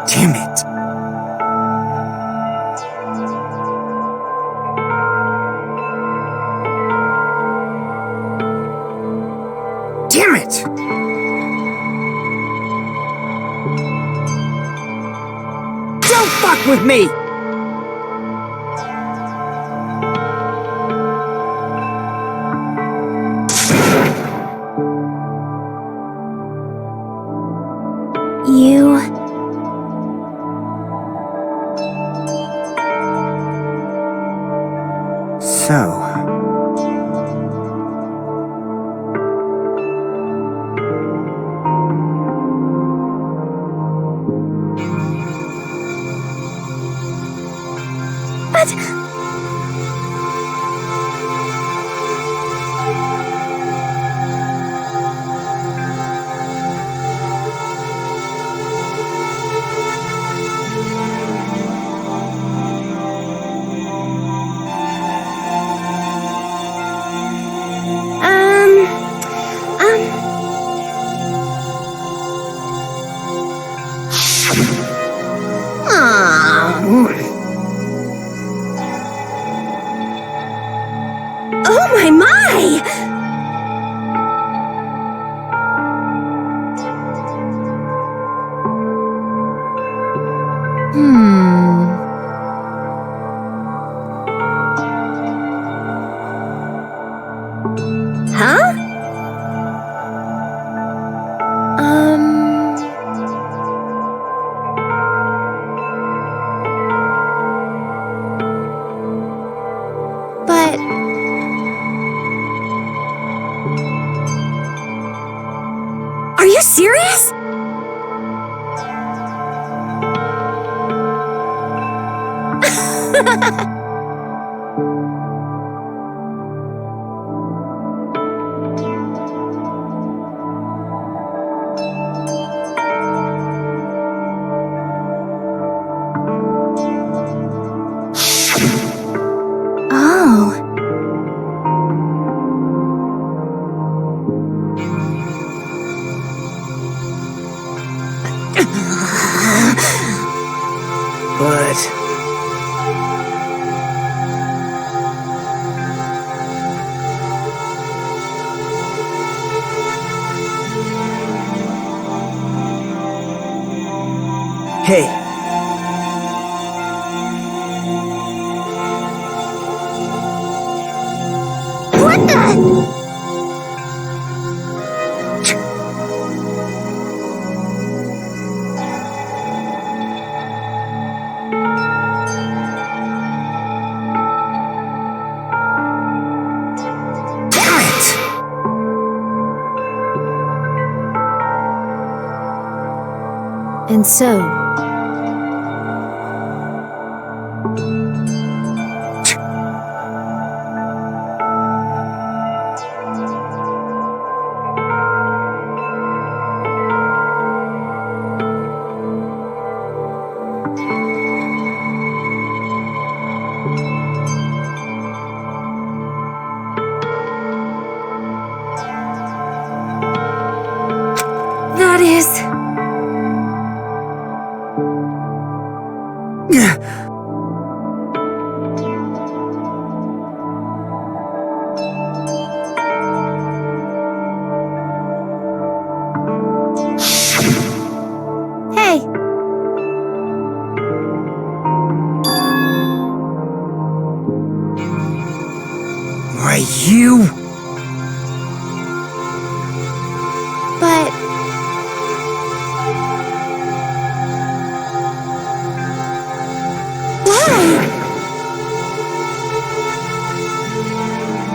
[SPEAKER 9] Damn it. Damn it!
[SPEAKER 4] Don't fuck with me!
[SPEAKER 8] You...
[SPEAKER 9] So...
[SPEAKER 10] But... Oh my my! Huh? But... Are you serious?
[SPEAKER 8] Oh...
[SPEAKER 4] But... Hey.
[SPEAKER 2] What the?
[SPEAKER 7] And so,
[SPEAKER 10] That is...
[SPEAKER 7] hey,
[SPEAKER 4] Why, you...
[SPEAKER 7] but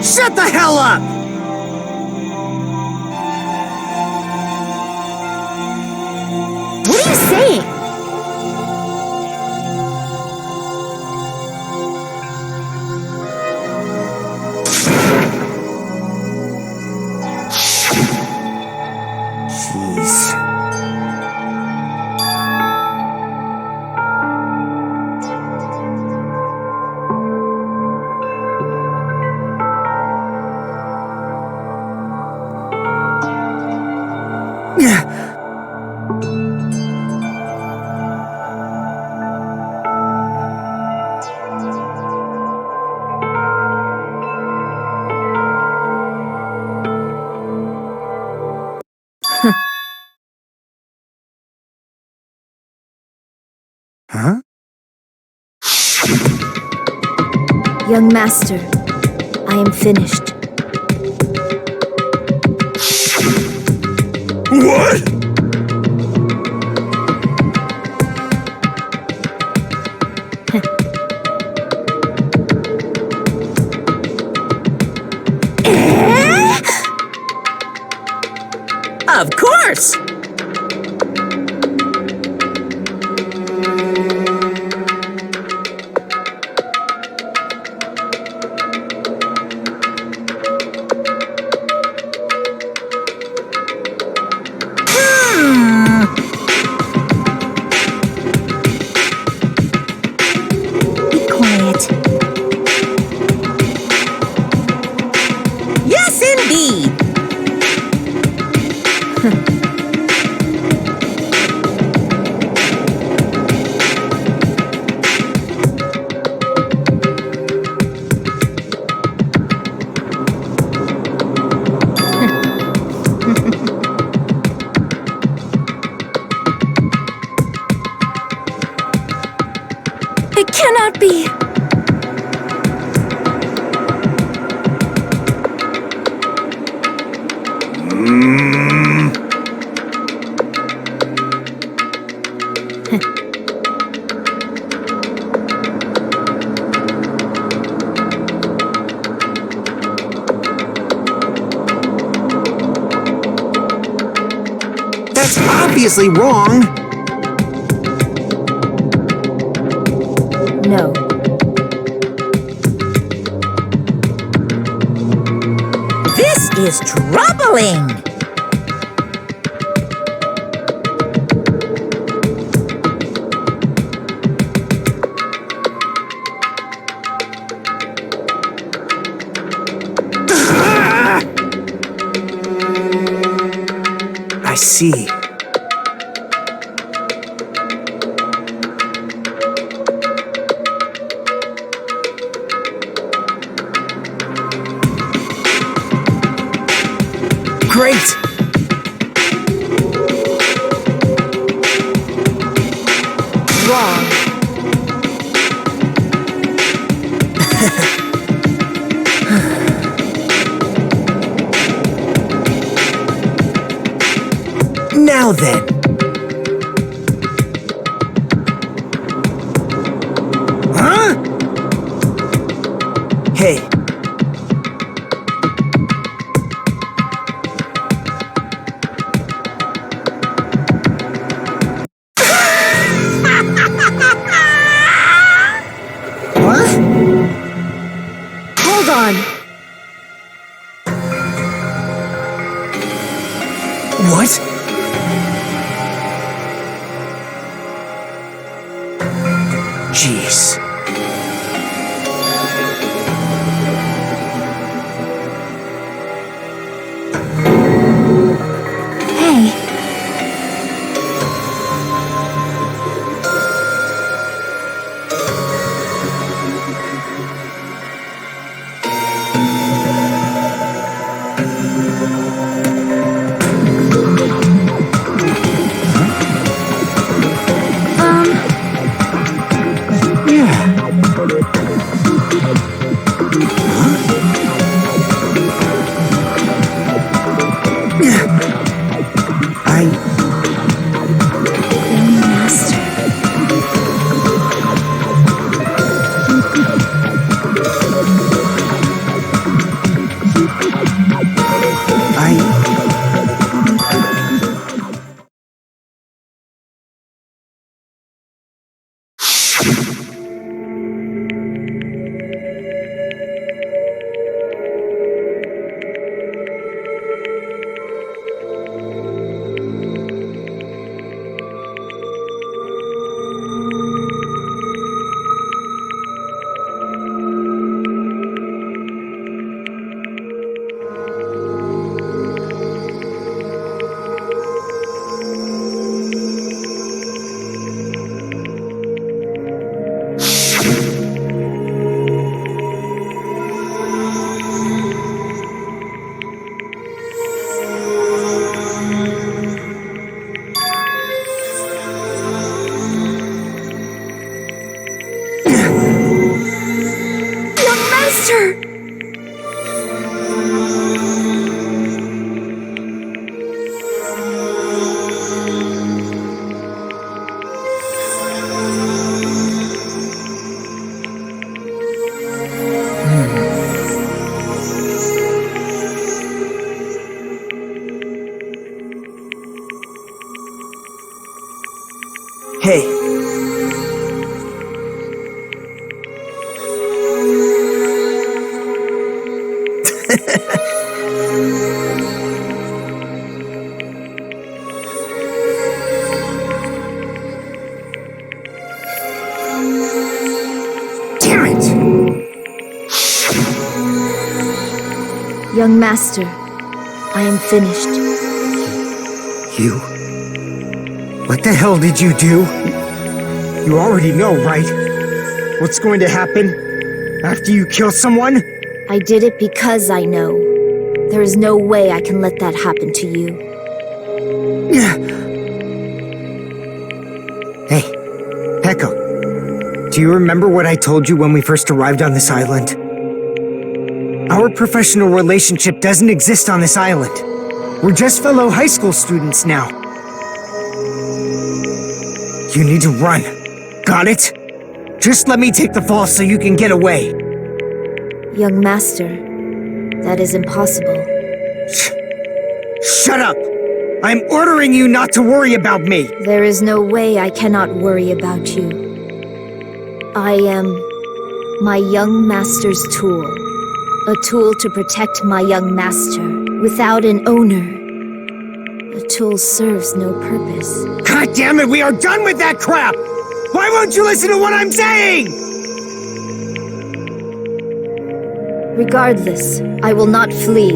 [SPEAKER 4] Shut the hell up!
[SPEAKER 7] what are you saying?
[SPEAKER 4] Jeez. Huh?
[SPEAKER 7] Young master, I am finished.
[SPEAKER 3] What?
[SPEAKER 1] Of course!
[SPEAKER 7] Be quiet.
[SPEAKER 1] Yes, indeed!
[SPEAKER 10] It cannot be!
[SPEAKER 9] That's obviously wrong.
[SPEAKER 7] No.
[SPEAKER 1] This is troubling!
[SPEAKER 4] I see. Great!
[SPEAKER 7] wrong.
[SPEAKER 4] Now then. Huh? Hey. What?
[SPEAKER 7] Hold on.
[SPEAKER 4] What? Jeez.
[SPEAKER 8] Hey, young master.
[SPEAKER 10] Young master!
[SPEAKER 4] Hey. Damn it!
[SPEAKER 7] Young master, I am finished.
[SPEAKER 4] You? What the hell did you do? You already know, right? What's going to happen after you kill someone?
[SPEAKER 7] I did it because I know. There is no way I can let that happen to you.
[SPEAKER 4] Hey, Echo. Do you remember what I told you when we first arrived on this island? Our professional relationship doesn't exist on this island. We're just fellow high school students now. You need to run. Got it? Just let me take the fall so you can get away.
[SPEAKER 7] Young master, that is impossible.
[SPEAKER 4] Shut up! I'm ordering you not to worry about me!
[SPEAKER 7] There is no way I cannot worry about you. I am my young master's tool. A tool to protect my young master. Without an owner, a tool serves no purpose.
[SPEAKER 4] God damn it, we are done with that crap! Why won't you listen to what I'm saying?
[SPEAKER 7] Regardless, I will not flee.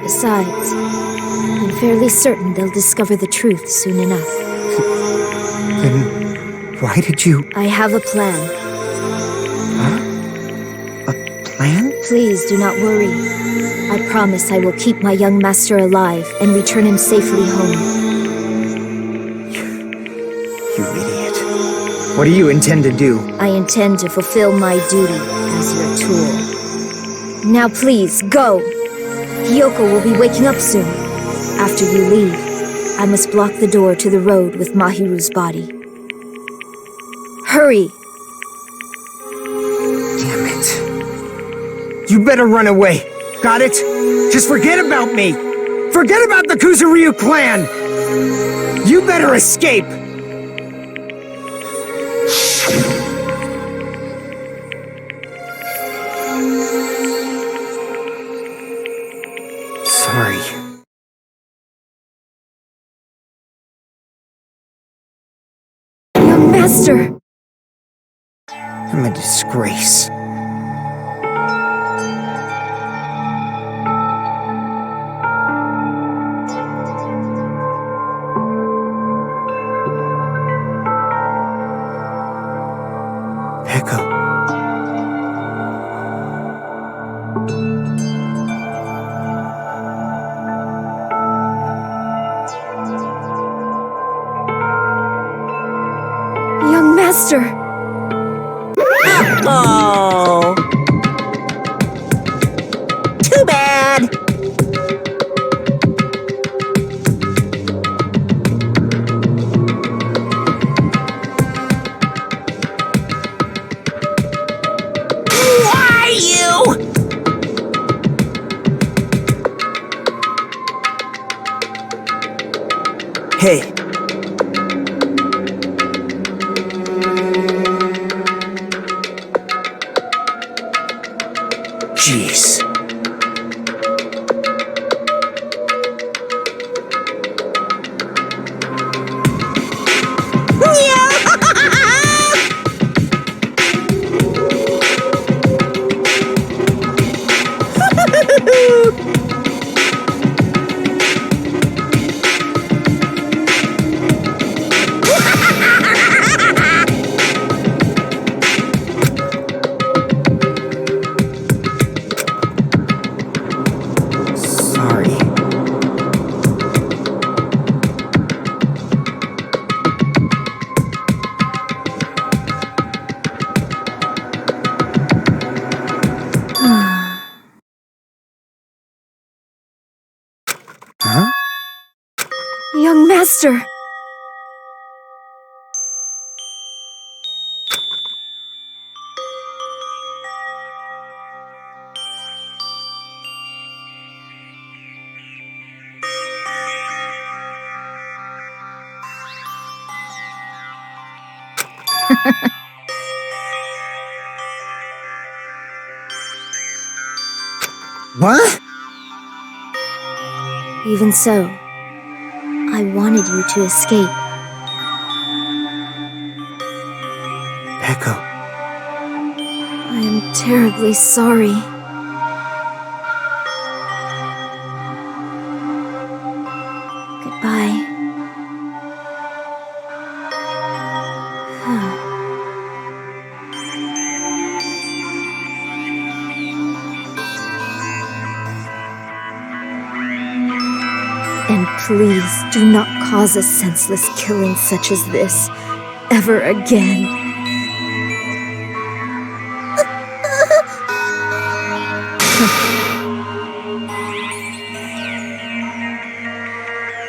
[SPEAKER 7] Besides, I'm fairly certain they'll discover the truth soon enough.
[SPEAKER 4] Then why did you...
[SPEAKER 7] I have a plan.
[SPEAKER 4] Plan?
[SPEAKER 7] Please do not worry. I promise I will keep my young master alive and return him safely home.
[SPEAKER 4] You idiot. What do you intend to do?
[SPEAKER 7] I intend to fulfill my duty as your tool. Now please, go! Hiyoko will be waking up soon. After you leave, I must block the door to the road with Mahiru's body. Hurry!
[SPEAKER 4] Damn it. You better run away. Got it? Just forget about me. Forget about the Kuzuryu clan. You better escape. Sorry.
[SPEAKER 7] Young master!
[SPEAKER 4] I'm a disgrace. Echo.
[SPEAKER 7] Young master!
[SPEAKER 1] Oh. Too bad. Why you?
[SPEAKER 4] Hey. Jeez. Sorry. Huh?
[SPEAKER 7] Young master!
[SPEAKER 4] What?
[SPEAKER 7] Even so, I wanted you to escape.
[SPEAKER 4] Echo.
[SPEAKER 7] I am terribly sorry. Goodbye. And please do not cause a senseless killing such as this ever again.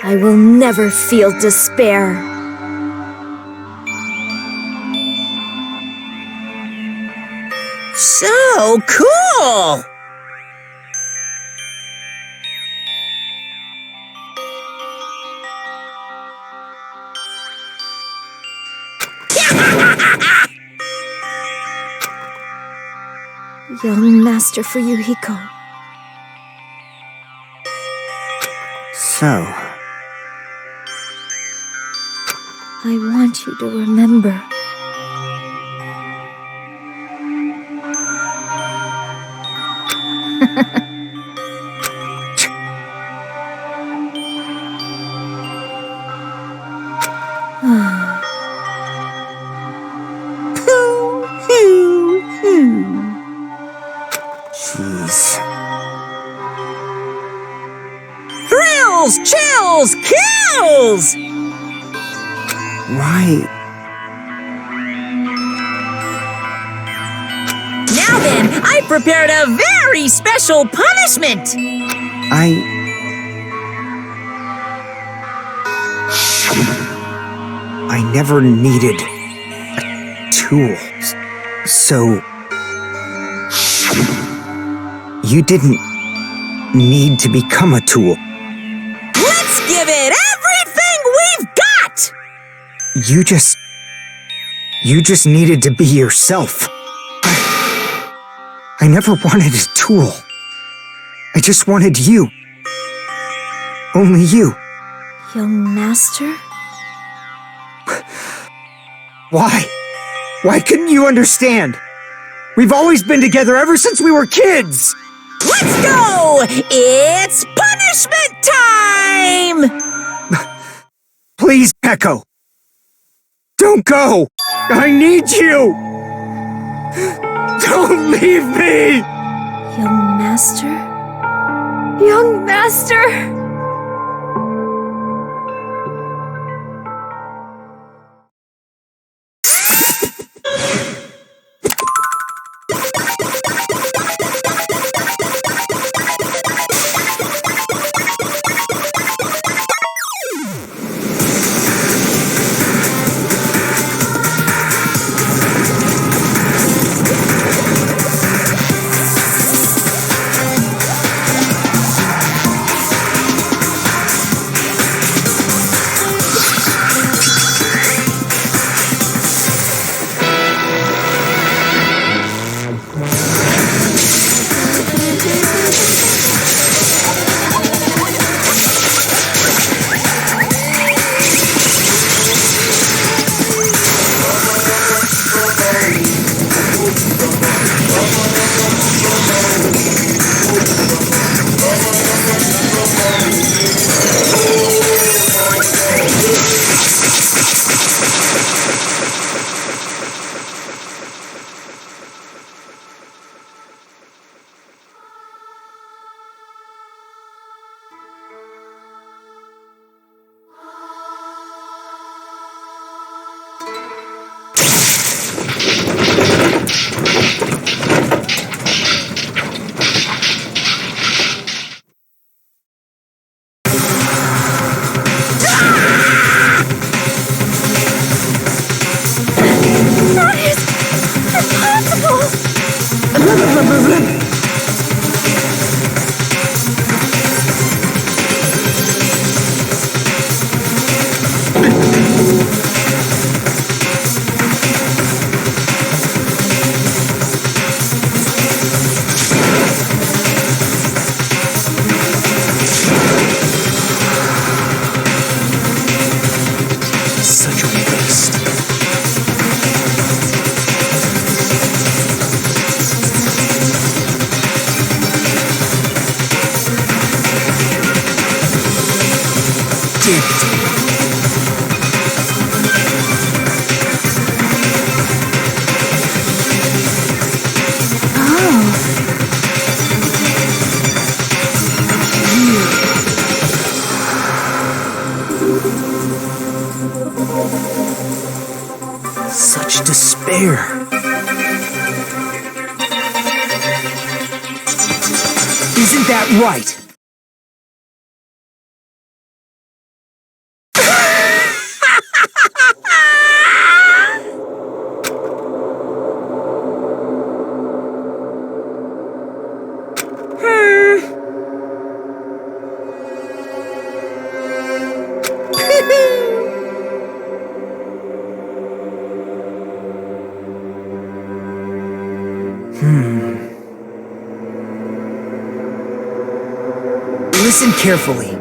[SPEAKER 7] I will never feel despair.
[SPEAKER 1] So cool!
[SPEAKER 7] Young Master Fuyuhiko.
[SPEAKER 4] So,
[SPEAKER 7] I want you to remember.
[SPEAKER 4] jeez.
[SPEAKER 1] Thrills, chills, kills!
[SPEAKER 4] Why?
[SPEAKER 1] I prepared a very special punishment.
[SPEAKER 4] I never needed a tool. So you didn't need to become a tool.
[SPEAKER 1] Let's give it everything we've got!
[SPEAKER 4] You just needed to be yourself. I never wanted a tool. I just wanted you. Only you.
[SPEAKER 10] Young master?
[SPEAKER 4] Why? Why couldn't you understand? We've always been together ever since we were kids!
[SPEAKER 1] Let's go! It's punishment time!
[SPEAKER 4] Please, Echo. Don't go! I need you! Don't leave me!
[SPEAKER 10] Young master? Young master!
[SPEAKER 4] Such a waste. Such despair. Isn't that right? Listen carefully.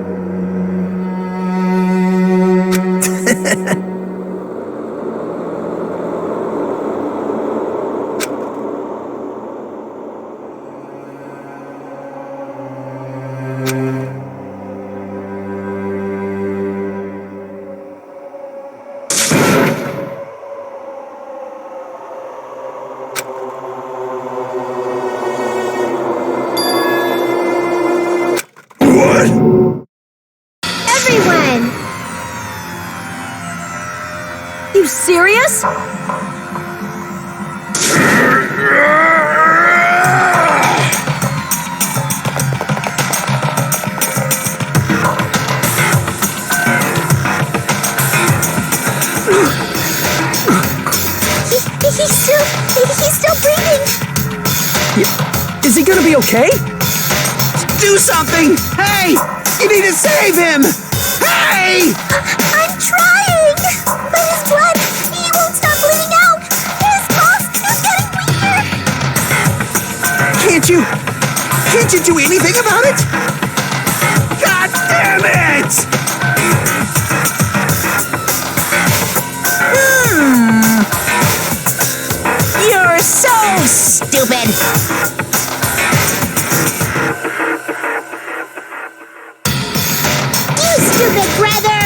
[SPEAKER 2] Everyone!
[SPEAKER 10] You serious?
[SPEAKER 6] Is he gonna be okay?
[SPEAKER 9] Do something! Hey! You need to save him! Hey!
[SPEAKER 2] I'm trying! But his blood, he won't stop bleeding out! His pulse is getting weaker!
[SPEAKER 9] Can't you do anything about it? God damn it!
[SPEAKER 1] You're so stupid!
[SPEAKER 2] You stupid brother!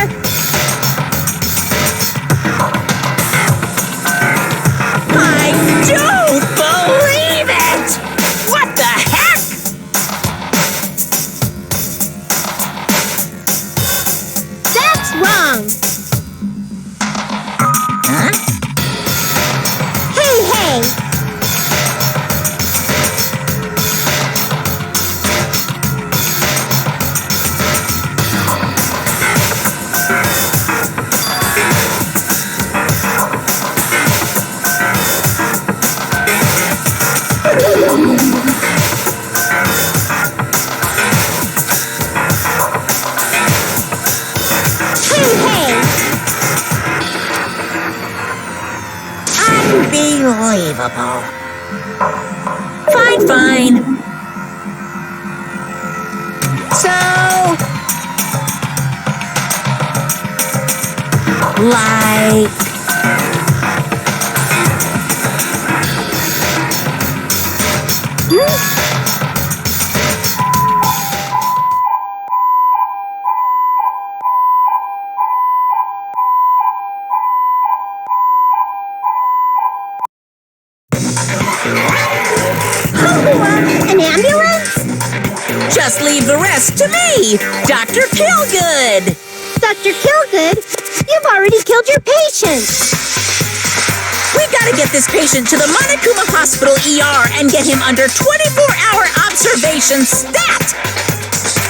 [SPEAKER 1] I don't believe it! What the heck?
[SPEAKER 2] That's wrong!
[SPEAKER 1] Huh?
[SPEAKER 2] Hey!
[SPEAKER 1] Unbelievable. Fine. So, like,
[SPEAKER 2] An ambulance?
[SPEAKER 1] just leave the rest to me, Dr. Killgood.
[SPEAKER 2] Dr. Killgood, you've already killed your patient!
[SPEAKER 1] We gotta get this patient to the Monokuma Hospital ER and get him under 24-hour observation stat!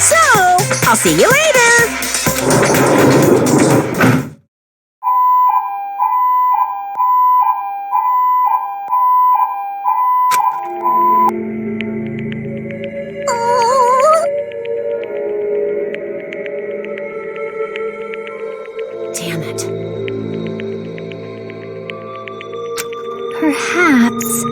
[SPEAKER 1] So, I'll see you later! Damn it.
[SPEAKER 8] Perhaps.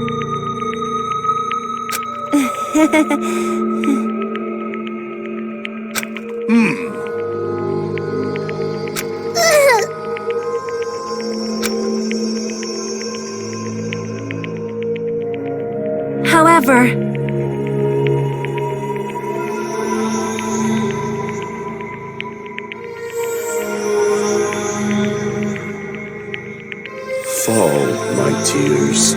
[SPEAKER 10] However,
[SPEAKER 5] Fall, my tears.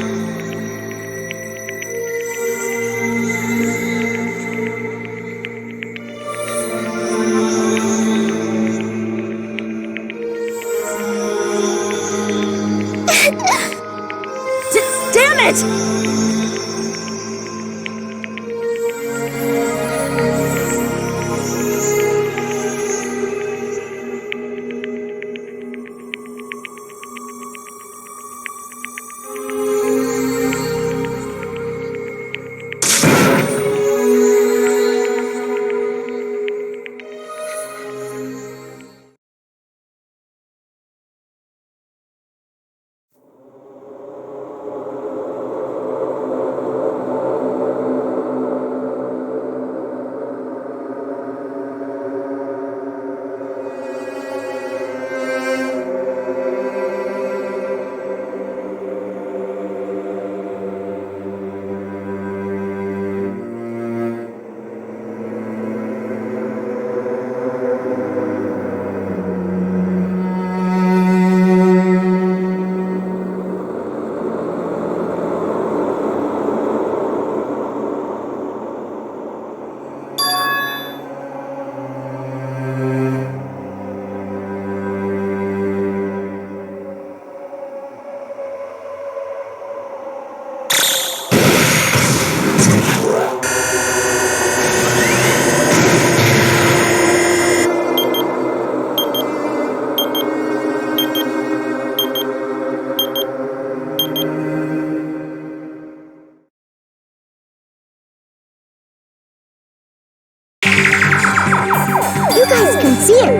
[SPEAKER 10] damn it!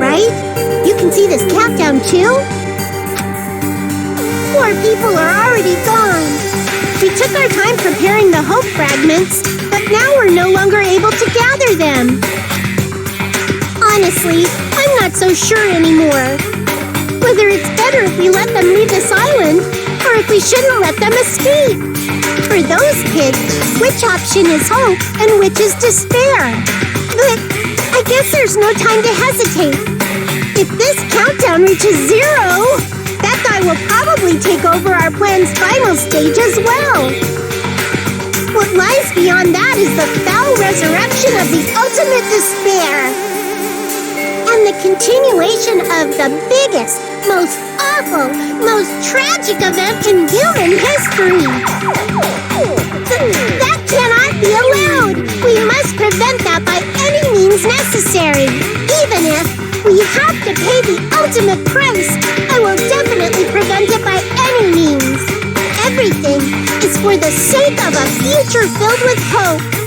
[SPEAKER 2] right? You can see this countdown too? More people are already gone. We took our time preparing the hope fragments, but now we're no longer able to gather them. Honestly, I'm not so sure anymore. Whether it's better if we let them leave this island, or if we shouldn't let them escape. For those kids, which option is hope and which is despair? But I guess there's no time to hesitate. If this countdown reaches 0, that guy will probably take over our plan's final stage as well. What lies beyond that is the foul resurrection of the ultimate despair. And the continuation of the biggest, most awful, most tragic event in human history. That cannot be allowed. We must prevent that by any means necessary. Even if we have to pay the ultimate price, I will definitely prevent it by any means. Everything is for the sake of a future filled with hope.